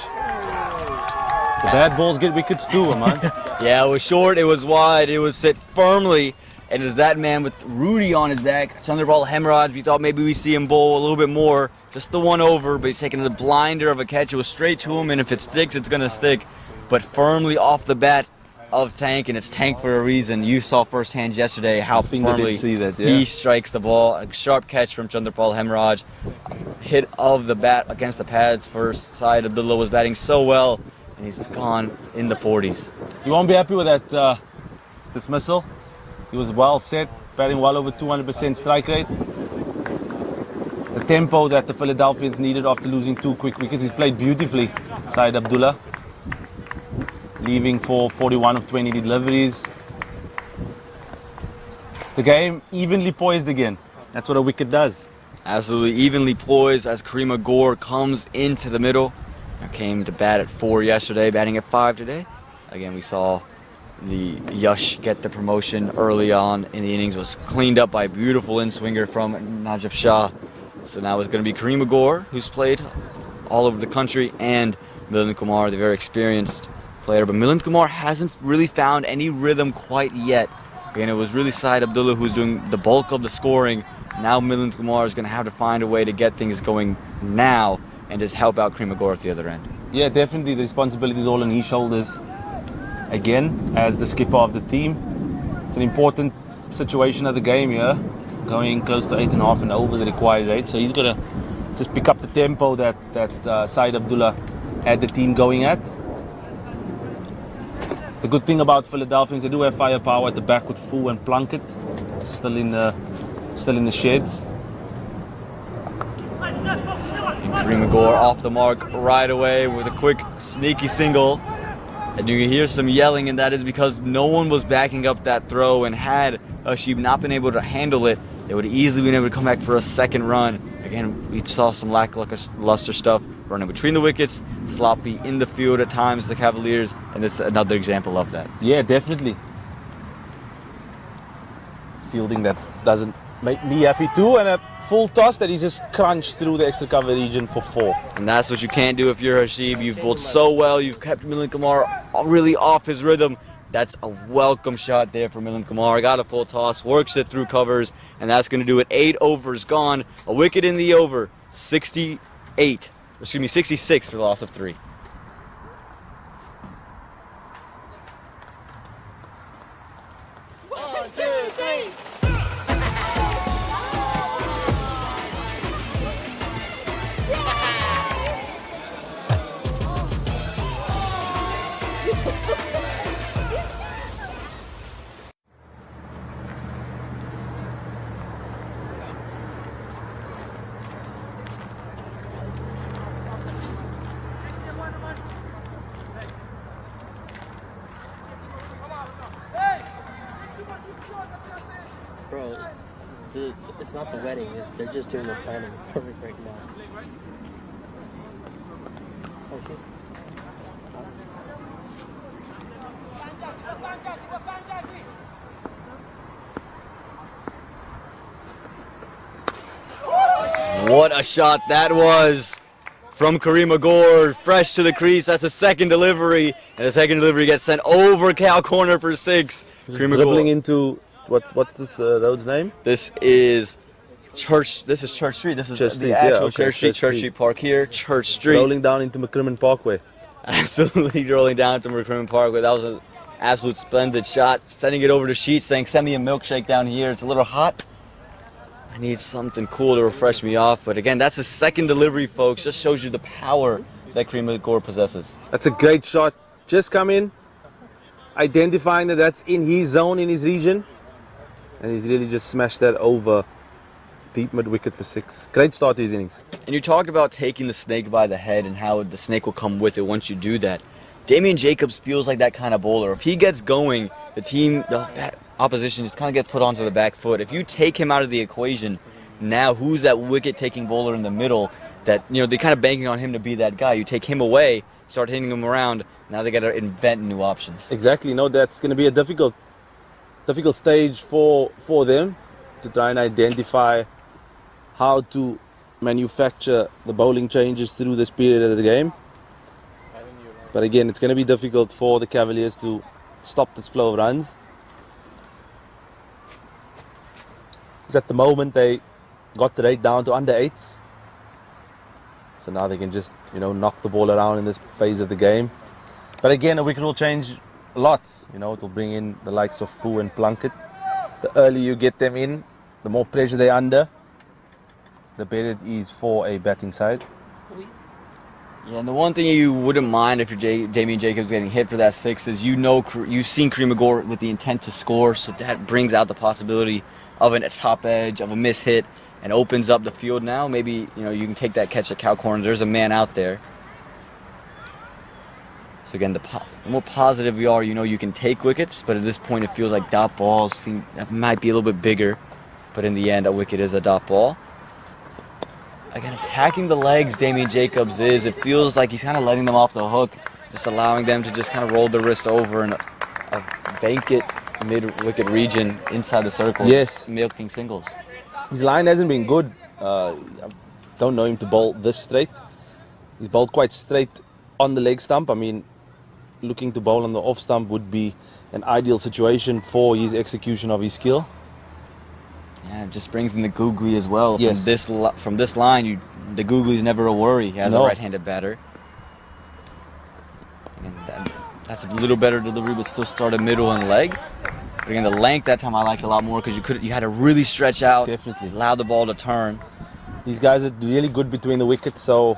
The bad balls get wickets too, man. Yeah, it was short, it was wide, it was set firmly. And it's that man with Rudy on his back. Chandrapal Hemraj, we thought maybe we see him bowl a little bit more. Just the one over, but he's taking the blinder of a catch. It was straight to him, and if it sticks, it's going to stick. But firmly off the bat of Tank, and it's Tank for a reason. You saw firsthand yesterday how firmly he strikes the ball. A sharp catch from Chandrapal Hemraj. Hit of the bat against the pads first side. Abdullah was batting so well, and he's gone in the 40s. You won't be happy with that dismissal. He was well set, batting well over 200% strike rate. The tempo that the Philadelphians needed after losing 2 quick wickets. He's played beautifully, Syed Abdullah. Leaving for 41 of 20 deliveries. The game evenly poised again. That's what a wicket does. Absolutely evenly poised as Kareem Gore comes into the middle. Came to bat at 4 yesterday, batting at 5 today. Again, we saw the Yash get the promotion early on in the innings. Was cleaned up by a beautiful in-swinger from Najaf Shah. So now it's going to be Kareem Gore, who's played all over the country, and Milind Kumar, the very experienced player. But Milind Kumar hasn't really found any rhythm quite yet. Again, it was really Syed Abdullah who's doing the bulk of the scoring. Now Milind Kumar is going to have to find a way to get things going now and just help out Kareem Gore at the other end. Yeah, definitely the responsibility is all on his shoulders. Again, as the skipper of the team. It's an important situation of the game here. Going close to 8.5 and over the required rate. So he's got to just pick up the tempo that Syed Abdullah had the team going at. The good thing about Philadelphians, they do have firepower at the back with Fu and Plunkett still in the sheds. And Kareem Gore off the mark right away with a quick sneaky single. And you can hear some yelling, and that is because no one was backing up that throw, and had Ashib not been able to handle it, they would have easily been able to come back for a second run. Again, we saw some lackluster stuff running between the wickets, sloppy in the field at times, the Cavaliers, and this is another example of that. Yeah, definitely. Fielding that doesn't make me happy too, and a full toss that he's just crunched through the extra cover region for 4. And that's what you can't do if you're Hashib. You've bowled so well, you've kept Milind Kumar really off his rhythm. That's a welcome shot there for Milind Kumar. Got a full toss, works it through covers, and that's going to do it. 8 overs gone, a wicket in the over, 66 for the loss of 3. Bro, it's not the wedding. They're just doing the planning for it right now. Okay. What a shot that was from Kareem Gore, fresh to the crease. That's a second delivery, and the second delivery gets sent over cow corner for 6. Kareem dribbling into what's this road's name? This is Church. This is Church Street. This is Church the Street, actual yeah, okay, Church Street Park here. Church Street. Rolling down into McCrimmon Parkway. Absolutely rolling down to McCrimmon Parkway. That was an absolute splendid shot. Sending it over to Sheets, saying, "Send me a milkshake down here. It's a little hot. I need something cool to refresh me off." But again, that's his second delivery, folks. Just shows you the power that Kareem Gore possesses. That's a great shot. Just come in, identifying that that's in his zone, in his region. And he's really just smashed that over deep mid-wicket for 6. Great start to his innings. And you talk about taking the snake by the head and how the snake will come with it once you do that. Damian Jacobs feels like that kind of bowler. If he gets going, the opposition just kind of gets put onto the back foot. If you take him out of the equation, now who's that wicket-taking bowler in the middle that, they're kind of banking on him to be that guy. You take him away, start hitting them around. Now they got to invent new options. Exactly. No, that's going to be a difficult stage for them to try and identify how to manufacture the bowling changes through this period of the game. But again, it's going to be difficult for the Cavaliers to stop this flow of runs. Because at the moment they got the rate down to under 8s. So now they can just, knock the ball around in this phase of the game. But again, a wicket will change a lot. It will bring in the likes of Fu and Plunkett. The earlier you get them in, the more pressure they're under, the better it is for a batting side. Yeah, and the one thing you wouldn't mind if you're Damien Jacobs getting hit for that 6 is you've seen Kareem Agor with the intent to score, so that brings out the possibility of a top edge, of a miss hit, and opens up the field now. Maybe, you can take that catch at cow corner. There's a man out there. So again, the more positive we are, you can take wickets, but at this point it feels like dot balls that might be a little bit bigger, but in the end a wicket is a dot ball. Again, attacking the legs, Damien Jacobs is. It feels like he's kind of letting them off the hook, just allowing them to just kind of roll their wrist over in a vacant mid-wicket region inside the circle. Yes. Milking singles. His line hasn't been good. I don't know him to bowl this straight. He's bowled quite straight on the leg stump. I mean, looking to bowl on the off stump would be an ideal situation for his execution of his skill. Yeah, it just brings in the googly as well. Yes. From this line, the googly's never a worry. He has a right-handed batter. And that's a little better delivery, but still start a middle and leg. But again, the length that time I liked a lot more because you had to really stretch out, definitely allow the ball to turn. These guys are really good between the wickets, so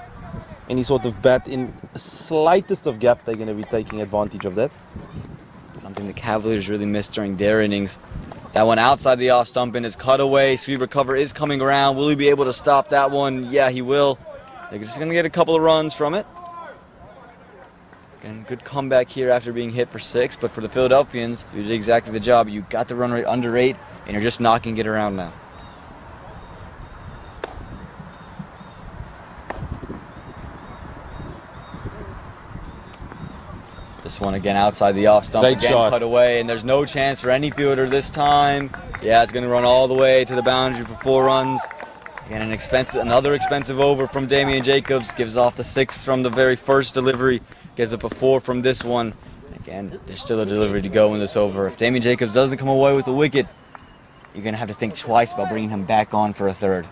any sort of bat in the slightest of gap, they're going to be taking advantage of that. Something the Cavaliers really missed during their innings. That one outside the off stump and his cutaway. Sweeper cover is coming around. Will he be able to stop that one? Yeah, he will. They're just going to get a couple of runs from it. Again, good comeback here after being hit for 6, but for the Philadelphians, you did exactly the job. You got the run rate under 8, and you're just knocking it around now. This one again outside the off stump, Great again shot. cut away, and there's no chance for any fielder this time. Yeah, it's going to run all the way to the boundary for 4 runs. Again, another expensive over from Damien Jacobs, gives off the 6 from the very first delivery, gives up a 4 from this one. Again, there's still a delivery to go in this over. If Damien Jacobs doesn't come away with the wicket, you're going to have to think twice about bringing him back on for a 3rd.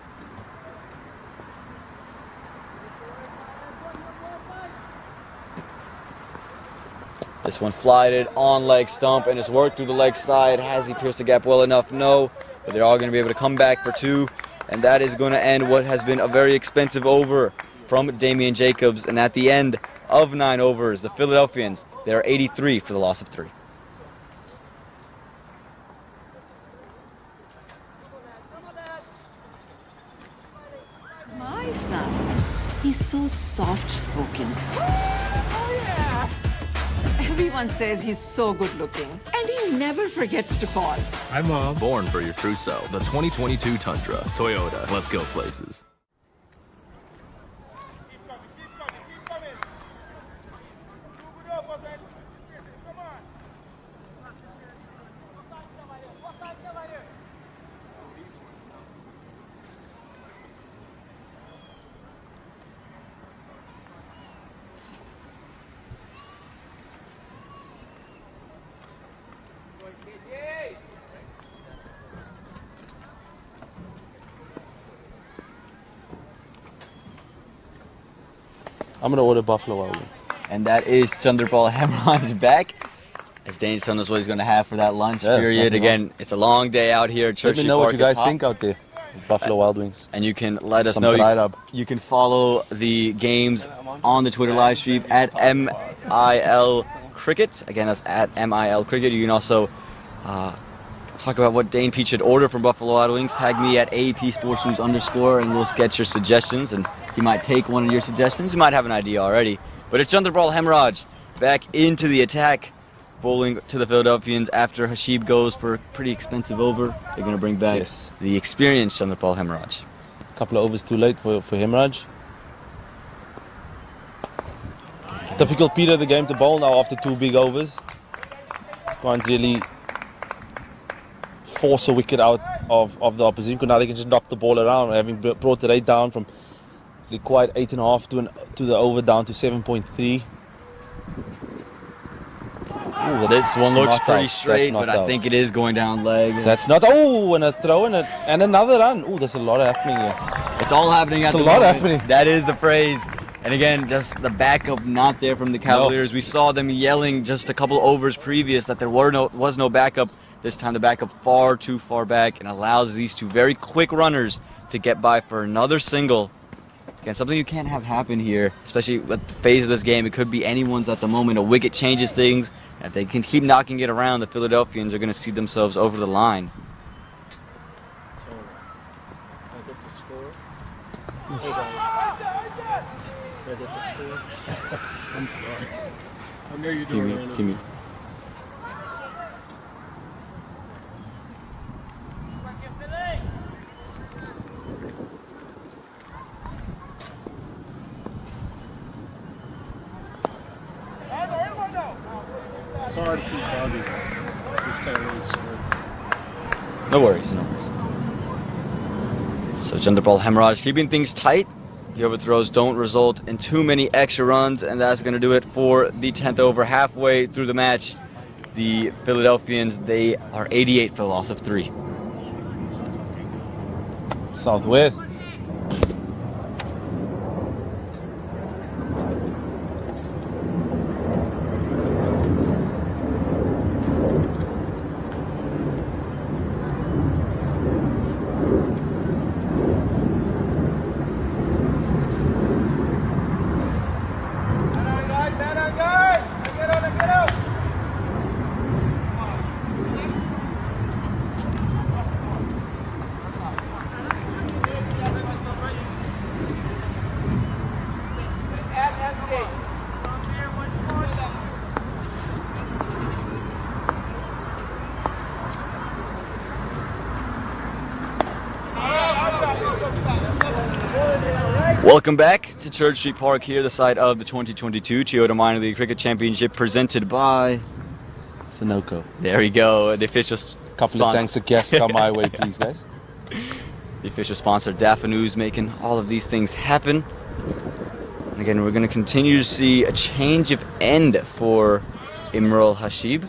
This one flighted on leg stump and it's worked through the leg side. Has he pierced the gap well enough? No, but they're all going to be able to come back for 2, and that is going to end what has been a very expensive over from Damien Jacobs. And at the end of 9 overs, the Philadelphians, they are 83 for the loss of 3. My son, he's so soft-spoken. Everyone says he's so good-looking, and he never forgets to call. Hi, Mom. Born for your true self. The 2022 Tundra. Toyota. Let's go places. I'm going to order Buffalo Wild Wings. And that is Chandrapal Hemraj back. As Dane's telling us what he's going to have for that lunch period. Again, it's a long day out here at Church Let me know Park. what you guys think out there. Buffalo Wild Wings. And you can let us know. You can follow the games on the Twitter live stream at MiL Cricket. Again, that's at MiL Cricket. You can also talk about what Dane Pete should order from Buffalo Wild Wings. Tag me at AP Sports News _ and we'll get your suggestions. And he might take one of your suggestions. He might have an idea already. But it's Chandrapal Hemraj back into the attack, bowling to the Philadelphians after Hashib goes for a pretty expensive over. They're going to bring back the experienced Chandrapal Hemraj. A couple of overs too late for Hemraj. Difficult period of the game to bowl now after 2 big overs. Can't really force a wicket out of the opposition, because now they can just knock the ball around, having brought the rate down from required 8.5 to the over down to 7.3. Well, this one looks pretty straight, but I think it is going down leg. That's not. Oh, and a throw and another run. Oh, there's a lot happening here. It's all happening at the moment. There's a lot happening. That is the phrase. And again, just the backup not there from the Cavaliers. No. We saw them yelling just a couple overs previous that there was no backup. This time the backup far too far back, and allows these two very quick runners to get by for another single. Again, something you can't have happen here, especially with the phase of this game. It could be anyone's at the moment. A wicket changes things. And if they can keep knocking it around, the Philadelphians are going to see themselves over the line. So, I get to score. Hey guys. I get to score. I'm sorry. I know you're doing it. Kimmy. Sorry to keep bugging. This kind of really scared. No worries, no worries. So Chandrapal Hemraj keeping things tight. The overthrows don't result in too many extra runs, and that's going to do it for the 10th over. Halfway through the match, the Philadelphians, they are 88 for the loss of 3. Southwest. Welcome back to Church Street Park here, the site of the 2022 Toyota Minor League Cricket Championship presented by Sunoco. There we go, the official Couple of thanks of guests come my way, please, guys. The official sponsor, Daffy making all of these things happen. And again, we're going to continue to see a change of end for Imral Hashib.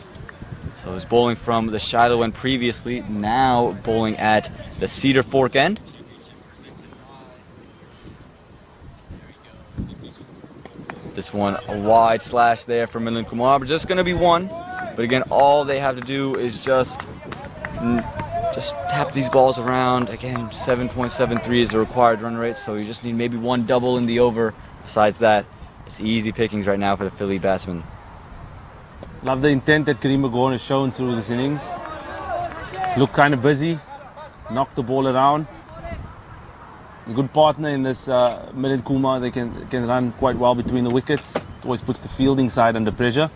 So he's bowling from the Shiloh end previously, now bowling at the Cedar Fork end. This one, a wide slash there for Milind Kumar, but just going to be one. But again, all they have to do is just tap these balls around. Again, 7.73 is the required run rate, so you just need maybe one double in the over. Besides that, it's easy pickings right now for the Philly batsmen. Love the intent that Kareem McGowan has shown through this innings. Look kind of busy, knock the ball around. He's a good partner in this Milind Kumar. They can run quite well between the wickets. It always puts the fielding side under pressure.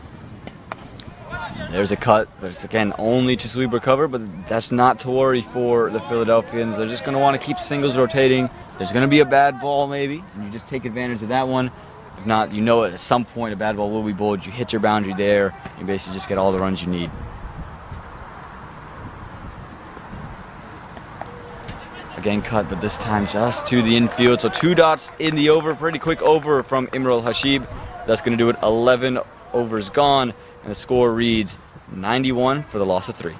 There's a cut, but it's again only to sweep or cover, but that's not to worry for the Philadelphians. They're just going to want to keep singles rotating. There's going to be a bad ball maybe, and you just take advantage of that one. If not, you know at some point a bad ball will be bowled. You hit your boundary there, you basically just get all the runs you need. Again cut, but this time just to the infield. So 2 dots in the over, pretty quick over from Imral Hashib. That's going to do it. 11 overs gone, and the score reads 91 for the loss of 3.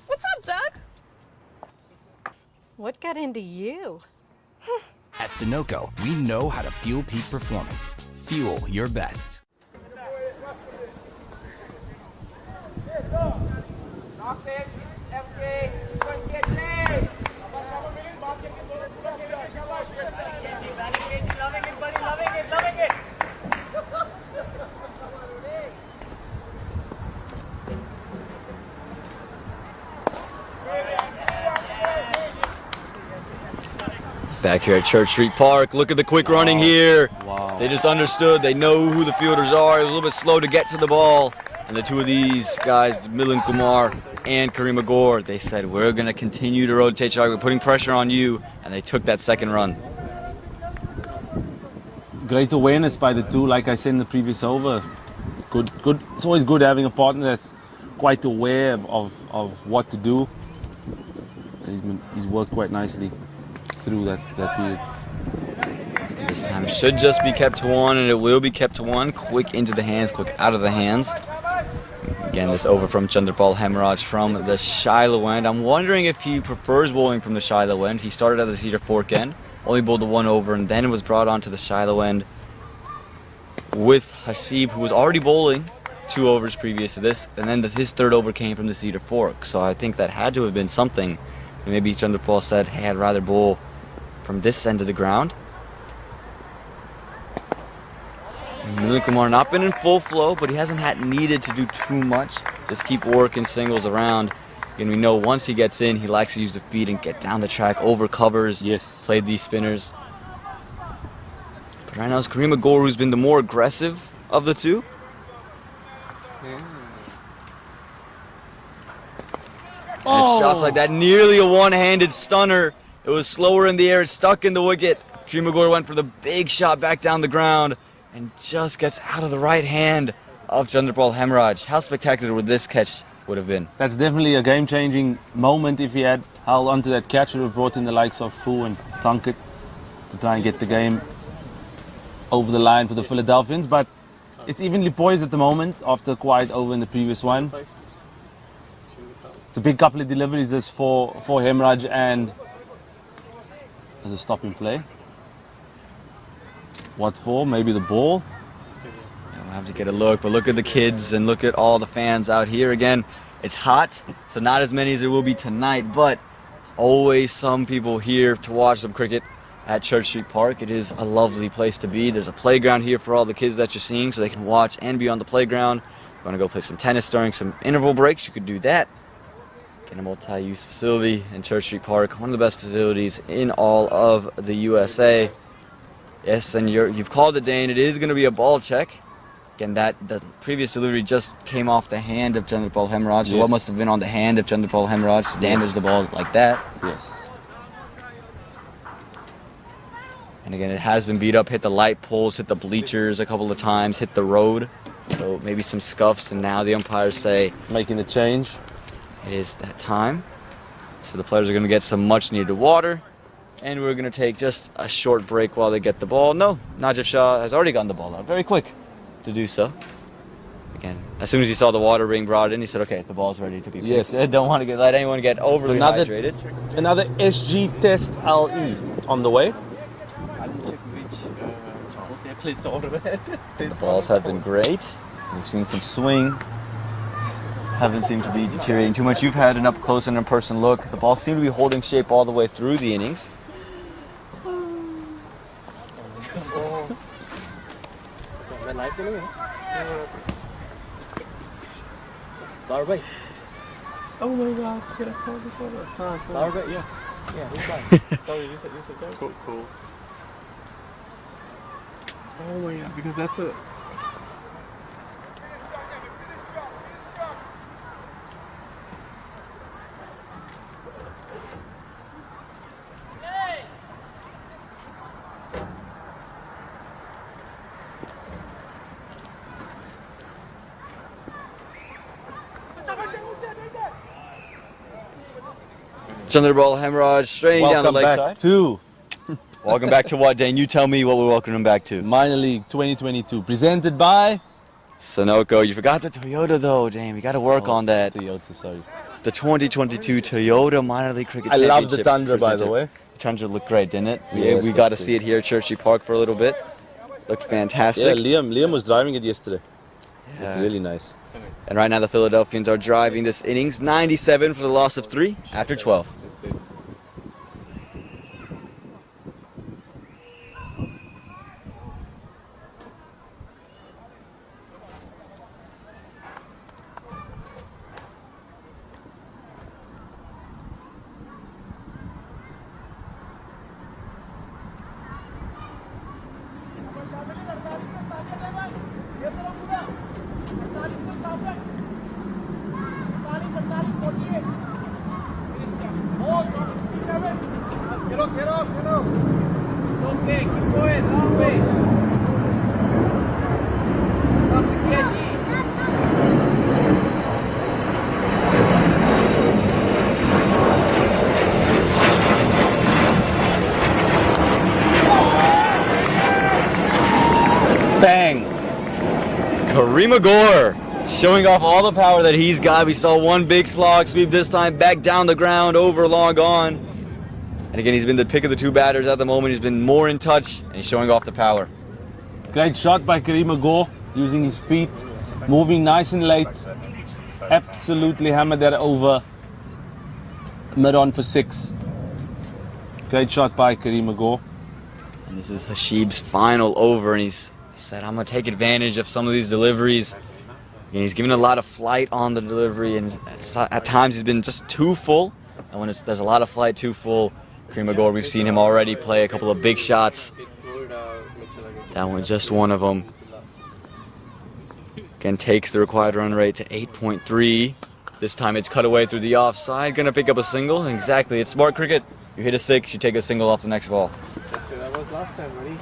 What's up, Doug? What got into you? At Sunoco, we know how to fuel peak performance. Fuel your best. Back here at Church Street Park, look at the quick running here. Wow. They just understood, they know who the fielders are. It was a little bit slow to get to the ball. And the two of these guys, Milind Kumar and Kareem Agor, they said, we're going to continue to rotate Shah. We're putting pressure on you. And they took that second run. Great awareness by the two, like I said in the previous over. Good. It's always good having a partner that's quite aware of what to do. He's worked quite nicely through that period. This time it should just be kept to one, and it will be kept to one. Quick into the hands, quick out of the hands. Again, this over from Chandrapal Hemraj from the Shiloh end. I'm wondering if he prefers bowling from the Shiloh end. He started at the Cedar Fork end, only bowled the one over, and then was brought onto the Shiloh end with Hasib, who was already bowling 2 overs previous to this, and then his third over came from the Cedar Fork. So I think that had to have been something. And maybe Chandrapal said, hey, I'd rather bowl from this end of the ground. Milind Kumar not been in full flow, but he hasn't needed to do too much. Just keep working singles around. And we know once he gets in, he likes to use the feet and get down the track, over covers, played these spinners. But right now it's Kareem Agor who's been the more aggressive of the two. And shots like that, nearly a one-handed stunner. It was slower in the air, it stuck in the wicket. Kareem Agor went for the big shot back down the ground and just gets out of the right hand of Chandrapal Hemraj. How spectacular would this catch would have been? That's definitely a game-changing moment. If he had held onto that catch, it would have brought in the likes of Fu and Plunkett to try and get the game over the line for the Philadelphians. But it's evenly poised at the moment after a quiet over in the previous one. It's a big couple of deliveries this for Hemraj, and there's a stop in play. What for? Maybe the ball? We'll have to get a look, but look at the kids and look at all the fans out here. Again, it's hot, so not as many as there will be tonight, but always some people here to watch some cricket at Church Street Park. It is a lovely place to be. There's a playground here for all the kids that you're seeing, so they can watch and be on the playground. If you want to go play some tennis during some interval breaks, you could do that. Get a multi-use facility in Church Street Park, one of the best facilities in all of the USA. Yes, and you've called it, Dane. It is going to be a ball check. Again, the previous delivery just came off the hand of Chandrapal Hemraj. So what must have been on the hand of Chandrapal Hemraj to damage the ball like that? Yes. And again, it has been beat up, hit the light poles, hit the bleachers a couple of times, hit the road. So maybe some scuffs, and now the umpires say, making the change. It is that time. So the players are going to get some much needed water. And we're going to take just a short break while they get the ball. No, Najib Shah has already gotten the ball out. Very quick to do so. Again, as soon as he saw the water being brought in, he said, okay, the ball's ready to be picked. Yes. Don't want to let anyone get overly hydrated. Another SG Test LE on the way. The balls have been great. We've seen some swing. Haven't seemed to be deteriorating too much. You've had an up-close and in-person look. The ball seemed to be holding shape all the way through the innings. Oh my god, can I call this over? Yeah. Yeah, he's fine. Sorry, you said cool. Oh my god, because that's a... Chandrapal Hemraj straight down the leg side. Welcome back to what, Dane? You tell me what we're welcoming him back to. Minor League 2022, presented by Sunoco. You forgot the Toyota though, Dane. We got to work on that. Toyota, sorry. The 2022 Toyota Minor League Cricket I Championship. love the Tundra, by the way. The Tundra looked great, didn't it? Yes, we got to see it here at Church Street Park for a little bit. Looked fantastic. Yeah, Liam was driving it yesterday. Looked really nice. And right now the Philadelphians are driving this innings. 97 for the loss of 3 after 12. Kareem Gore showing off all the power that he's got. We saw one big slog sweep this time, back down the ground, over, long gone. And again, he's been the pick of the two batters at the moment. He's been more in touch, and he's showing off the power. Great shot by Kareem Gore, using his feet, moving nice and late. Absolutely hammered that over mid-on for 6. Great shot by Kareem Gore. And this is Hashib's final over, and he said, I'm going to take advantage of some of these deliveries. And he's given a lot of flight on the delivery, and at times he's been just too full. And when there's a lot of flight, too full, Kareem Gore, we've seen him already play a couple of big shots. That one, just one of them. Again, takes the required run rate to 8.3. This time it's cut away through the offside. Gonna pick up a single. Exactly, it's smart cricket. You hit a 6, you take a single off the next ball. That's good. That was last time, buddy.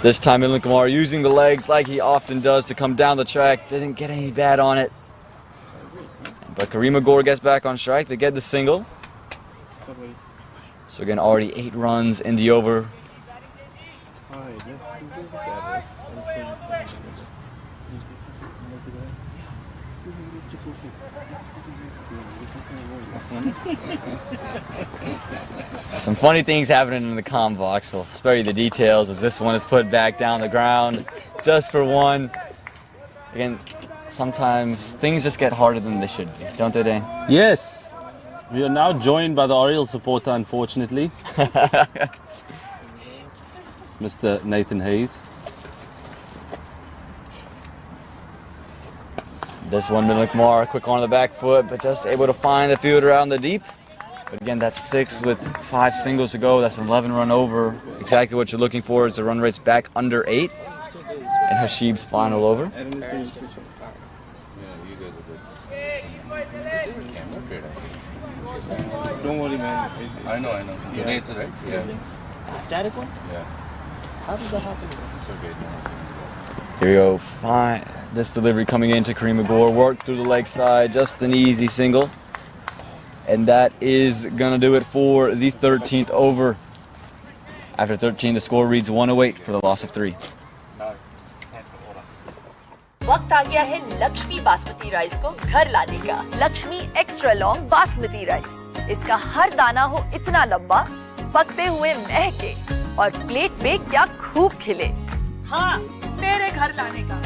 This time Inland Kumar using the legs like he often does to come down the track. Didn't get any bad on it. But Kareem Gore gets back on strike. They get the single. So again, already 8 runs in the over. Some funny things happening in the comm box. We'll spare you the details as this one is put back down the ground just for 1. Again, sometimes things just get harder than they should be, don't they, Dane? Yes. We are now joined by the Oriole supporter, unfortunately. Mr. Nathan Hayes. This one, Inland Kumar, quick on the back foot, but just able to find the fielder out in the deep. But again, that's 6 with 5 singles to go. That's an 11 run over. Exactly what you're looking for is the run rate's back under 8. And Hashib's final over. Don't worry, man. I know. Today it's right? Yeah. Static one? Yeah. How does that happen? It's okay. Here we go. Fine. This delivery coming into Kareem Gore. Work through the leg side. Just an easy single. And that is going to do it for the 13th over. After 13, the score reads 108 for the loss of 3. वक्त आ गया है Lakshmi basmati rice को घर लाने का। Lakshmi extra long basmati rice. इसका हर दाना हो इतना लंबा, पकते हुए महके और प्लेट पे क्या खूब खिले। हाँ, मेरे घर लाने का।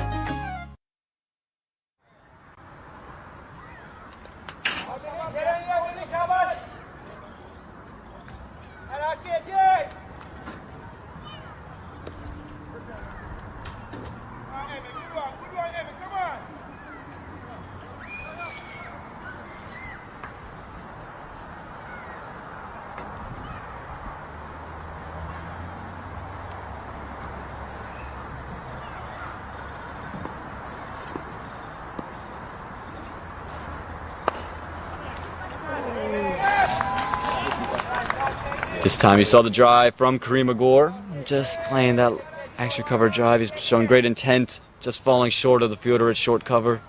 This time you saw the drive from Kareem Gore. Just playing that extra cover drive. He's shown great intent. Just falling short of the fielder at short cover.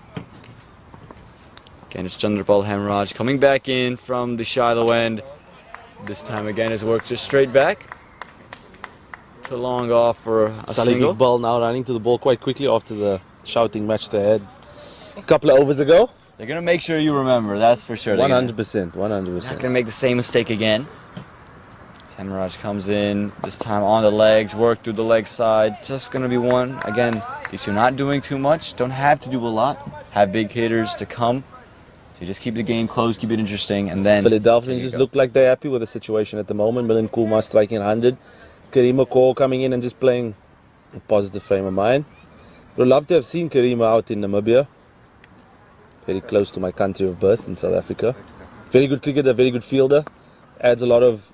Again, it's Chandrapal Hemraj coming back in from the shallow end. This time again his work just straight back. To long off for a single. Ball now running to the ball quite quickly after the shouting match they had a couple of overs ago. They're going to make sure you remember, that's for sure. 100%, 100%. Not going to make the same mistake again. Samaraj comes in, this time on the legs, work through the leg side. Just going to be 1. Again, these two not doing too much, don't have to do a lot. Have big hitters to come. So you just keep the game close, keep it interesting, and then... Philadelphians just look like they're happy with the situation at the moment. Milan Kumar striking 100. Kareem Gore coming in and just playing a positive frame of mind. Would love to have seen Kareem out in Namibia. Very close to my country of birth in South Africa. Very good cricketer, very good fielder. Adds a lot of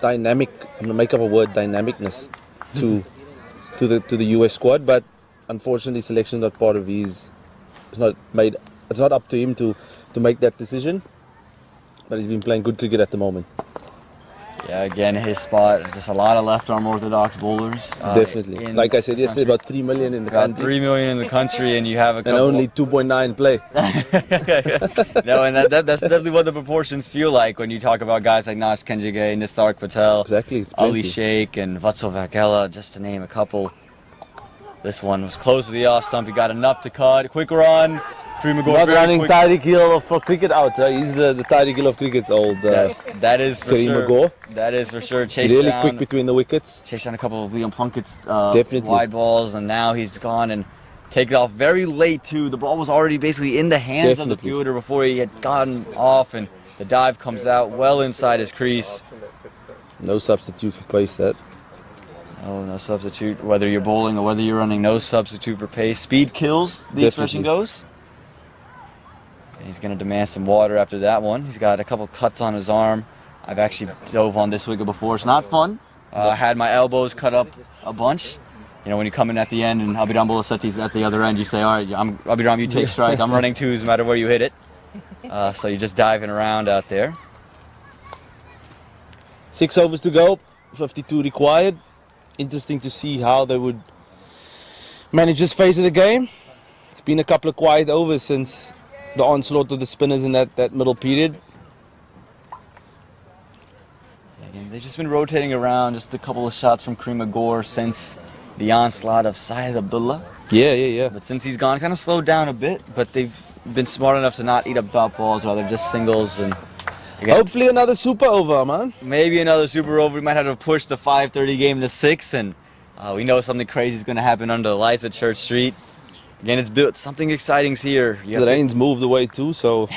dynamic, I'm gonna make up a word, dynamicness to the US squad, but unfortunately selection is not part of his, it's not up to him to make that decision, but he's been playing good cricket at the moment. Yeah, again, his spot. There's just a lot of left arm orthodox bowlers. Definitely. Like I said yesterday, about 3 million in the country. About 3 million in the country, and you have a couple. And only 2.9 play. No, and that's definitely what the proportions feel like when you talk about guys like Nash Kenjige, Nistar Patel, exactly, Ali Sheikh, and Vatsal Vakela, just to name a couple. This one was close to the off stump. He got enough to cut. Quick run. Not running Tariq Hill for cricket out. He's the Tariq Hill of cricket, old. That is for sure. That is for sure. Chased really down, quick between the wickets. Chased down a couple of Liam Plunkett's Definitely. wide balls, and now he's gone and taken it off very late too. The ball was already basically in the hands of the fielder before he had gotten off, and the dive comes out well inside his crease. No substitute for pace. That. Oh, no substitute. Whether you're bowling or whether you're running, no substitute for pace. Speed kills. The expression goes. He's going to demand some water after that one. He's got a couple cuts on his arm. I've actually dove on this wicket before. It's not fun. Had my elbows cut up a bunch. You know, when you come in at the end and Abhiram Bolasati's at the other end, you say, all right, Abhiram, you take strike. I'm running twos no matter where you hit it. So you're just diving around out there. 6 overs to go, 52 required. Interesting to see how they would manage this phase of the game. It's been a couple of quiet overs since the onslaught of the spinners in that middle period. Again, they've just been rotating around, just a couple of shots from Kareem Agor since the onslaught of Syed Abdullah. Yeah. But since he's gone, kind of slowed down a bit, but they've been smart enough to not eat up dot balls, rather just singles. And again, hopefully another super over, man. Maybe another super over. We might have to push the 5:30 game to 6, and we know something crazy is going to happen under the lights at Church Street. Again, it's built. Something exciting's here. The rain's moved away too, so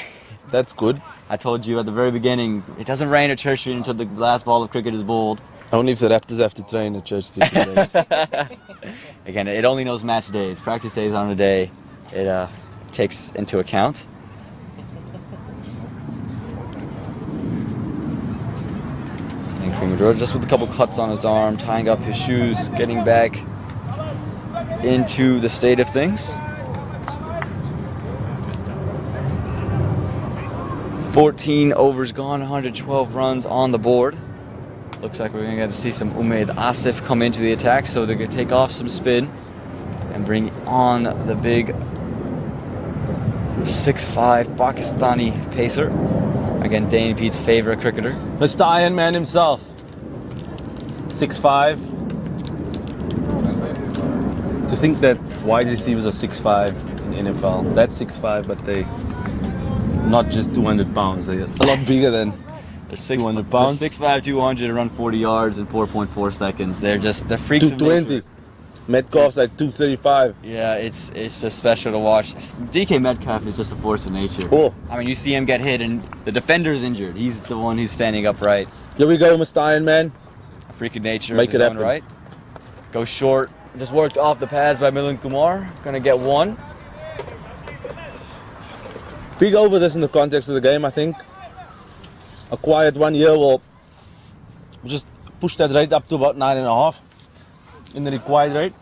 that's good. I told you at the very beginning, it doesn't rain at Church Street until the last ball of cricket is bowled. Only if the Raptors have to train at Church Street. Again, it only knows match days. Practice days on a day. It takes into account. And Kareem Abdul just with a couple cuts on his arm, tying up his shoes, getting back into the state of things. 14 overs gone, 112 runs on the board. Looks like we're going to get to see some Umaid Asif come into the attack, so they're going to take off some spin and bring on the big 6'5" Pakistani pacer. Again, Dane Pete's favorite cricketer. Mr. Iron Man himself. 6'5". To think that wide receivers are 6'5" in the NFL. That's 6'5", but they not just 200 pounds. They're a lot bigger than 200 pounds. 6'5", 200 to run 40 yards in 4.4 seconds. They're freaks of 220. nature. Metcalf's like 235. Yeah, it's just special to watch. DK Metcalf is just a force of nature. Oh. I mean, you see him get hit and the defender's injured. He's the one who's standing upright. Here we go, Mr. Iron Man. A freak of nature. Make it happen. Right. Go short. Just worked off the pads by Milind Kumar. Gonna get one. Big over this in the context of the game, I think. A quiet 1 year will just push that rate up to about 9.5 in the required rate.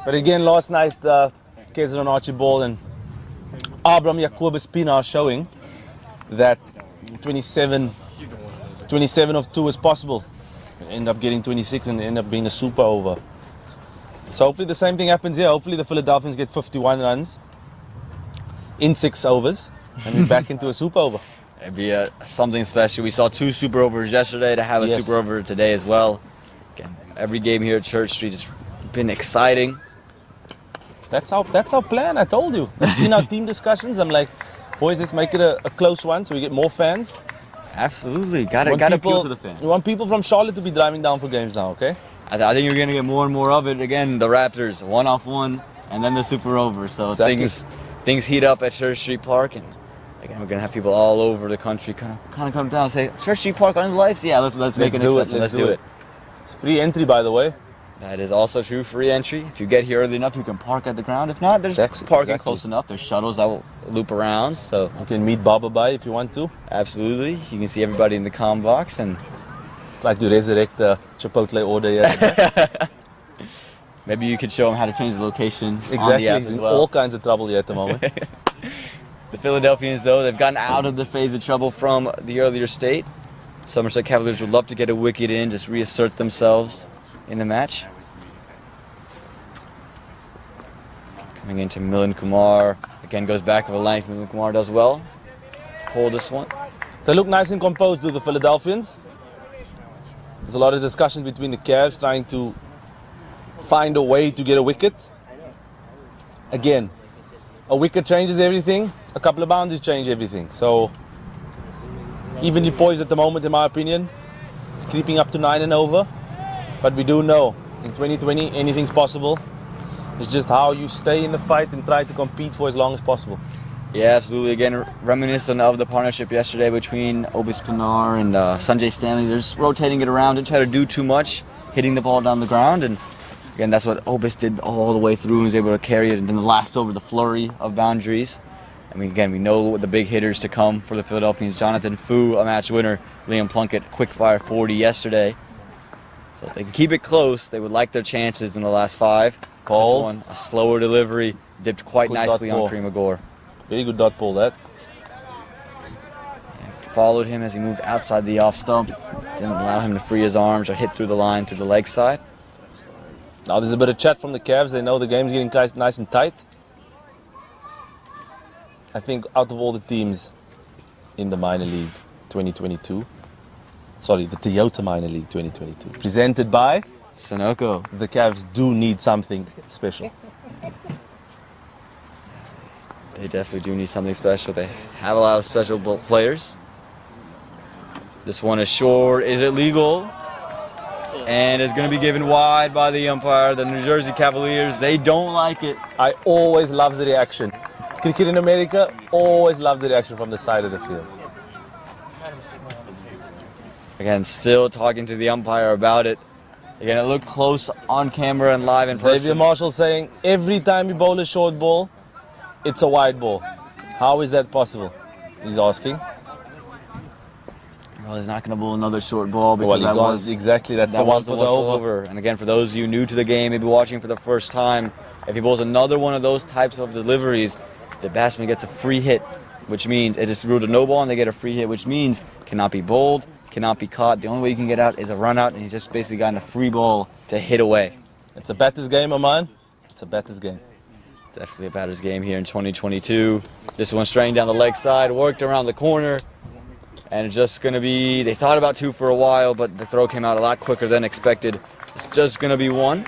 But again, last night, Kezran Archibald and Abram Jacobus Pina are showing that 27 of 2 is possible. End up getting 26 and end up being a super over. So hopefully the same thing happens here. Hopefully the Philadelphians get 51 runs in 6 overs and we're back into a super over. It'd be something special. We saw 2 super overs yesterday. To have a super over today as well. Again, every game here at Church Street has been exciting. That's our plan. I told you. That's in our team discussions. I'm like, boys, let's make it a close one so we get more fans. Absolutely, gotta appeal to the fans. We want people from Charlotte to be driving down for games now. Okay. I think you're gonna get more and more of it. Again, the Raptors 1-off-1, and then the super over. So things heat up at Church Street Park, and again, we're gonna have people all over the country kind of come down and say, Church Street Park under the lights. Yeah, let's make an exception. Let's do it. It's free entry, by the way. That is also true, free entry. If you get here early enough, you can park at the ground. If not, there's parking close enough. There's shuttles that will loop around, so you can meet Baba Bai if you want to. Absolutely, you can see everybody in the comm box and try to resurrect the Chipotle order. Yeah. Maybe you could show them how to change the location. Exactly, on the app as well. All kinds of trouble here at the moment. The Philadelphians, though, they've gotten out of the phase of trouble from the earlier state. Somerset Cavaliers would love to get a wicket in, just reassert themselves in the match. Coming into Milind Kumar. Again, goes back of a length. Milind Kumar does well to hold this one. They look nice and composed, do the Philadelphians. There's a lot of discussion between the Cavs trying to find a way to get a wicket. Again, a wicket changes everything. A couple of boundaries change everything. So, evenly poised at the moment, in my opinion. It's creeping up to 9 and over. But we do know, in 2020, anything's possible. It's just how you stay in the fight and try to compete for as long as possible. Yeah, absolutely. Again, reminiscent of the partnership yesterday between Obis Pinar and Sanjay Stanley. They're just rotating it around, didn't try to do too much, hitting the ball down the ground. And again, that's what Obis did all the way through and was able to carry it. And then the last over, the flurry of boundaries. I mean, again, we know the big hitters to come for the Philadelphians. Jonathan Fu, a match winner. Liam Plunkett, quick fire 40 yesterday. So if they can keep it close, they would like their chances in the last 5. Paul. This one, a slower delivery, dipped quite nicely on Kareem Agor. Very good dot ball, that. Followed him as he moved outside the off stump. Didn't allow him to free his arms or hit through the line through the leg side. Now there's a bit of chat from the Cavs. They know the game's getting nice and tight. I think out of all the teams in the minor league 2022, sorry, the Toyota minor league 2022, presented by Sunoco, the Cavs do need something special. They definitely do need something special. They have a lot of special players. This one is short. Is it legal? And it's going to be given wide by the umpire. The New Jersey Cavaliers, they don't like it. I always love the reaction. Cricket in America, always love the reaction from the side of the field. Again, still talking to the umpire about it. Again, it looked close on camera and live in person. Xavier Marshall saying every time you bowl a short ball, it's a wide ball. How is that possible? He's asking. Well, he's not going to bowl another short ball because that was exactly that's the one for the over. And again, for those of you new to the game, maybe watching for the first time, if he bowls another one of those types of deliveries, the batsman gets a free hit, which means it is ruled a no ball and they get a free hit, which means cannot be bowled, cannot be caught. The only way you can get out is a run out, and he's just basically gotten a free ball to hit away. It's a batter's game, Aman. It's a batter's game. Definitely a batter's game here in 2022. This one straight down the leg side, worked around the corner, and it's just going to be, they thought about 2 for a while, but the throw came out a lot quicker than expected. It's just going to be 1.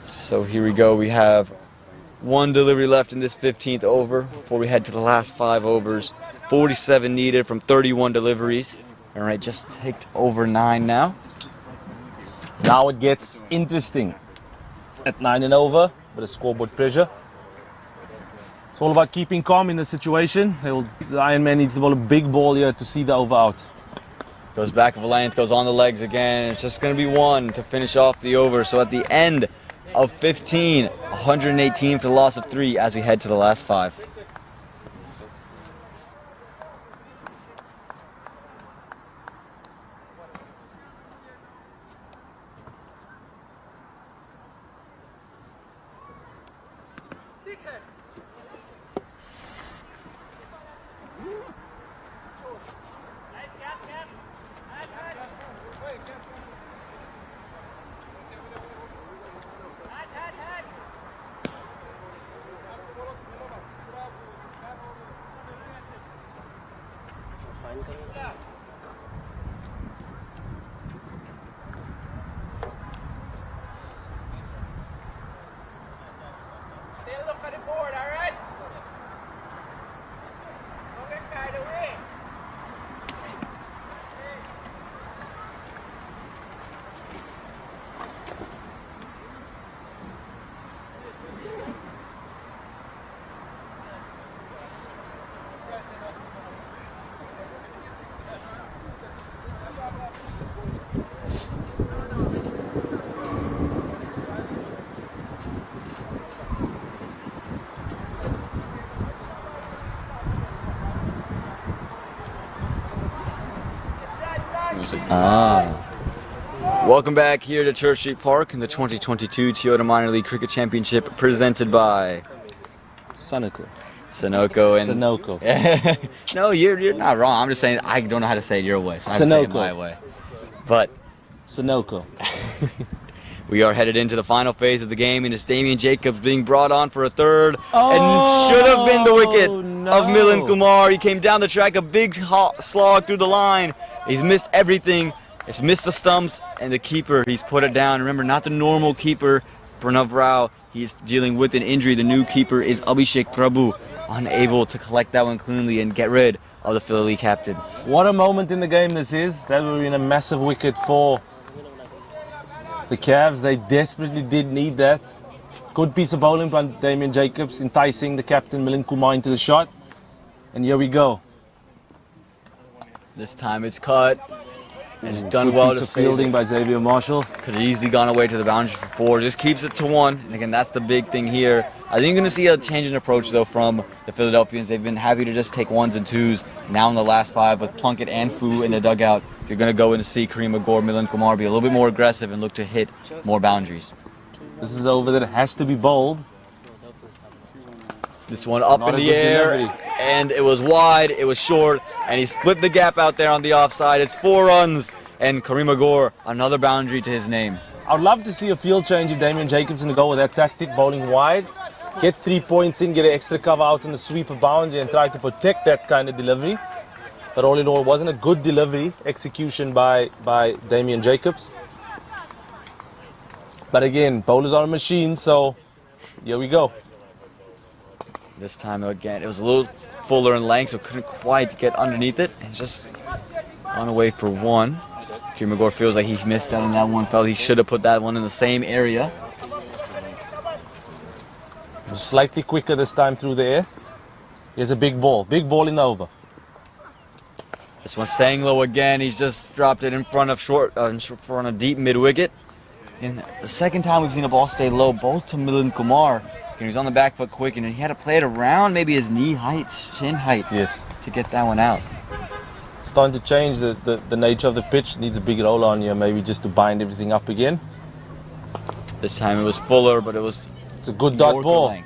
So here we go. We have 1 delivery left in this 15th over before we head to the last 5 overs. 47 needed from 31 deliveries. All right, just ticked over 9 now. Now it gets interesting. At 9 and over, with a scoreboard pressure. It's all about keeping calm in the situation. The Iron Man needs to bowl a big ball here to see the over out. Goes back of a length, goes on the legs again. It's just going to be 1 to finish off the over. So at the end of 15, 118 for the loss of 3 as we head to the last 5. Welcome back here to Church Street Park in the 2022 Toyota Minor League Cricket Championship presented by Sunoco. Sunoco and Sunoco. No, you're not wrong. I'm just saying I don't know how to say it your way, so I have to say it my way. But Sunoco. we are headed into the final phase of the game, and it's Damien Jacobs being brought on for a third, Oh, and should have been the wicket no. of Milind Kumar. He came down the track, a big slog through the line. He's missed everything. He's missed the stumps, and the keeper, he's put it down. Remember, not the normal keeper, Pranav Rao. He's dealing with an injury. The new keeper is Abhishek Prabhu, unable to collect that one cleanly and get rid of the Philly captain. What a moment in the game this is. That would have been a massive wicket for the Cavs. They desperately did need that. Good piece of bowling by Damien Jacobs, enticing the captain Milind Kumar into the shot. And here we go. This time it's cut. It's done Good well piece to of save fielding it. by Xavier Marshall. Could have easily gone away to the boundary for 4. Just keeps it to 1. And again, that's the big thing here. I think you're going to see a change in approach, though, from the Philadelphians. They've been happy to just take 1s and 2s. Now in the last 5 with Plunkett and Fu in the dugout, you're going to go and see Kareem Agor, Milind Kumar be a little bit more aggressive and look to hit more boundaries. This is over that has to be bowled. This one up Not in a the good air, delivery. and it was wide, it was short, and he split the gap out there on the offside. It's 4 runs, and Kareem Agor, another boundary to his name. I'd love to see a field change if Damien Jacobs going to go with that tactic, bowling wide. Get 3 points in, get an extra cover out in the sweeper boundary and try to protect that kind of delivery. But all in all, it wasn't a good delivery execution by Damien Jacobs. But again, bowlers are a machine, so here we go. This time again, it was a little fuller in length, so couldn't quite get underneath it, and just gone away for 1. Kareem Agor feels like he missed out on that one. Felt he should have put that one in the same area. Slightly quicker this time through the air. Here's a big ball in the over. This one's staying low again. He's just dropped it in front of front of deep mid wicket. And the second time we've seen a ball stay low, both to Milind Kumar. He was on the back foot quick, and he had to play it around maybe his knee height, shin height, yes, to get that one out. It's starting to change the nature of the pitch. Needs a big roll on here, maybe just to bind everything up again. This time it was fuller, but it's a good dot ball.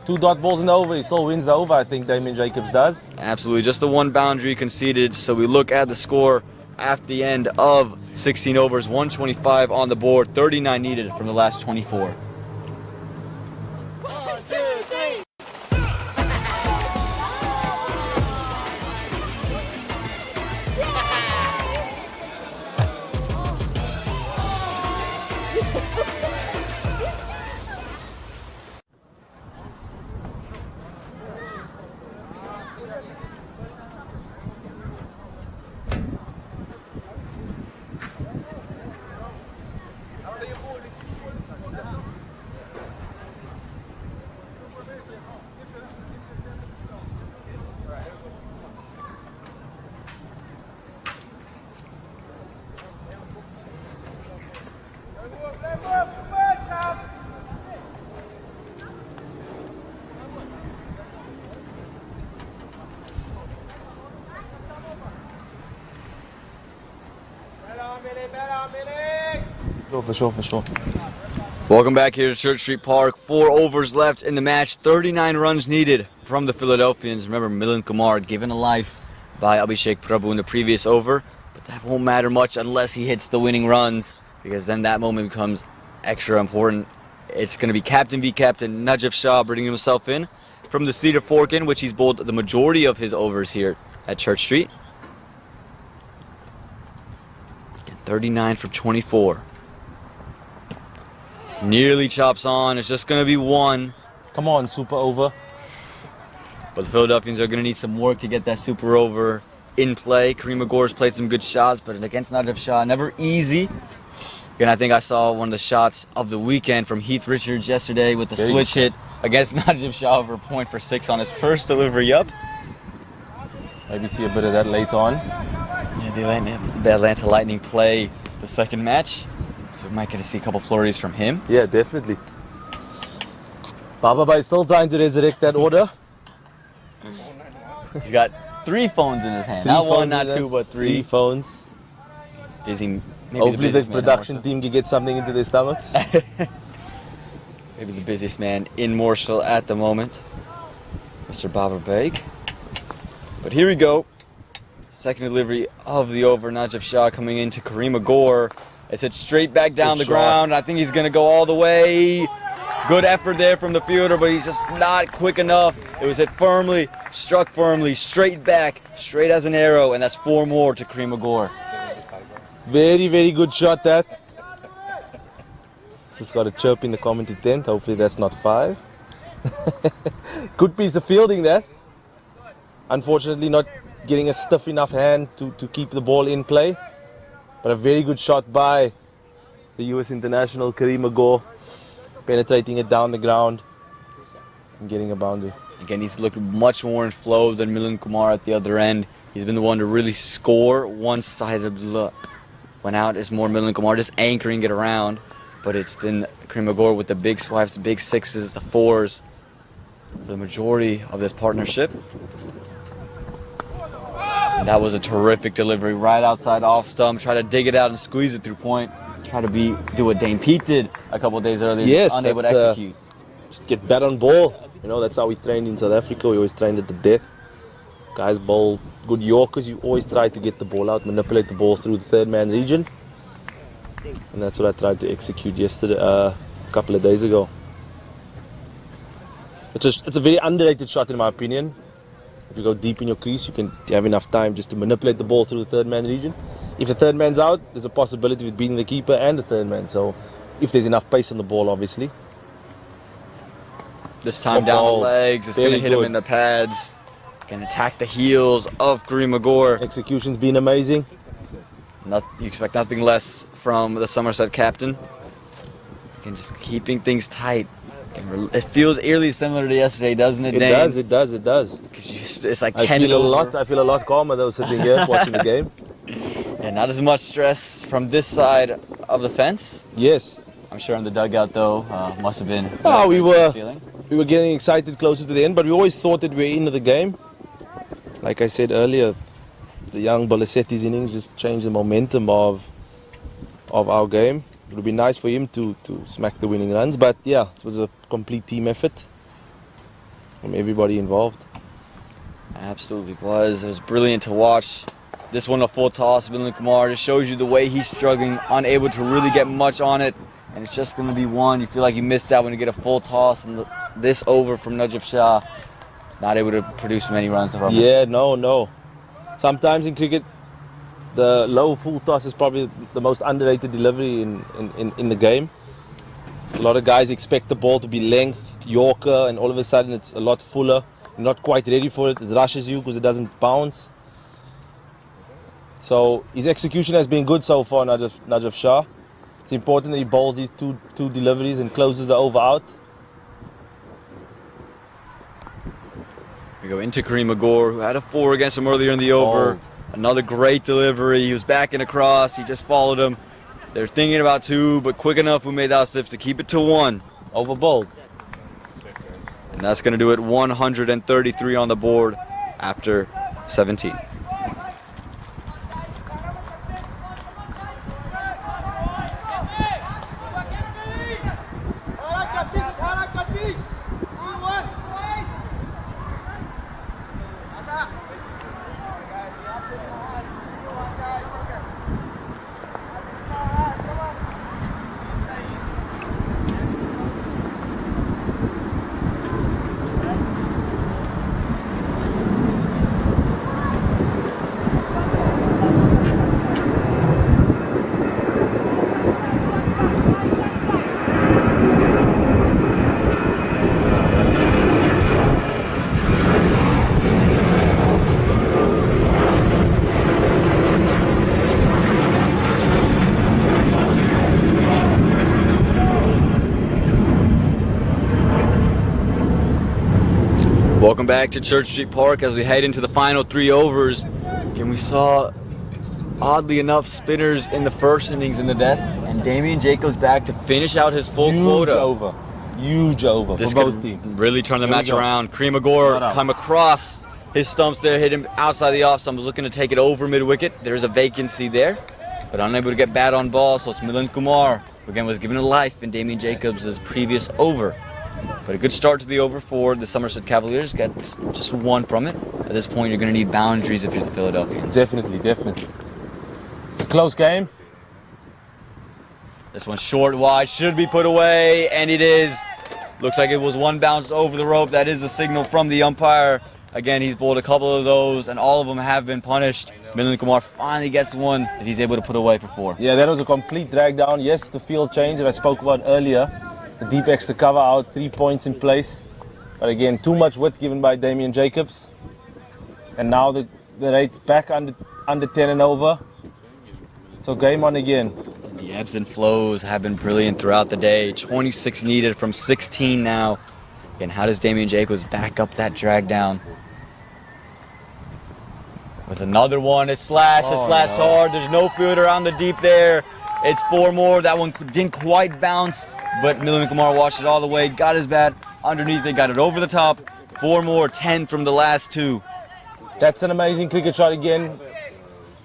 2 dot balls in the over. He still wins the over, I think Damien Jacobs does. Absolutely, just the 1 boundary conceded. So we look at the score at the end of 16 overs, 125 on the board, 39 needed from the last 24. For sure. Welcome back here to Church Street Park. 4 overs left in the match. 39 runs needed from the Philadelphians. Remember, Milind Kumar given a life by Abhishek Prabhu in the previous over. But that won't matter much unless he hits the winning runs, because then that moment becomes extra important. It's going to be captain v captain. Najib Shah bringing himself in from the Cedar Fork, in which he's bowled the majority of his overs here at Church Street. 39 for 24. Nearly chops on. It's just going to be 1. Come on, super over. But the Philadelphians are going to need some work to get that super over in play. Kareem Agor's played some good shots, but against Najib Shah, never easy. Again, I think I saw one of the shots of the weekend from Heath Richards yesterday with the switch hit against Najib Shah over a point for 6 on his first delivery up. Maybe see a bit of that later on. Yeah, the Atlanta Lightning play the second match, so we might get to see a couple flurries from him. Yeah, definitely. Baba is still trying to resurrect that order. He's got 3 phones in his hand. Not 1, not 2, but 3. 3 phones. Busy. Hopefully this production team can get something into their stomachs. Maybe the busiest man in Morrisville at the moment. Mr. Babar Beg. But here we go. Second delivery of the over. Najaf Shah coming into Kareem Agor. It's hit straight back down the ground. I think he's going to go all the way. Good effort there from the fielder, but he's just not quick enough. It was hit firmly, struck firmly, straight back, straight as an arrow, and that's 4 more to Kareem Agor. Very, very good shot, that. Just got a chirp in the commentary tent. Hopefully that's not 5. Good piece of fielding, that. Unfortunately, not getting a stiff enough hand to keep the ball in play. But a very good shot by the US international, Kareem Agor, penetrating it down the ground and getting a boundary. Again, he's looked much more in flow than Milind Kumar at the other end. He's been the one to really score. One side of the went out is more Milind Kumar, just anchoring it around. But it's been Kareem Agor with the big swipes, the big 6s, the 4s for the majority of this partnership. And that was a terrific delivery right outside off stump. Try to dig it out and squeeze it through point. Try to do what Dane Pete did a couple of days earlier. Yes, unable to execute. Just get bat on ball. You know, that's how we trained in South Africa. We always trained at the death. Guys bowl good Yorkers. You always try to get the ball out, manipulate the ball through the third man region. And that's what I tried to execute yesterday, a couple of days ago. It's a very underrated shot in my opinion. If you go deep in your crease, you have enough time just to manipulate the ball through the third man region. If the third man's out, there's a possibility of beating the keeper and the third man. So if there's enough pace on the ball, obviously. This time down the legs, it's going to hit him in the pads. Going to attack the heels of Kareem Agor. Execution's been amazing. You expect nothing less from the Somerset captain. Again, just keeping things tight. It feels eerily similar to yesterday, doesn't it, Dane? It does. It's like 10 I feel a lot calmer though sitting here watching the game. And not as much stress from this side of the fence. Yes. I'm sure in the dugout though, must have been. We were getting excited closer to the end, but we always thought that we were into the game. Like I said earlier, the young Bolasetti's innings just changed the momentum of our game. It would be nice for him to smack the winning runs, but yeah, it was a complete team effort from everybody involved. Absolutely was. It was brilliant to watch. This one a full toss, Milind Kumar, just shows you the way he's struggling, unable to really get much on it, and it's just going to be one. You feel like you missed out when you get a full toss, and this over from Najaf Shah, not able to produce many runs. Yeah, no. Sometimes in cricket, the low full toss is probably the most underrated delivery in the game. A lot of guys expect the ball to be length, Yorker, and all of a sudden it's a lot fuller. You're not quite ready for it. It rushes you because it doesn't bounce. So his execution has been good so far, Najaf Shah. It's important that he bowls these two deliveries and closes the over out. We go into Kareem Agor, who had a 4 against him earlier in the over. Another great delivery. He was backing across. He just followed him. They're thinking about 2, but quick enough who made that stiff to keep it to 1. Over bowled. And that's going to do it. 133 on the board after 17. Welcome back to Church Street Park as we head into the final 3 overs. And we saw, oddly enough, spinners in the first innings in the death, and Damian Jacobs back to finish out his full quota. Huge over this for both teams. Really turn the match around. Kareem Agor come across his stumps there, hit him outside the off stump, was looking to take it over mid-wicket. There's a vacancy there, but unable to get bat on ball, so it's Milind Kumar, who again was given a life in Damian Jacobs' previous over. But a good start to the over for the Somerset Cavaliers. Gets just one from it. At this point, you're going to need boundaries if you're the Philadelphians. Definitely, definitely. It's a close game. This one's short, wide, should be put away, and it is. Looks like it was one bounce over the rope. That is the signal from the umpire. Again, he's bowled a couple of those, and all of them have been punished. Milind Kumar finally gets one that he's able to put away for 4. Yeah, that was a complete drag down. Yes, the field change that I spoke about earlier. The deep extra cover out, 3 points in place. But again, too much width given by Damien Jacobs. And now the rate's back under 10 and over. So game on again. The ebbs and flows have been brilliant throughout the day. 26 needed from 16 now. Again, how does Damien Jacobs back up that drag down? With another one, it's slashed hard. There's no fielder on the deep there. It's 4 more. That one didn't quite bounce, but Milind Kumar watched it all the way, got his bat underneath it, got it over the top. 4 more, 10 from the last 2. That's an amazing cricket shot again.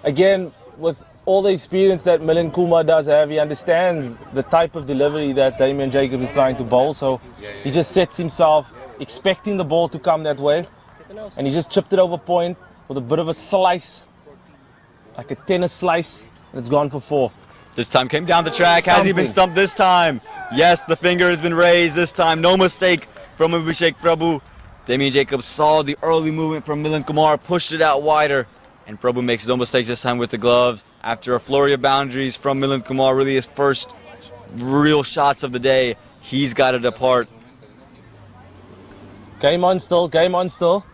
Again, with all the experience that Milind Kumar does have, he understands the type of delivery that Damien Jacobs is trying to bowl. So he just sets himself expecting the ball to come that way. And he just chipped it over point with a bit of a slice, like a tennis slice, and it's gone for 4. This time came down the track. Has he been stumped this time? Yes, the finger has been raised this time. No mistake from Abhishek Prabhu. Damien Jacobs saw the early movement from Milind Kumar, pushed it out wider, and Prabhu makes no mistakes this time with the gloves. After a flurry of boundaries from Milind Kumar, really his first real shots of the day, he's got it apart. Game on still, game on still.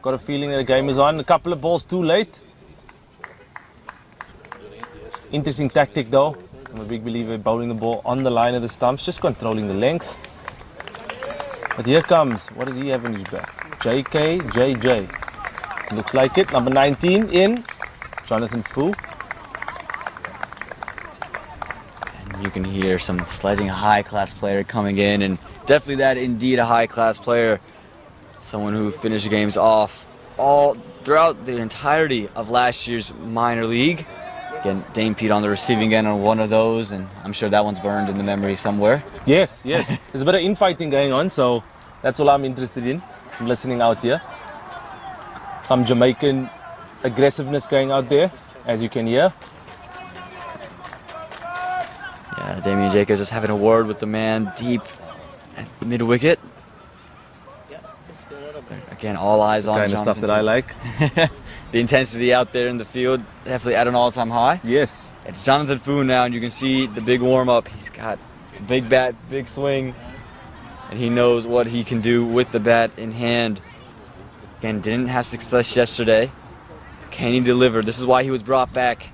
Got a feeling that the game is on. A couple of balls too late. Interesting tactic though. I'm a big believer in bowling the ball on the line of the stumps, just controlling the length. But here comes, what does he have in his back? JJ. Looks like it. Number 19 in. Jonathan Fu. And you can hear some sledging, a high-class player coming in, and definitely that indeed a high-class player. Someone who finished games off all throughout the entirety of last year's minor league. Again, Dame Pete on the receiving end on one of those, and I'm sure that one's burned in the memory somewhere. Yes. There's a bit of infighting going on, so that's all I'm interested in. I'm listening out here. Some Jamaican aggressiveness going out there, as you can hear. Yeah, Damien Jacobs just having a word with the man deep at mid-wicket. Again, all eyes on Jonathan. Kind of stuff that I like. The intensity out there in the field, definitely at an all-time high. Yes. It's Jonathan Fu now, and you can see the big warm-up. He's got a big bat, big swing, and he knows what he can do with the bat in hand. Again, didn't have success yesterday. Can he deliver? This is why he was brought back.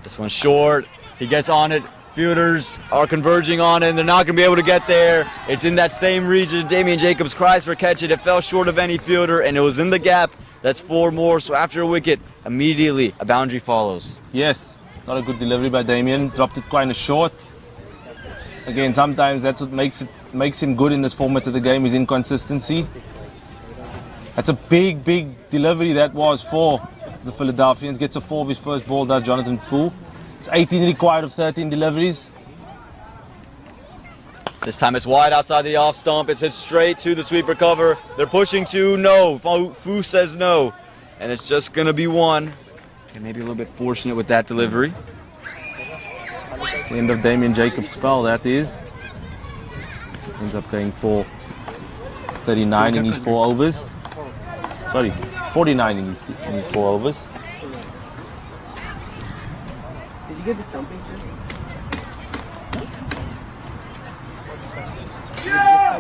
This one's short. He gets on it. Fielders are converging on it, and they're not going to be able to get there. It's in that same region. Damien Jacobs cries for catch it. It fell short of any fielder, and it was in the gap. That's 4 more. So after a wicket, immediately a boundary follows. Yes, not a good delivery by Damien. Dropped it quite short. Again, sometimes that's what makes him good in this format of the game, is inconsistency. That's a big delivery that was for the Philadelphians. Gets a 4 of his first ball, does Jonathan Fu. It's 18 required of 13 deliveries. This time it's wide outside the off stump. It's hit straight to the sweeper cover. They're pushing to no. Fu says no. And it's just going to be 1. And maybe a little bit fortunate with that delivery. The end of Damien Jacobs' spell, that is. Ends up going for 39 in his 4 overs. Sorry, 49 in his 4 overs. Did you get the stumping? Yeah!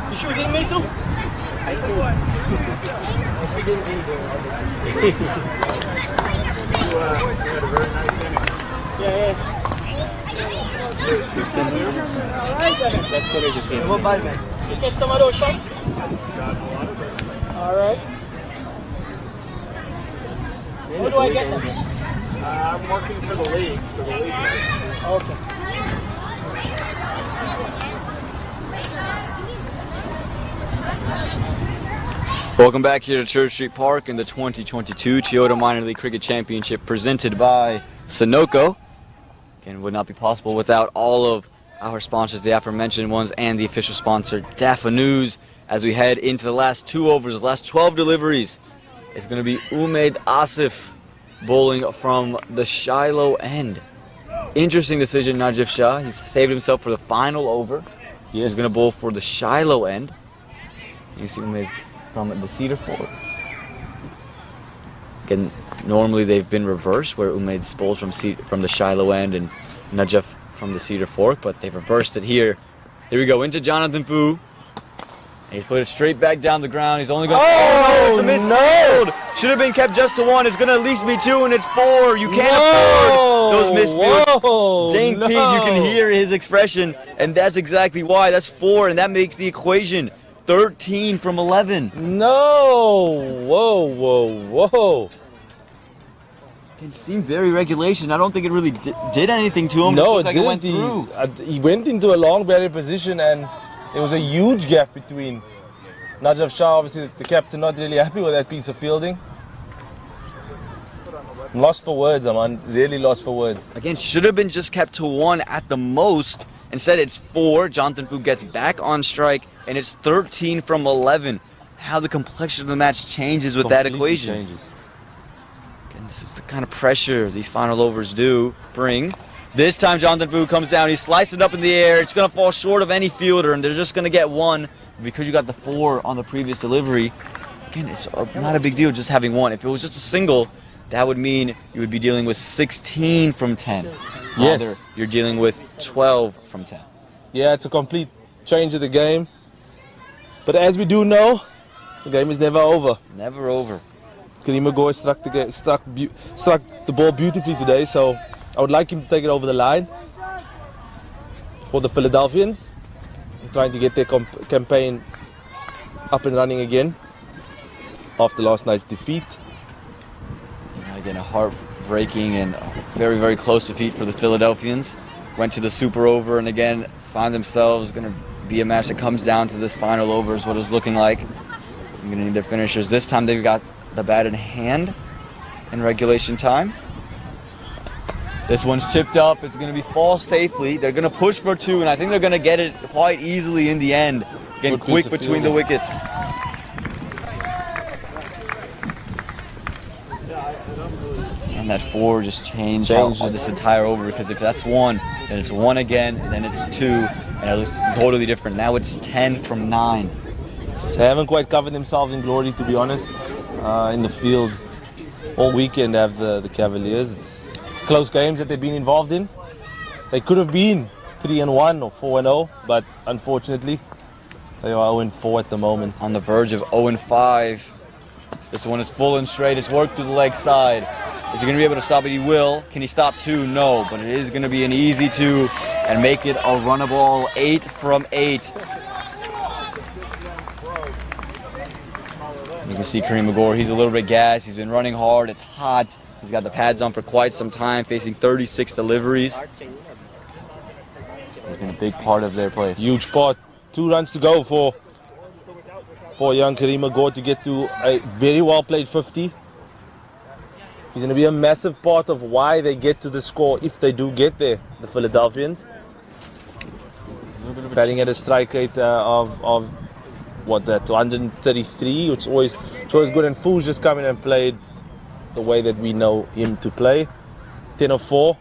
You shooting me too? I do. We didn't either. You had a very nice inning. Yeah. That's what it is. What ball, man? You get some of those shots? All right. Where do I get them? I'm working for the league, so the league. Okay. Welcome back here to Church Street Park in the 2022 Toyota Minor League Cricket Championship presented by Sunoco. Again, it would not be possible without all of our sponsors, the aforementioned ones, and the official sponsor, Dafa News. As we head into the last 2 overs, the last 12 deliveries, it's going to be Umaid Asif bowling from the Shiloh end. Interesting decision, Najib Shah. He's saved himself for the final over. Yes. He's going to bowl for the Shiloh end. You see Umaid from the Cedar Fork. Again, normally they've been reversed, where Umaid bowls from the Shiloh end and Najib from the Cedar Fork, but they've reversed it here. Here we go into Jonathan Fu. And he's put it straight back down the ground. He's only going to... Oh, no, it's a misfield. Should have been kept just to 1. It's going to at least be 2, and it's 4. You can't afford those misfields. Dane Pete, you can hear his expression, and that's exactly why. That's 4, and that makes the equation 13 from 11. No! Whoa. It seemed very regulation. I don't think it really did anything to him. No, it didn't. Like it went through. He went into a long barrier position, and there was a huge gap between Najib Shah, obviously the captain, not really happy with that piece of fielding. Lost for words, man. Really lost for words. Again, should have been just kept to 1 at the most. Instead, it's 4. Jonathan Fu gets back on strike, and it's 13 from 11. How the complexion of the match changes with that equation. Changes. And this is the kind of pressure these final overs do bring. This time, Jonathan Fu comes down. He slices it up in the air. It's going to fall short of any fielder, and they're just going to get 1 because you got the 4 on the previous delivery. Again, it's not a big deal just having 1. If it was just a single, that would mean you would be dealing with 16 from 10. Yes. Rather, you're dealing with 12 from 10. Yeah, it's a complete change of the game. But as we do know, the game is never over. Never over. Kareem Agor struck the ball beautifully today, so I would like him to take it over the line for the Philadelphians. Trying to get their campaign up and running again after last night's defeat. Again, a heartbreaking and very, very close defeat for the Philadelphians. Went to the super over and again find themselves going to be a match that comes down to this final over is what it's looking like. I'm going to need their finishers. This time they've got the bat in hand in regulation time. This one's chipped up. It's going to be fall safely. They're going to push for 2, and I think they're going to get it quite easily in the end. Again, quick between the wickets. And that 4 just changed this entire over, because if that's 1, then it's 1 again, and then it's 2, and it looks totally different. Now it's 10 from 9. They haven't quite covered themselves in glory, to be honest, in the field all weekend. Have the Cavaliers. It's close games that they've been involved in. They could have been 3-1 or 4-0, but unfortunately, they are 0-4 at the moment. On the verge of 0-5. This one is full and straight. It's worked through the leg side. Is he going to be able to stop it? He will. Can he stop 2? No, but it is going to be an easy 2 and make it a runnable 8 from 8. You can see Kareem Agor, he's a little bit gassed. He's been running hard. It's hot. He's got the pads on for quite some time, facing 36 deliveries. He's been a big part of their place. Huge part. 2 runs to go for young Kareem Agor to get to a very well played 50. He's going to be a massive part of why they get to the score, if they do get there, the Philadelphians. Batting at a strike rate of what, that 133, which is always good. And Fu's just come in and played the way that we know him to play. 10-4,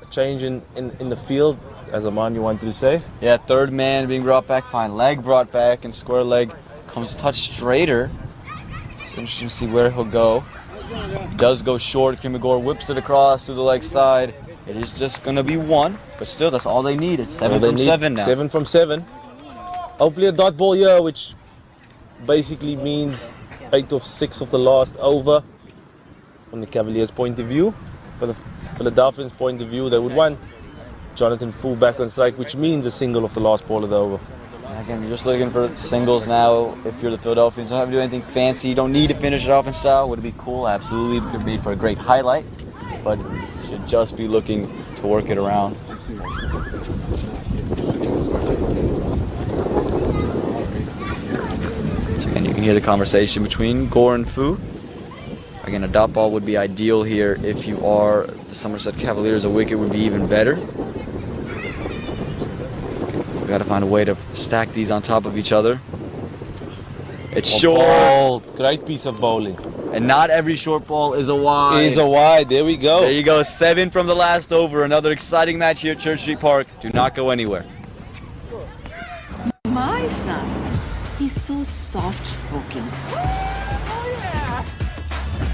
a change in the field, as Aman, you wanted to say? Yeah, 3rd man being brought back, fine leg brought back, and square leg comes touch straighter. It's interesting to see where he'll go. Does go short. Kareem Agor whips it across to the leg side. It is just going to be 1, but still, that's all they need. It's 7 from 7 now. 7 from 7. Hopefully a dot ball here, which basically means 8 of 6 of the last over. From the Cavaliers' point of view, for the Philadelphians' point of view, they would want Jonathan Fu back on strike, which means a single of the last ball of the over. Again, you're just looking for singles now. If you're the Philadelphians, don't have to do anything fancy. You don't need to finish it off in style. Would it be cool? Absolutely. It could be for a great highlight, but you should just be looking to work it around. And you can You hear the conversation between Gore and Fu. Again, a dot ball would be ideal here if you are the Somerset Cavaliers. A wicket would be even better. We've got to find a way to stack these on top of each other. It's short. Bowled. Great piece of bowling. And not every short ball is a wide. Is a wide. There we go. There you go. 7 from the last over. Another exciting match here at Church Street Park. Do not go anywhere. My son, he's so soft-spoken.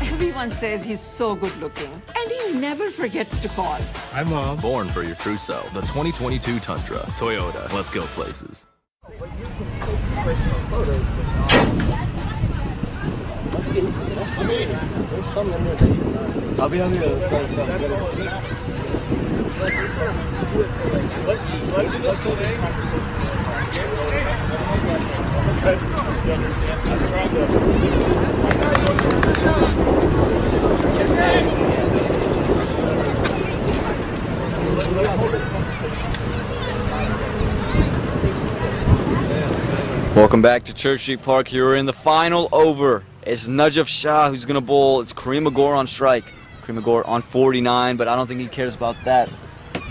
Everyone says he's so good-looking, and he never forgets to call. Hi, Mom. Born for your true self. The 2022 Tundra. Toyota. Let's go places. Welcome back to Church Street Park. Here we're in the final over. It's Najaf Shah who's going to bowl. It's Kareem Gore on strike. Kareem Gore on 49, but I don't think he cares about that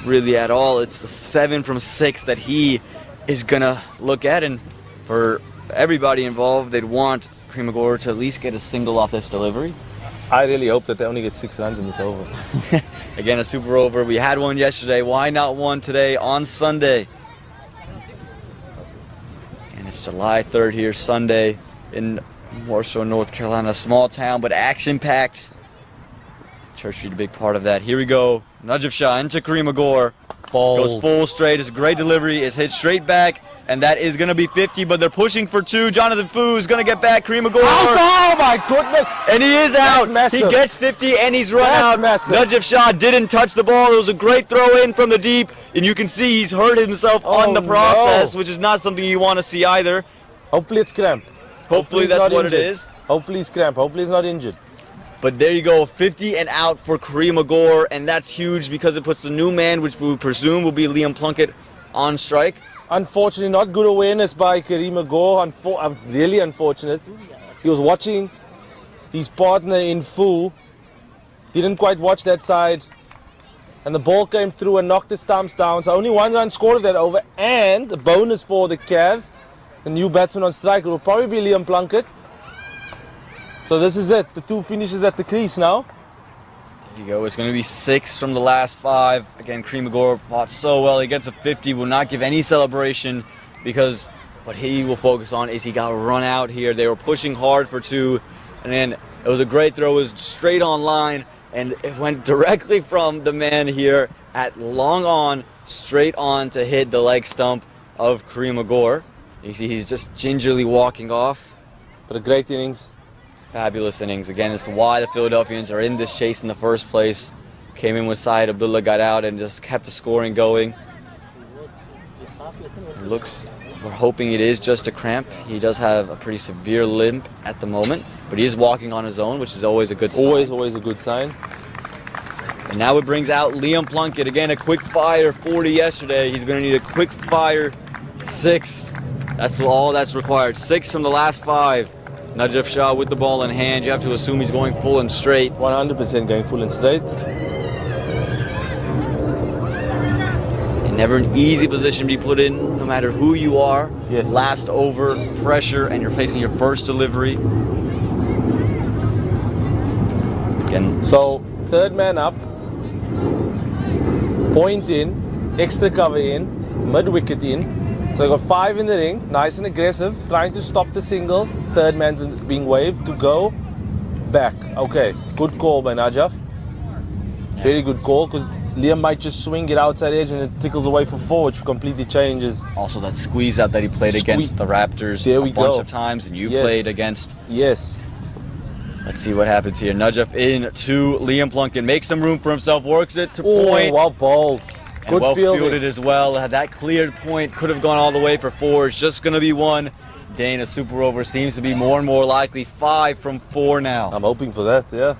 really at all. It's the 7 from 6 that he is going to look at, and for everybody involved, they'd want Kareem Gore to at least get a single off this delivery. I really hope that they only get 6 runs in this over. Again, a super over. We had one yesterday. Why not one today on Sunday? And it's July 3rd here, Sunday, in Warsaw, North Carolina. A small town, but action-packed. Church Street, a big part of that. Here we go. Najaf Shah into Kareem Gore. Goes full straight. It's a great delivery. It's hit straight back, and that is going to be 50, but they're pushing for 2. Jonathan Fu is going to get back. Kareem Gore. Oh, my goodness. And he is out. He gets 50, and he's run out. Najaf Shah didn't touch the ball. It was a great throw in from the deep, and you can see he's hurt himself on the process, which is not something you want to see either. Hopefully it's cramp. Hopefully that's what it is. Hopefully he's cramp. Hopefully he's not injured. But there you go, 50 and out for Kareem Gore, and that's huge because it puts the new man, which we presume will be Liam Plunkett, on strike. Unfortunately, not good awareness by Kareem Gore. Really unfortunate. He was watching his partner in Fu. Didn't quite watch that side. And the ball came through and knocked the stumps down. So only 1 run scored of that over. And a bonus for the Cavs. The new batsman on strike will probably be Liam Plunkett. So this is it. The 2 finishes at the crease now. There you go. It's going to be 6 from the last 5. Again, Kareem Gore fought so well. He gets a 50. Will not give any celebration because what he will focus on is he got run out here. They were pushing hard for 2. And then it was a great throw. It was straight on line. And it went directly from the man here at long on, straight on to hit the leg stump of Kareem Gore. You see he's just gingerly walking off. But a great innings. Fabulous innings. Again, it's why the Philadelphians are in this chase in the first place. Came in with Syed Abdullah, got out, and just kept the scoring going. We're hoping it is just a cramp. He does have a pretty severe limp at the moment, but he is walking on his own, which is always a good sign. Always a good sign. And now it brings out Liam Plunkett. Again, a quick fire 40 yesterday. He's going to need a quick fire 6. That's all that's required. 6 from the last 5. Najaf Shah with the ball in hand. You have to assume he's going full and straight. 100% going full and straight. And never an easy position to be put in, no matter who you are. Yes. Last over, pressure, and you're facing your first delivery. Again. So, 3rd man up. Point in. Extra cover in. Mid-wicket in. So they got 5 in the ring, nice and aggressive, trying to stop the single. 3rd man's being waved to go back. Okay, good call by Najaf. Very good call because Liam might just swing it outside edge and it trickles away for 4, which completely changes. Also that squeeze out that he played against the Raptors a bunch of times, and you played against. Yes. Let's see what happens here. Najaf in to Liam Plunkett, makes some room for himself, works it to point. Well bowled. And well fielded as well. Had that cleared point, could have gone all the way for 4. It's just going to be 1. Dane, a super over seems to be more and more likely. 5 from 4 now. I'm hoping for that, yeah.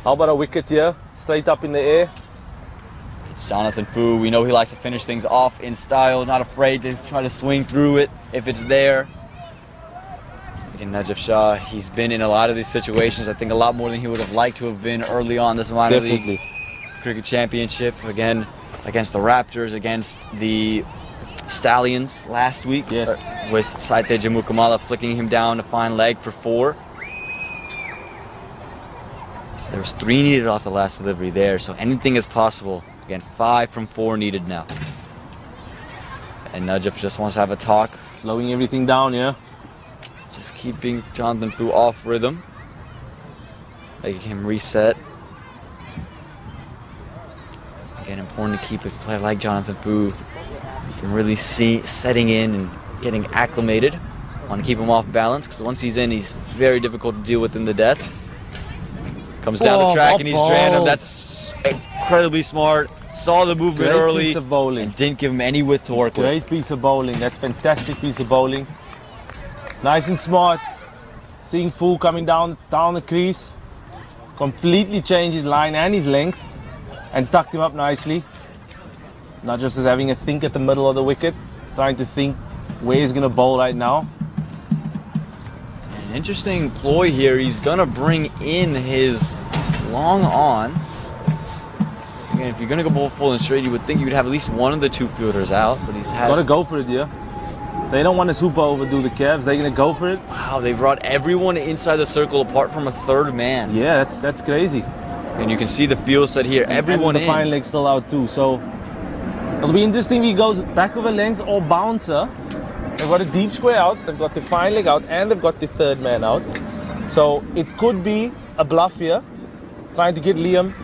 How about a wicket here? Straight up in the air. It's Jonathan Fu. We know he likes to finish things off in style. Not afraid to try to swing through it if it's there. Again, Najaf Shah, he's been in a lot of these situations, I think a lot more than he would have liked to have been early on this minor league cricket championship. Again, against the Raptors, against the Stallions last week. Yes. With Saite Jamukamala flicking him down to fine leg for 4. There was 3 needed off the last delivery there, so anything is possible. Again, 5 from 4 needed now. And Najaf just wants to have a talk. Slowing everything down, yeah. Just keeping Jonathan Fu off rhythm. Making him reset. Again, important to keep a player like Jonathan Fu from really setting in and getting acclimated. Want to keep him off balance, because once he's in, he's very difficult to deal with in the death. Comes down the track and he's random. That's incredibly smart. Saw the movement early piece of bowling. And didn't give him any width to work with. Great piece of bowling. That's fantastic piece of bowling. Nice and smart. Seeing Fu coming down the crease. Completely changed his line and his length and tucked him up nicely. Not just as having a think at the middle of the wicket, trying to think where he's going to bowl right now. An interesting ploy here. He's going to bring in his long on. Again, if you're going to go bowl full and straight, you would think you would have at least one of the 2 fielders out, but he's got to go for it, yeah. They don't want to super overdo the Cavs. They're going to go for it. Wow, they brought everyone inside the circle apart from a 3rd man. Yeah, that's crazy. And you can see the field set here. Everyone and the fine leg's still out too. So it'll be interesting if he goes back of a length or bouncer. They've got a deep square out. They've got the fine leg out, and they've got the 3rd man out. So it could be a bluff here, trying to get Liam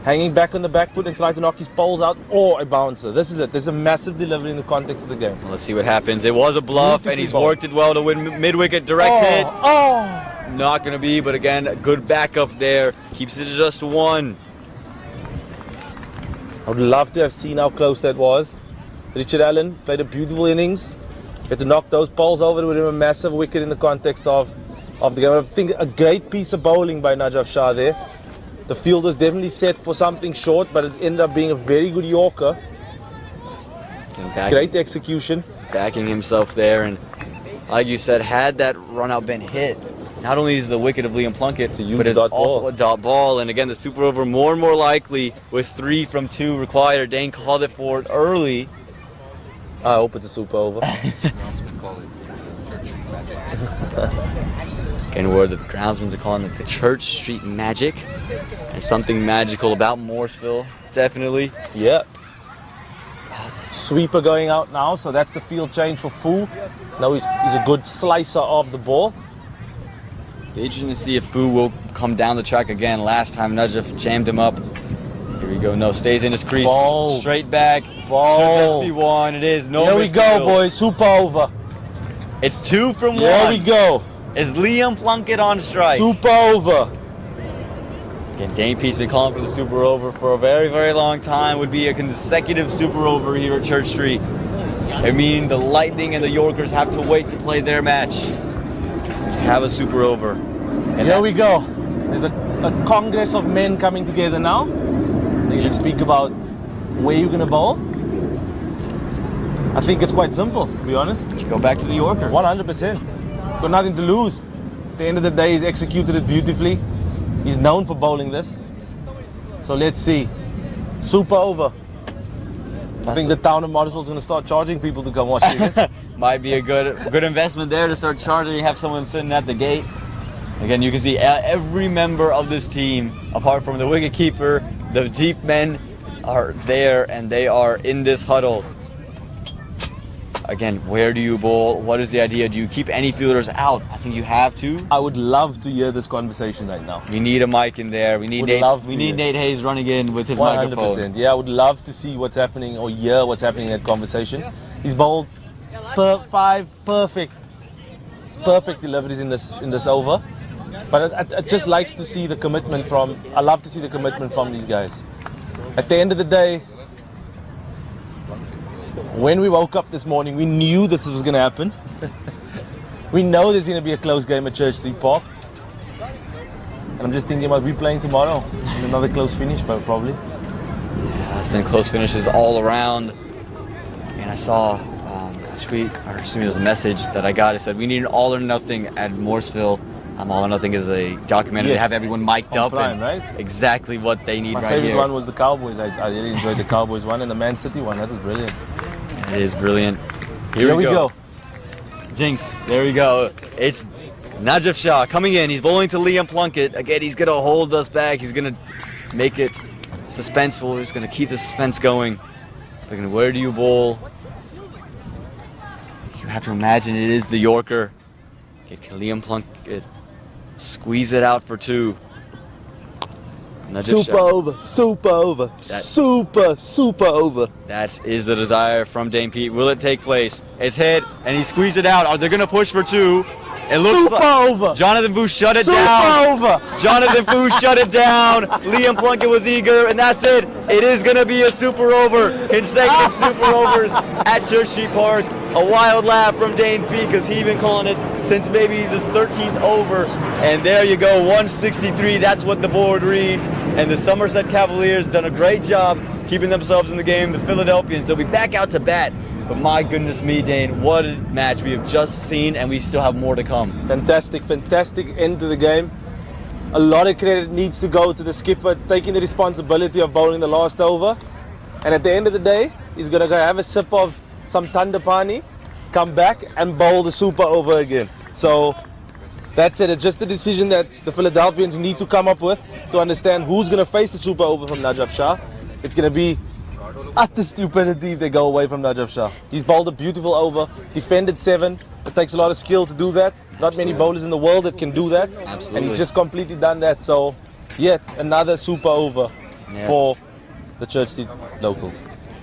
hanging back on the back foot and try to knock his poles out, or a bouncer. This is it. There's a massive delivery in the context of the game. Well, let's see what happens. It was a bluff, and he's worked it well to win mid-wicket direct hit. Not going to be, but again, a good backup there. Keeps it to just 1. I would love to have seen how close that was. Richard Allen played a beautiful innings. He had to knock those poles over to win him a massive wicket in the context of the game. I think a great piece of bowling by Najaf Shah there. The field was definitely set for something short, but it ended up being a very good Yorker. Great execution. Backing himself there, and like you said, had that run out been hit, not only is the wicket of Liam Plunkett, but it's also a dot ball. And again, the super over more and more likely with 3 from 2 required. Dane called it for it early. I hope it's a super over. Again, where the groundsmen are calling it the Church Street Magic. There's something magical about Morrisville, definitely. Yeah. Sweeper going out now, so that's the field change for Fu. Now he's a good slicer of the ball. Interesting to see if Fu will come down the track again. Last time Najaf jammed him up. Here we go. No, stays in his crease. Ball. Straight back. Ball. Should just be 1. It is. No. Here we go, boys. Super over. It's 2 from 1. Here we go. Is Liam Plunkett on strike? Super over. Again, Dane Peace been calling for the super over for a very, very long time. Would be a consecutive super over here at Church Street. I mean, the Lightning and the Yorkers have to wait to play their match. Have a super over. And here we go. There's a congress of men coming together now. They can speak about where you're going to bowl. I think it's quite simple, to be honest. You go back to the Yorker. 100%. Got nothing to lose. At the end of the day, he's executed it beautifully. He's known for bowling this. So let's see. Super over. I think the town of Morrisville is going to start charging people to come watch it. Might be a good investment there to start charging. You have someone sitting at the gate. Again, you can see every member of this team, apart from the wicketkeeper, the deep men, are there, and they are in this huddle. Again, where do you bowl? What is the idea? Do you keep any fielders out? I think you have to. I would love to hear this conversation right now. We need a mic in there. We need Nate Hayes running in with his 100%. microphone. Yeah, I would love to see what's happening or hear what's happening in that conversation. He's bowled 5 perfect deliveries in this over. But I just like to see the commitment from. I love to see the commitment from these guys. At the end of the day, when we woke up this morning, we knew that this was going to happen. We know there's going to be a close game at Church Street Park. And I'm just thinking about we playing tomorrow in another close finish, probably. Yeah, it's been close finishes all around. And I saw tweet, or excuse me, it was a message that I got. It said, we need an all or nothing at Mooresville. All or nothing is a documentary to have everyone mic'd up. Prime, right? Exactly what they need My right favorite here. one was the Cowboys. I really enjoyed the Cowboys one and the Man City one. That was brilliant. It is brilliant. Here we go. Jinx, there we go. It's Najaf Shah coming in. He's bowling to Liam Plunkett. Again, he's going to hold us back. He's going to make it suspenseful. He's going to keep the suspense going. Again, where do you bowl? You have to imagine it is the Yorker. Get Liam Plunkett. Squeeze it out for 2. Super over, super over, super over. That is the desire from Dane Pete. Will it take place? It's hit, and he squeezed it out. Are they going to push for 2? It looks like over. Jonathan Fu shut it down. Super over. Jonathan Fu shut it down. Liam Plunkett was eager, and that's it. It is going to be a super over. Consecutive super overs at Church Street Park. A wild laugh from Dane Pete because he's been calling it since maybe the 13th over. And there you go, 163. That's what the board reads. And the Somerset Cavaliers done a great job keeping themselves in the game. The Philadelphians, they'll be back out to bat. But my goodness me, Dane, what a match we have just seen, and we still have more to come. Fantastic end to the game. A lot of credit needs to go to the skipper taking the responsibility of bowling the last over. And at the end of the day, he's going to go have a sip of some Tanda Pani, come back and bowl the super over again. So that's it. It's just a decision that the Philadelphians need to come up with to understand who's going to face the super over from Najaf Shah. It's going to be utter stupidity if they go away from Najaf Shah. He's bowled a beautiful over, defended 7. It takes a lot of skill to do that. Not many bowlers in the world that can do that. Absolutely. And he's just completely done that. So, yet another super over for the Church Street locals.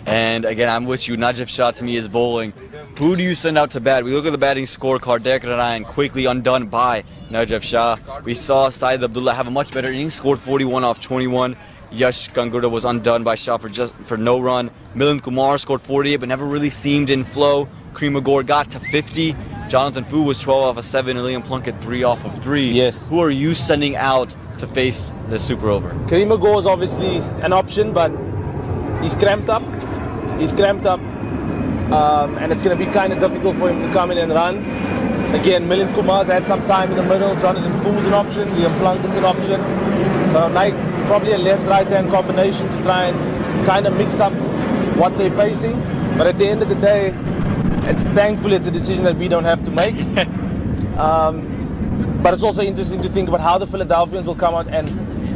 And again, I'm with you. Najaf Shah to me is bowling. Who do you send out to bat? We look at the batting scorecard. Derek Narayan quickly undone by Najaf Shah. We saw Syed Abdullah have a much better inning, scored 41 off 21. Yash Gangurda was undone by Shah for no run. Milind Kumar scored 48 but never really seemed in flow. Kareem Agor got to 50. Jonathan Fu was 12 off of 7 and Liam Plunkett 3 off of 3. Yes. Who are you sending out to face the super over? Kareem Agor is obviously an option, but he's cramped up. And it's going to be kind of difficult for him to come in and run. Again, Milind Kumar's had some time in the middle. Jonathan Fu's an option. Liam Plunkett's an option. Probably a left-right-hand combination to try and kind of mix up what they're facing. But at the end of the day, thankfully it's a decision that we don't have to make. But it's also interesting to think about how the Philadelphians will come out and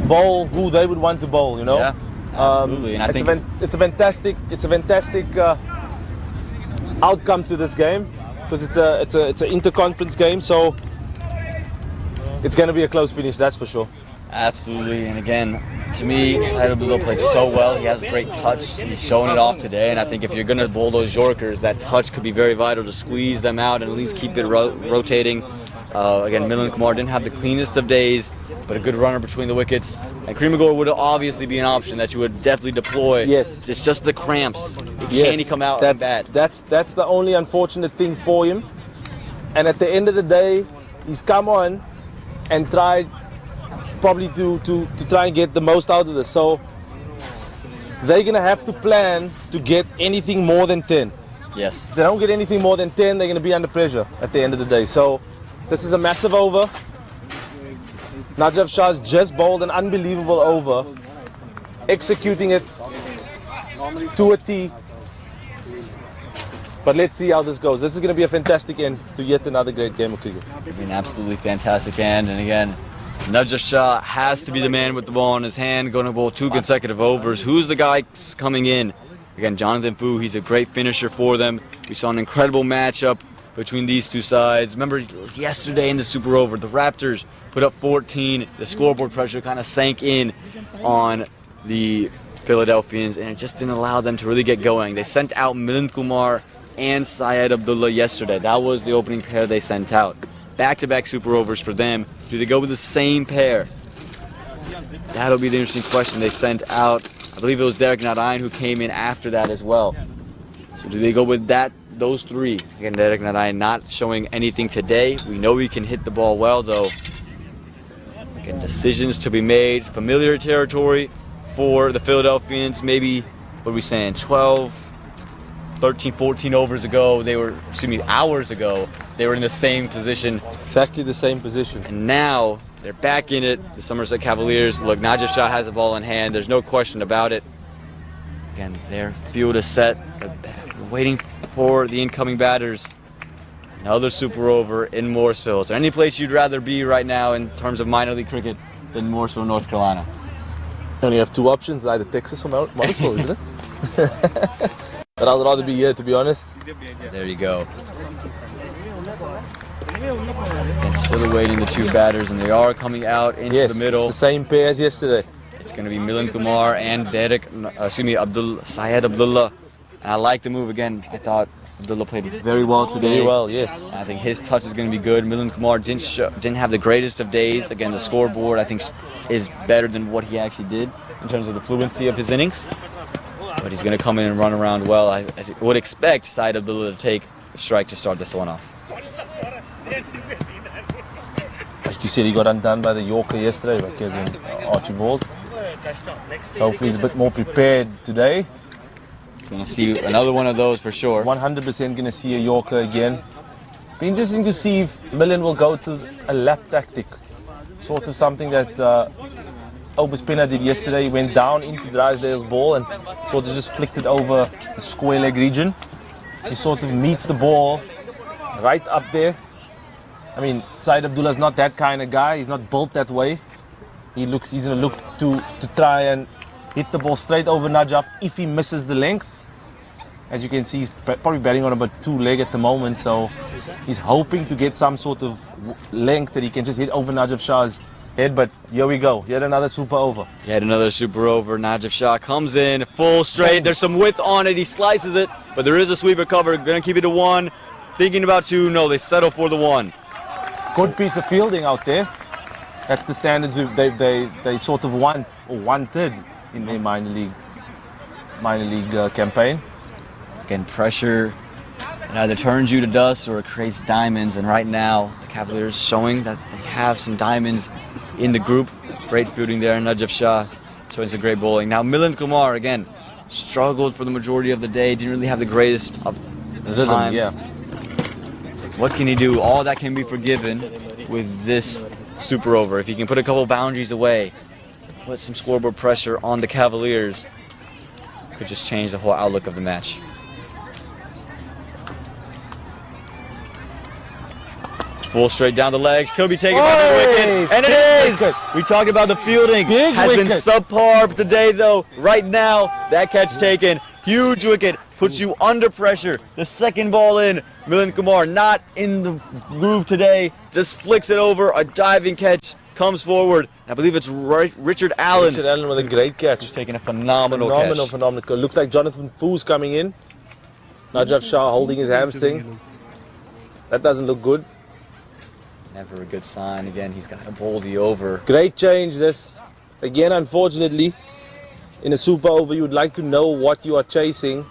bowl who they would want to bowl, you know? Yeah, absolutely. And I think it's a fantastic outcome to this game because it's an interconference game, so it's going to be a close finish, that's for sure. Absolutely, and again, to me, Syed Abdullah played so well. He has great touch. He's showing it off today, and I think if you're going to bowl those Yorkers, that touch could be very vital to squeeze them out and at least keep it rotating. Again, Milind Kumar didn't have the cleanest of days, but a good runner between the wickets. And Kareem Agor would obviously be an option that you would definitely deploy. Yes. It's just the cramps. Can he come out and bat? That's the only unfortunate thing for him. And at the end of the day, he's come on and tried probably to try and get the most out of this. So they're going to have to plan to get anything more than 10. Yes. If they don't get anything more than 10, they're going to be under pressure at the end of the day. So this is a massive over. Najaf Shah's just bowled an unbelievable over, executing it to a T. But let's see how this goes. This is going to be a fantastic end to yet another great game of cricket. It'll be an absolutely fantastic end. And again, Najaf Shah has to be the man with the ball in his hand, going to bowl 2 consecutive overs. Who's the guy coming in? Again, Jonathan Fu, he's a great finisher for them. We saw an incredible matchup between these two sides. Remember, yesterday in the Super Over, the Raptors put up 14. The scoreboard pressure kind of sank in on the Philadelphians, and it just didn't allow them to really get going. They sent out Milind Kumar and Syed Abdullah yesterday. That was the opening pair they sent out. Back-to-back Super Overs for them. Do they go with the same pair? That'll be the interesting question. They sent out, I believe it was Derek Narayan who came in after that as well. So do they go with those 3? Again, Derek Narayan not showing anything today. We know he can hit the ball well, though. Again, decisions to be made. Familiar territory for the Philadelphians. Maybe, what are we saying, 12 13, 14 overs ago, hours ago, they were in the same position. Exactly the same position. And now they're back in it. The Somerset Cavaliers. Look, Najib Shah has the ball in hand. There's no question about it. Again, their field is set. We're waiting for the incoming batters. Another super over in Morrisville. Is there any place you'd rather be right now in terms of minor league cricket than Morrisville, North Carolina? You only have two options, either Texas or Morrisville, isn't it? But I'd rather be here, to be honest. There you go. And still awaiting the two batters, and they are coming out into the middle. It's the same pair as yesterday. It's going to be Milind Kumar and Syed Abdullah. And I like the move again. I thought Abdullah played very well today. Very well, yes. I think his touch is going to be good. Milind Kumar didn't have the greatest of days. Again, the scoreboard, I think, is better than what he actually did in terms of the fluency of his innings. But he's going to come in and run around well. I would expect Syed Abdullah to take a strike to start this one off. Like you said, he got undone by the Yorker yesterday, because Archibald. So hopefully he's a bit more prepared today. Going to see another one of those for sure. 100% going to see a Yorker again. Be interesting to see if Milind will go to a lap tactic. Sort of something that Oberspinner did yesterday. He went down into Drysdale's ball and sort of just flicked it over the square leg region. He sort of meets the ball right up there. I mean, Syed Abdullah's not that kind of guy. He's not built that way. He's going to look to try and hit the ball straight over Najaf if he misses the length. As you can see, he's probably batting on about 2 leg at the moment, so he's hoping to get some sort of length that he can just hit over Najaf Shah's head. But here we go, yet another super over. Yet another super over. Najib Shah comes in full straight. There's some width on it. He slices it, but there is a sweeper cover. Going to keep it to 1. Thinking about 2. No, they settle for the 1. Good piece of fielding out there. That's the standards they sort of want or wanted in their minor league campaign. Again, pressure, it either turns you to dust or it creates diamonds. And right now, the Cavaliers showing that they have some diamonds in the group. Great fielding there, Najib Shah showing some great bowling. Now, Milind Kumar, again, struggled for the majority of the day. Didn't really have the greatest of times. Yeah. What can he do? All that can be forgiven with this super over. If he can put a couple boundaries away, put some scoreboard pressure on the Cavaliers, could just change the whole outlook of the match. Full straight down the legs, could be taken by the wicket, and it is! We talk about the fielding, has been subpar today though. Right now, that catch taken, huge wicket, puts you under pressure. The second ball in, Milind Kumar not in the groove today, just flicks it over, a diving catch, comes forward. I believe it's Richard Allen. Richard Allen with a great catch. He's taking a phenomenal catch. Phenomenal. Looks like Jonathan Foo's coming in. Najaf Shah holding his hamstring. That doesn't look good. Never a good sign. Again, he's got to bowl the over. Great change this. Again, unfortunately, in a super over, you would like to know what you are chasing.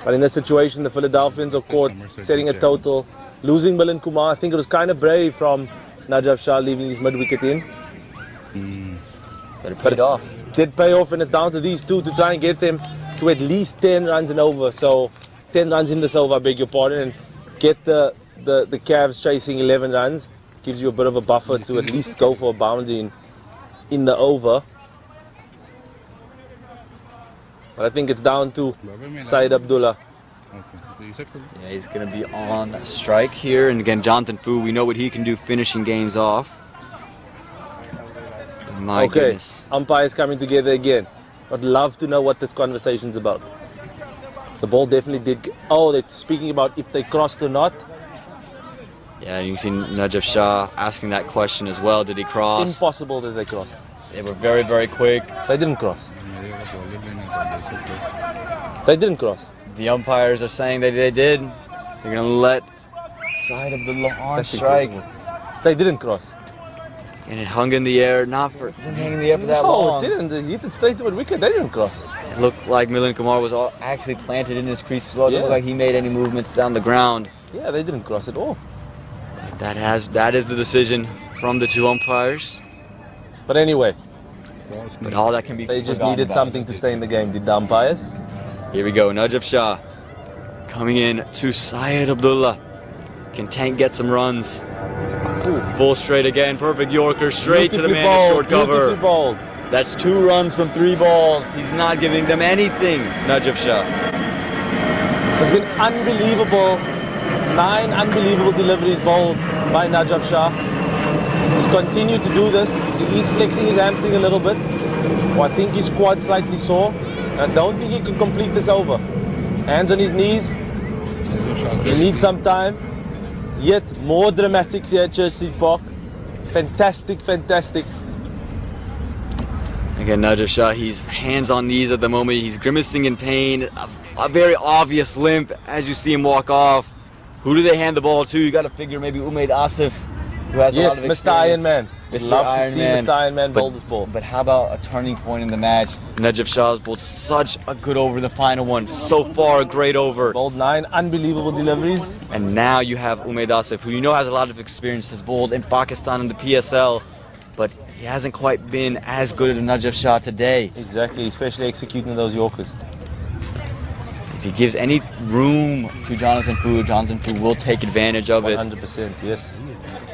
But in this situation, the Philadelphians are caught setting a total. Losing Milind Kumar, I think it was kind of brave from Najaf Shah leaving his mid-wicket in. But it paid off. Did pay off, and it's down to these two to try and get them to at least 10 runs and over. So 10 runs in this over, I beg your pardon, and get the Cavs chasing 11 runs. Gives you a bit of a buffer to at least go for a boundary in the over. But I think it's down to Syed Abdullah. Yeah, he's going to be on strike here. And again, Jonathan Fu, we know what he can do finishing games off. But my goodness. Umpires coming together again. I'd love to know what this conversation's about. The ball definitely did. Oh, they're speaking about if they crossed or not. Yeah, you can see Najib Shah asking that question as well. Did he cross? Impossible that they crossed. They were very, very quick. They didn't cross. They didn't cross. The umpires are saying that they did. They're going to let Syed Abdullah on strike. They didn't cross. And it hung in the air, didn't hang in the air for that long. No, it didn't. He hit it straight to a wicket. They didn't cross. It looked like Milind Kumar was actually planted in his crease as well. It didn't look like he made any movements down the ground. Yeah, they didn't cross at all. That is the decision from the two umpires. But anyway. But all that can be. They just needed something to stay in the game, did the umpires? Here we go, Najib Shah coming in to Syed Abdullah. Can Tank get some runs? Ooh. Full straight again, perfect Yorker, straight to the man in short cover. That's 2 runs from 3 balls. He's not giving them anything, Najib Shah. It's been unbelievable. 9 unbelievable deliveries bowled by Najib Shah. He's continued to do this. He's flexing his hamstring a little bit. Well, I think his quad slightly sore. I don't think he can complete this over. Hands on his knees. He needs some time. Yet more dramatics here at Church Street Park. Fantastic, fantastic. Again, Najib Shah, he's hands on knees at the moment. He's grimacing in pain. A very obvious limp as you see him walk off. Who do they hand the ball to? You got to figure maybe Umaid Asif, who has a lot of experience. Mr. Iron Man. Mr. Love Iron to see Man. Mr. Iron Man bowl this ball. But how about a turning point in the match? Najib Shah's bowled such a good over in the final one. So far, a great over. Bowled 9 unbelievable deliveries. And now you have Umaid Asif, who you know has a lot of experience, has bowled in Pakistan in the PSL, but he hasn't quite been as good as Najib Shah today. Exactly, especially executing those Yorkers. If he gives any room to Jonathan Fu will take advantage of it. 100%, yes.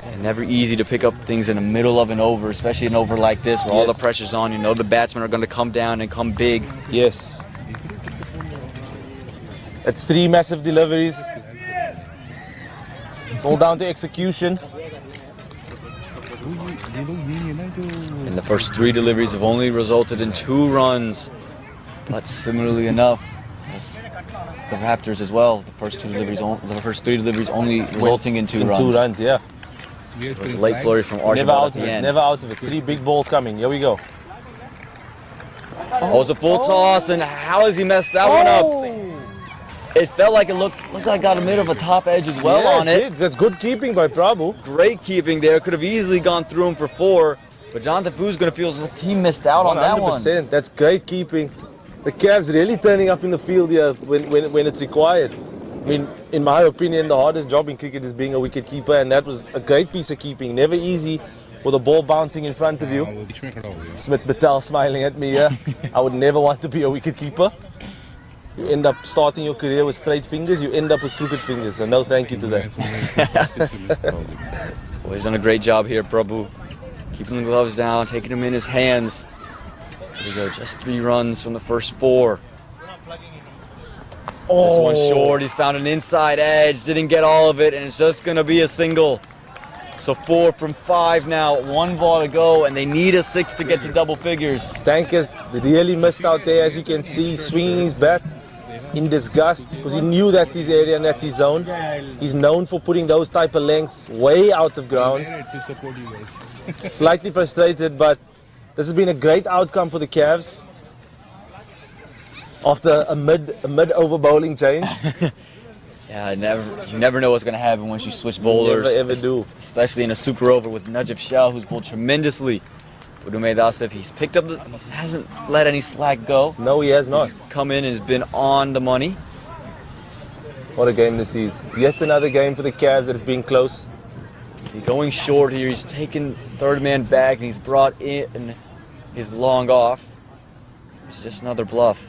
And never easy to pick up things in the middle of an over, especially an over like this where all the pressure's on. You know the batsmen are going to come down and come big. Yes. It's 3 massive deliveries. It's all down to execution. And the first 3 deliveries have only resulted in 2 runs. But similarly enough, the Raptors as well. The first 3 deliveries only resulting in 2 runs. 2 runs, yeah. It was a late flurry from Archibald at the end. Never out of it. 3 big balls coming. Here we go. Oh, it's a full toss, and how has he messed that one up? It felt like it looked like got a bit of a top edge as well on it. That's good keeping by Prabhu. Great keeping there. Could have easily gone through him for 4, but Jonathan Fu's going to feel as if he missed out on that one. 100%. That's great keeping. The Cavs really turning up in the field here when it's required. I mean, in my opinion, the hardest job in cricket is being a wicket keeper, and that was a great piece of keeping. Never easy with a ball bouncing in front of you. Smith Patel smiling at me here. I would never want to be a wicket keeper. You end up starting your career with straight fingers, you end up with crooked fingers. So no thank you to that. Well, he's done a great job here, Prabhu. Keeping the gloves down, taking them in his hands. Here we go, just 3 runs from the first 4. Oh. This one's short, he's found an inside edge, didn't get all of it, and it's just going to be a single. So 4 from 5 now, 1 ball to go, and they need a 6 to get to double figures. Tank has really missed out there, as you can see, swinging his bat in disgust, because he knew that's his area and that's his zone. He's known for putting those type of lengths way out of grounds. Slightly frustrated, but this has been a great outcome for the Cavs after a mid-over bowling change. Yeah, you never know what's going to happen once you switch bowlers. Never ever do. Especially in a super over with Najib Shah, who's bowled tremendously. With Umaid Asif, he's picked up, he hasn't let any slack go. No, he has not. He's come in and has been on the money. What a game this is. Yet another game for the Cavs that has been close. He's going short here. He's taken 3rd man back and he's brought in his long off. It's just another bluff.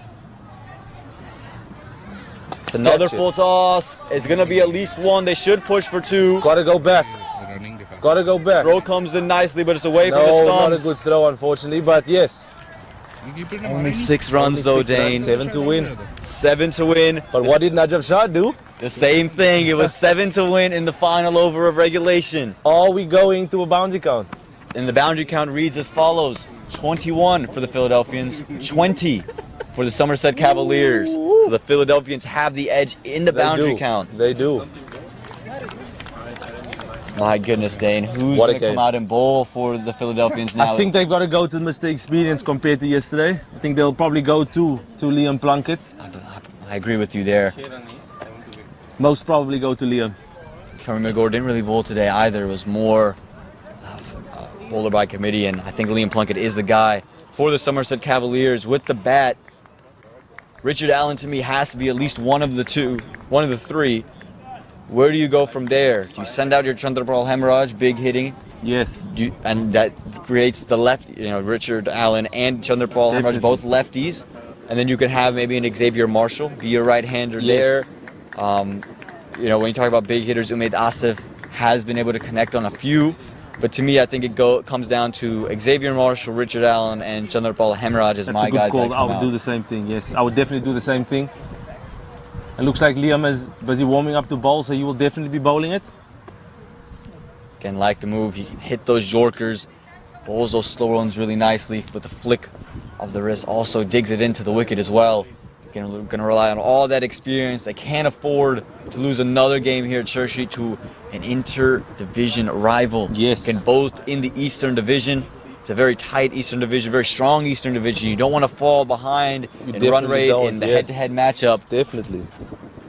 It's another full toss. It's going to be at least 1. They should push for 2. Gotta go back. Gotta go back. Throw comes in nicely, but it's away from the No, stumps. not a good throw, unfortunately, but yes. Only 6 runs though, Dane. 7 to win. 7 to win. But what did Najib Shah do? The same thing. It was 7 to win in the final over of regulation. Are we going to a boundary count? And the boundary count reads as follows. 21 for the Philadelphians, 20 for the Somerset Cavaliers. So the Philadelphians have the edge in the boundary count. They do. My goodness, Dane. Who's going to come out and bowl for the Philadelphians now? I think they've got to go to Mr. Experience compared to yesterday. I think they'll probably go to Liam Plunkett. I agree with you there. Most probably go to Liam. Kerry McGore didn't really bowl today either. It was more bowler by committee, and I think Liam Plunkett is the guy for the Somerset Cavaliers with the bat. Richard Allen, to me, has to be at least one of the 3. Where do you go from there? Do you send out your Chandrapal Hemorrhage, big hitting? Yes. And that creates the left, Richard Allen and Chandrapal Hemorrhage, both lefties. And then you can have maybe an Xavier Marshall be your right-hander there. You know, when you talk about big hitters, Umaid Asif has been able to connect on a few. But to me, I think it comes down to Xavier Marshall, Richard Allen, and Chandrapal Hemraj as my guys. That's a good call. I would do the same thing, yes. I would definitely do the same thing. It looks like Liam is busy warming up to bowl, so he will definitely be bowling it. Again, like the move, he hit those Yorkers, bowls those slow runs really nicely with the flick of the wrist. Also digs it into the wicket as well. Again, we're going to rely on all that experience. They can't afford to lose another game here at Church Street to an inter-division rival. Yes. Again, both in the Eastern Division. It's a very tight Eastern Division, very strong Eastern Division. You don't want to fall behind in run rate in the head-to-head matchup. Definitely.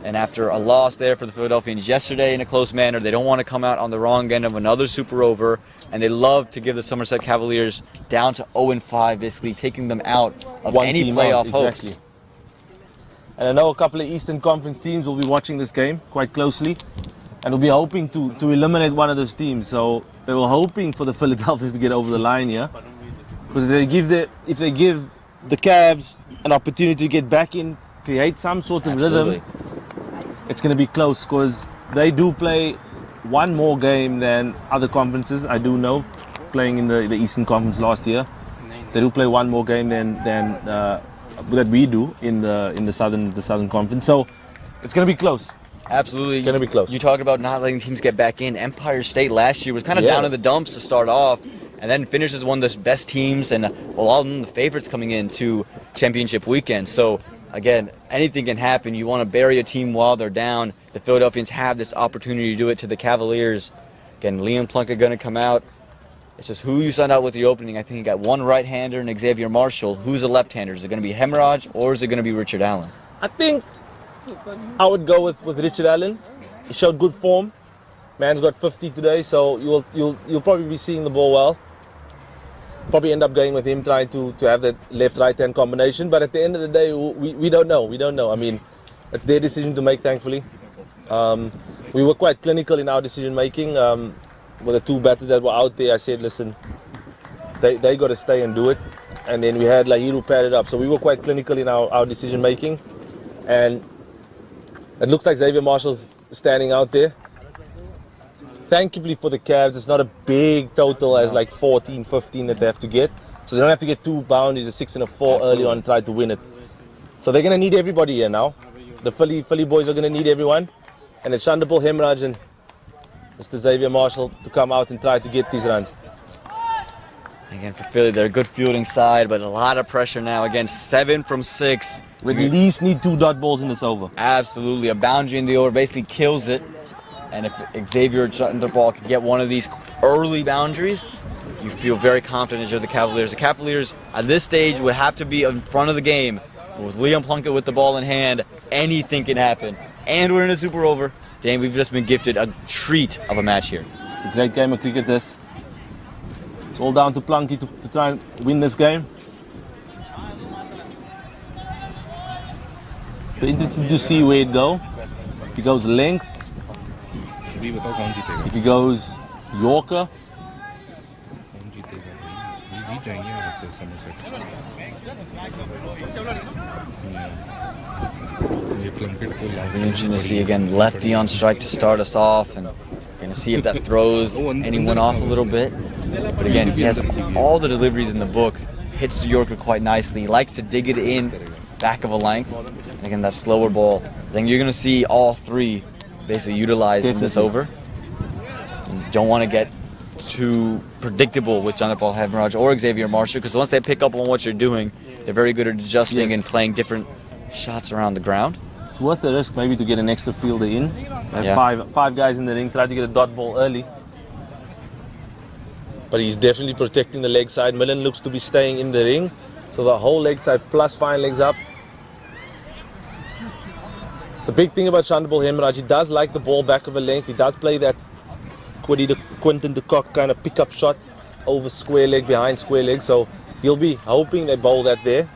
And after a loss there for the Philadelphians yesterday in a close manner, they don't want to come out on the wrong end of another super over. And they love to give the Somerset Cavaliers down to 0-5, basically taking them out of any playoff hopes. Exactly. And I know a couple of Eastern Conference teams will be watching this game quite closely and will be hoping to eliminate one of those teams. So they were hoping for the Philadelphians to get over the line here. Because if they give the Cavs an opportunity to get back in, create some sort of rhythm, it's going to be close because they do play one more game than other conferences. I do know, playing in the Eastern Conference last year, they do play one more game than that we do in the Southern Conference. So it's going to be close. Absolutely. It's going to be close. You talk about not letting teams get back in. Empire State last year was kind of down in the dumps to start off, and then finished as one of the best teams and all of them the favorites coming into championship weekend. So again, anything can happen. You want to bury a team while they're down. The Philadelphians have this opportunity to do it to the Cavaliers. Again, Liam Plunkett going to come out. It's just who you signed out with the opening. I think you got one right-hander and Xavier Marshall. Who's a left-hander? Is it going to be Hemraj or is it going to be Richard Allen? I think I would go with Richard Allen. He showed good form. Man's got 50 today, so you'll probably be seeing the ball well. Probably end up going with him, trying to have that left-right-hand combination. But at the end of the day, we don't know. We don't know. I mean, it's their decision to make, thankfully. We were quite clinical in our decision-making. With the two batters that were out there, I said, listen, they got to stay and do it. And then we had Lahiru padded up. So we were quite clinical in our decision-making. And it looks like Xavier Marshall's standing out there. Thankfully for the Cavs, it's not a big total as like 14, 15 that they have to get. So they don't have to get 2 boundaries, a 6 and a 4 early on and try to win it. So they're going to need everybody here now. The Philly boys are going to need everyone. And it's Chandrapal Hemraj and Mr. Xavier Marshall to come out and try to get these runs. Again, for Philly, they're a good fielding side, but a lot of pressure now. Again, 7 from 6. We at least need 2 dot balls in this over. Absolutely. A boundary in the over basically kills it. And if Xavier Chandrapal can get one of these early boundaries, you feel very confident as you're the Cavaliers. The Cavaliers, at this stage, would have to be in front of the game. But with Liam Plunkett with the ball in hand, anything can happen. And we're in a super over. Dang, we've just been gifted a treat of a match here. It's a great game of cricket, this. It's all down to Plunkett to try and win this game. So interesting to see where it goes. If he goes length, if he goes Yorker. It'll be interesting to see again lefty on strike to start us off, and going to see if that throws anyone off a little bit. But again, he has all the deliveries in the book. Hits the Yorker quite nicely. He likes to dig it in back of a length. And again, that slower ball. I think you're going to see all 3 basically utilized in this over. You don't want to get too predictable with Chandrapal Hemraj or Xavier Marshall, because once they pick up on what you're doing, they're very good at adjusting and playing different shots around the ground. It's worth the risk maybe to get an extra fielder in. Have five guys in the ring, try to get a dot ball early. But he's definitely protecting the leg side. Millen looks to be staying in the ring. So the whole leg side plus fine legs up. The big thing about Chandrapal Hemraj, he does like the ball back of a length. He does play that Quinton de Kock kind of pickup shot over square leg, behind square leg. So he'll be hoping they bowl that there.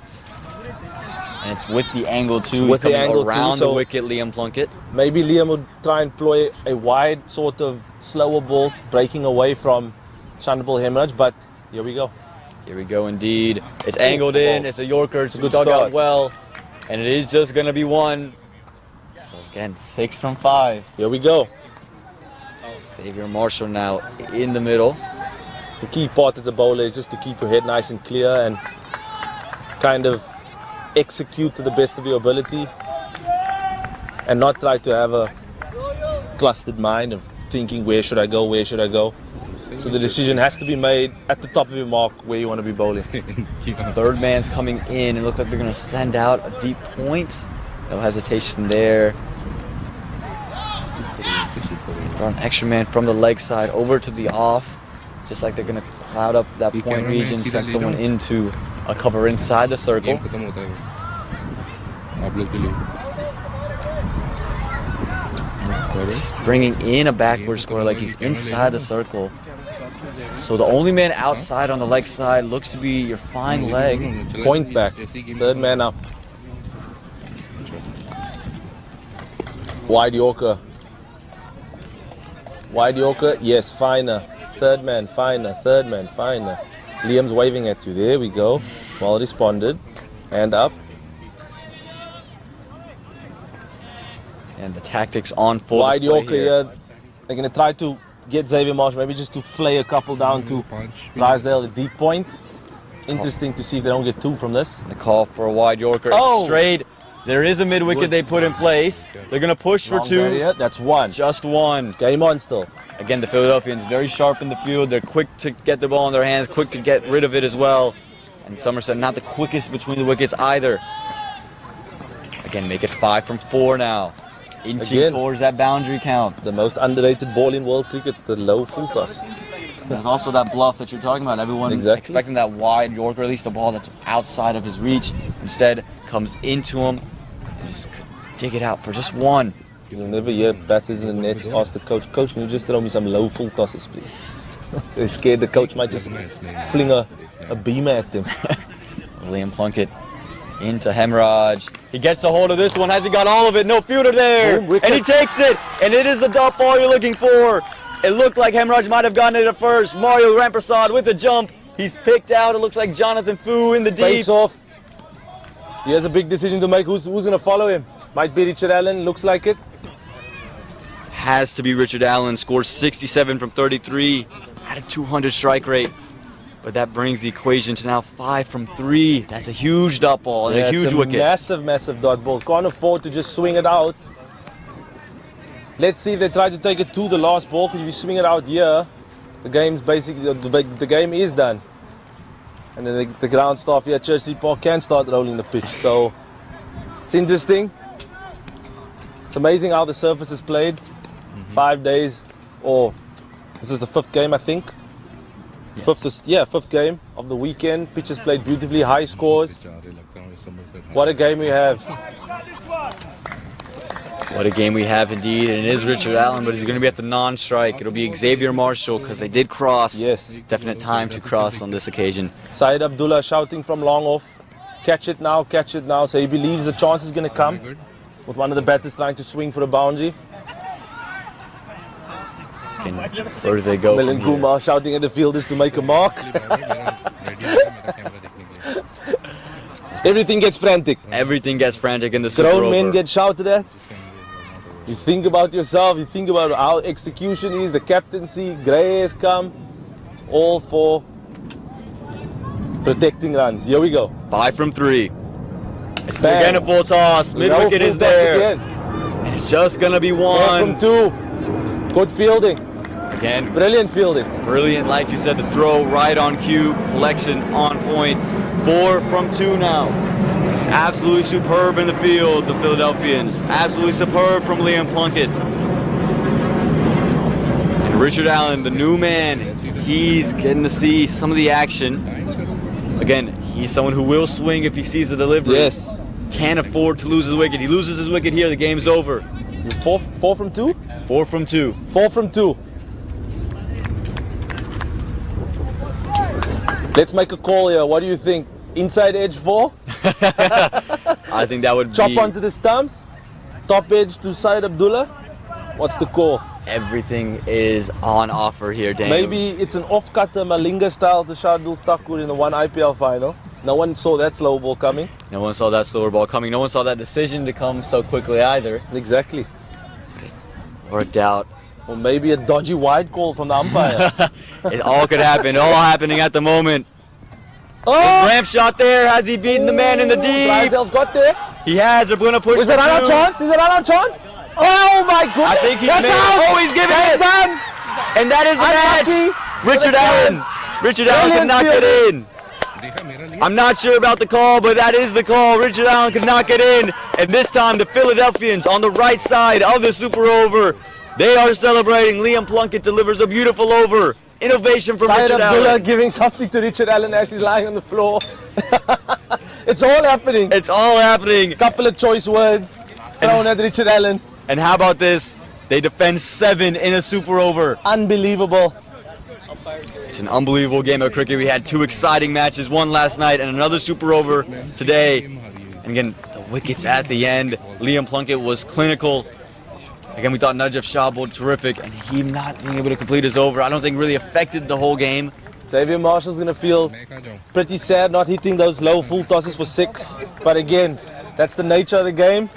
And it's with the angle too. With the angle around the wicket, Liam Plunkett. Maybe Liam would try and employ a wide sort of slower ball, breaking away from Chandrapal Hemraj, but here we go. Here we go indeed. It's angled in. It's a Yorker. It's good dug out start. well. And it is just going to be one. So again, 6 from 5. Here we go. Xavier Marshall now in the middle. The key part as a bowler is just to keep your head nice and clear and kind of execute to the best of your ability and not try to have a clustered mind of thinking, where should I go, where should I go? So the decision has to be made at the top of your mark where you want to be bowling. Third man's coming in. It looks like they're going to send out a deep point. No hesitation there. Draw an extra man from the leg side over to the off. Just like they're going to cloud up that point region, send someone into a cover inside the circle. Bringing in a backward square like he's inside the circle. So the only man outside on the leg side looks to be your fine leg. Point back. Third man up. Wide Yorker. Wide Yorker. Yes, finer. Third man, finer. Third man, finer. Liam's waving at you. There we go. Well responded. Hand up. And the tactics on full Wide display Yorker here. here. They're going to try to get Xavier Marshall, maybe just to flay a couple down to Drysdale, the deep point. Interesting to see if they don't get 2 from this. The call for a wide Yorker. Oh! It's straight. There is a mid-wicket they put in place. They're going to push for Long 2. barrier. That's 1. Just 1. Game on still. Again, the Philadelphians very sharp in the field. They're quick to get the ball in their hands, quick to get rid of it as well. And Somerset not the quickest between the wickets either. Again, make it 5 from 4 now. Inching towards that boundary count. The most underrated ball in world cricket, the low full toss. There's also that bluff that you're talking about. Everyone expecting that wide Yorker, at least a ball that's outside of his reach. Instead, comes into him and just dig it out for just 1. You'll never hear batters in the nets ask the coach, "Coach, can you just throw me some low full tosses, please?" They're scared the coach might just fling a beamer at them. Liam Plunkett into Hemorrhage. He gets a hold of this one. Has he got all of it? No fielder there. And he takes it. And it is the dot ball you're looking for. It looked like Hemorrhage might have gotten it at first. Mario Ramprasad with a jump. He's picked out. It looks like Jonathan Fu in the deep. Face off. He has a big decision to make. Who's going to follow him? Might be Richard Allen. Looks like it. Has to be Richard Allen. Scored 67 from 33. At a 200 strike rate. But that brings the equation to now 5 from 3. That's a huge dot ball and a huge wicket. Massive, massive dot ball. Can't afford to just swing it out. Let's see if they try to take it to the last ball, because if you swing it out here, the game's basically, the game is done. And then the ground staff here at Churchill Park can start rolling the pitch. So it's interesting. It's amazing how the surface is played. 5 days, or this is the 5th game, I think. Yes. Fifth game of the weekend. Pitches played beautifully, high scores. What a game we have. What a game we have indeed, and it is Richard Allen, but he's going to be at the non-strike. It'll be Xavier Marshall, because they did cross. Yes. Definite time to cross on this occasion. Syed Abdullah shouting from long off, catch it now, catch it now. So he believes the chance is going to come, with one of the batters trying to swing for a boundary. And where do they go? Milan Kumar shouting at the fielders to make a mark. Everything gets frantic. Everything gets frantic in the super Grown over. men get shouted at. You think about yourself, you think about how execution is, the captaincy, Gray has come. It's all for protecting runs. Here we go. 5 from 3. It's again a full toss. Mid-wicket is there. And it's just going to be 1. 4 from 2. Good fielding. Again. Brilliant fielding. Brilliant, like you said, the throw right on cue, collection on point. 4 from 2 now. Absolutely superb in the field, the Philadelphians. Absolutely superb from Liam Plunkett. And Richard Allen, the new man, he's getting to see some of the action. Again, he's someone who will swing if he sees the delivery. Yes. Can't afford to lose his wicket. He loses his wicket here, the game's over. 4 from 2? 4 from 2. 4 from 2. Let's make a call here. What do you think? Inside edge 4? I think that would Chop be... onto the stumps? Top edge to Syed Abdullah? What's the call? everything is on offer here, Dane. Maybe it's an off-cutter Malinga style to Shardul Thakur in the one IPL final. No one saw that slow ball coming. No one saw that slower ball coming. No one saw that decision to come so quickly either. Exactly. Worked out. Or maybe a dodgy wide call from the umpire. It all could happen. All happening at the moment. Oh! Ramp shot there. Has he beaten the man in the deep? Drysdale's got there. He has. They're going to push. Is it run out chance? Is it run out chance? Oh my goodness! I think he's That's made out. Oh, he's giving That's it. done. And that is the Unlucky. match. Richard Allen. Richard Allen could not get in. I'm not sure about the call, but that is the call. Richard Allen could not get in. And this time, the Philadelphians on the right side of the super over. They are celebrating. Liam Plunkett delivers a beautiful over. Innovation from Syed Richard Abdullah Allen. giving something to Richard Allen as he's lying on the floor. It's all happening. It's all happening. Couple of choice words thrown at Richard Allen. And how about this? They defend 7 in a super over. Unbelievable. It's an unbelievable game of cricket. We had 2 exciting matches, one last night and another super over today. And again, the wickets at the end. Liam Plunkett was clinical. Again, we thought Najaf Shah bowled terrific, and he not being able to complete his over, I don't think really affected the whole game. Xavier Marshall's going to feel pretty sad not hitting those low full tosses for 6. But again, that's the nature of the game.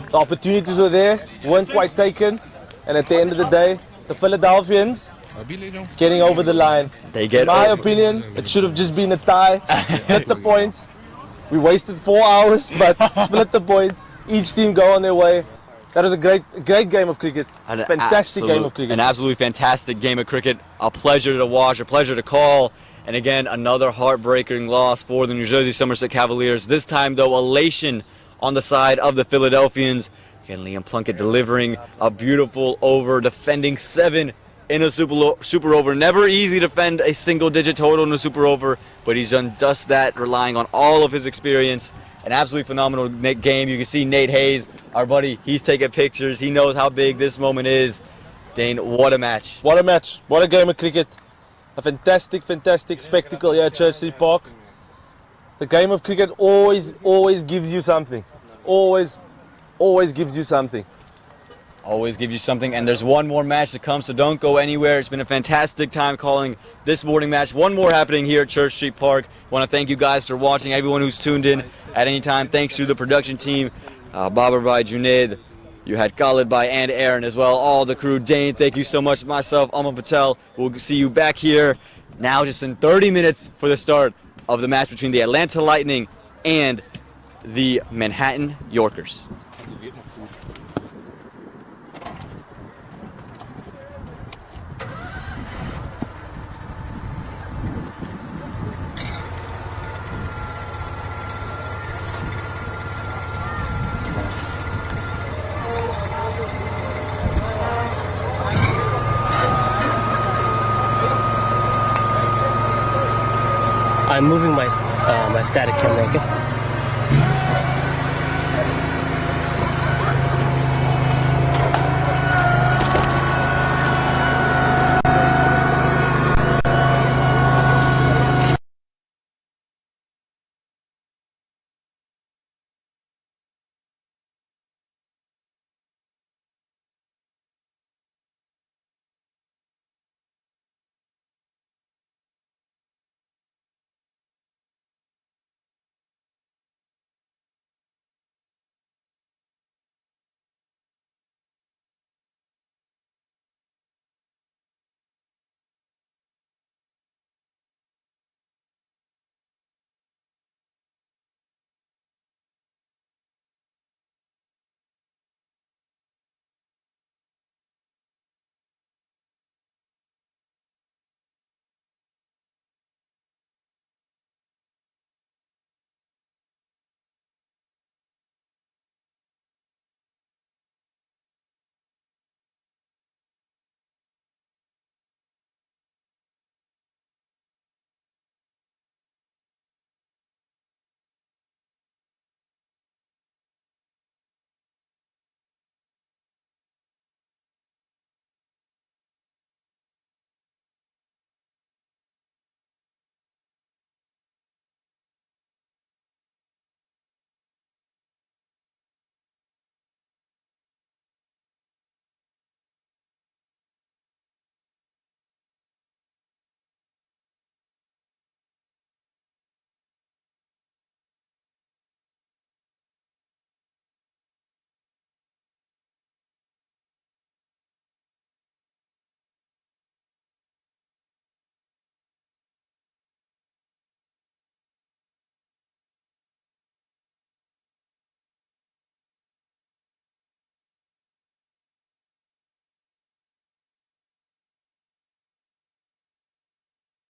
The opportunities were there, weren't quite taken. And at the end of the day, the Philadelphians getting over the line. They get In my over. opinion, it should have just been a tie. Split the points. We wasted 4 hours, but split the points. Each team go on their way. That was a great game of cricket. Fantastic game of cricket. An absolutely fantastic game of cricket. A pleasure to watch, a pleasure to call. And again, another heartbreaking loss for the New Jersey Somerset Cavaliers. This time, though, elation on the side of the Philadelphians. Again, Liam Plunkett delivering a beautiful over, defending 7 in a super over. Never easy to defend a single-digit total in a super over, but he's done just that, relying on all of his experience. An absolutely phenomenal game. You can see Nate Hayes, our buddy, he's taking pictures. He knows how big this moment is. Dane, what a match. What a match. What a game of cricket. A fantastic, fantastic spectacle here at Church Street Park. The game of cricket always gives you something. Always gives you something. Always gives you something, and there's one more match to come, so don't go anywhere. It's been a fantastic time calling this morning match. One more happening here at Church Street Park. I want to thank you guys for watching, everyone who's tuned in at any time. Thanks to the production team, Babar Bhai, Junaid, you had Khalid Bhai and Aaron as well, all the crew. Dane, thank you so much. Myself, Aman Patel, we'll see you back here now just in 30 minutes for the start of the match between the Atlanta Lightning and the Manhattan Yorkers. I'm moving my static camera, okay?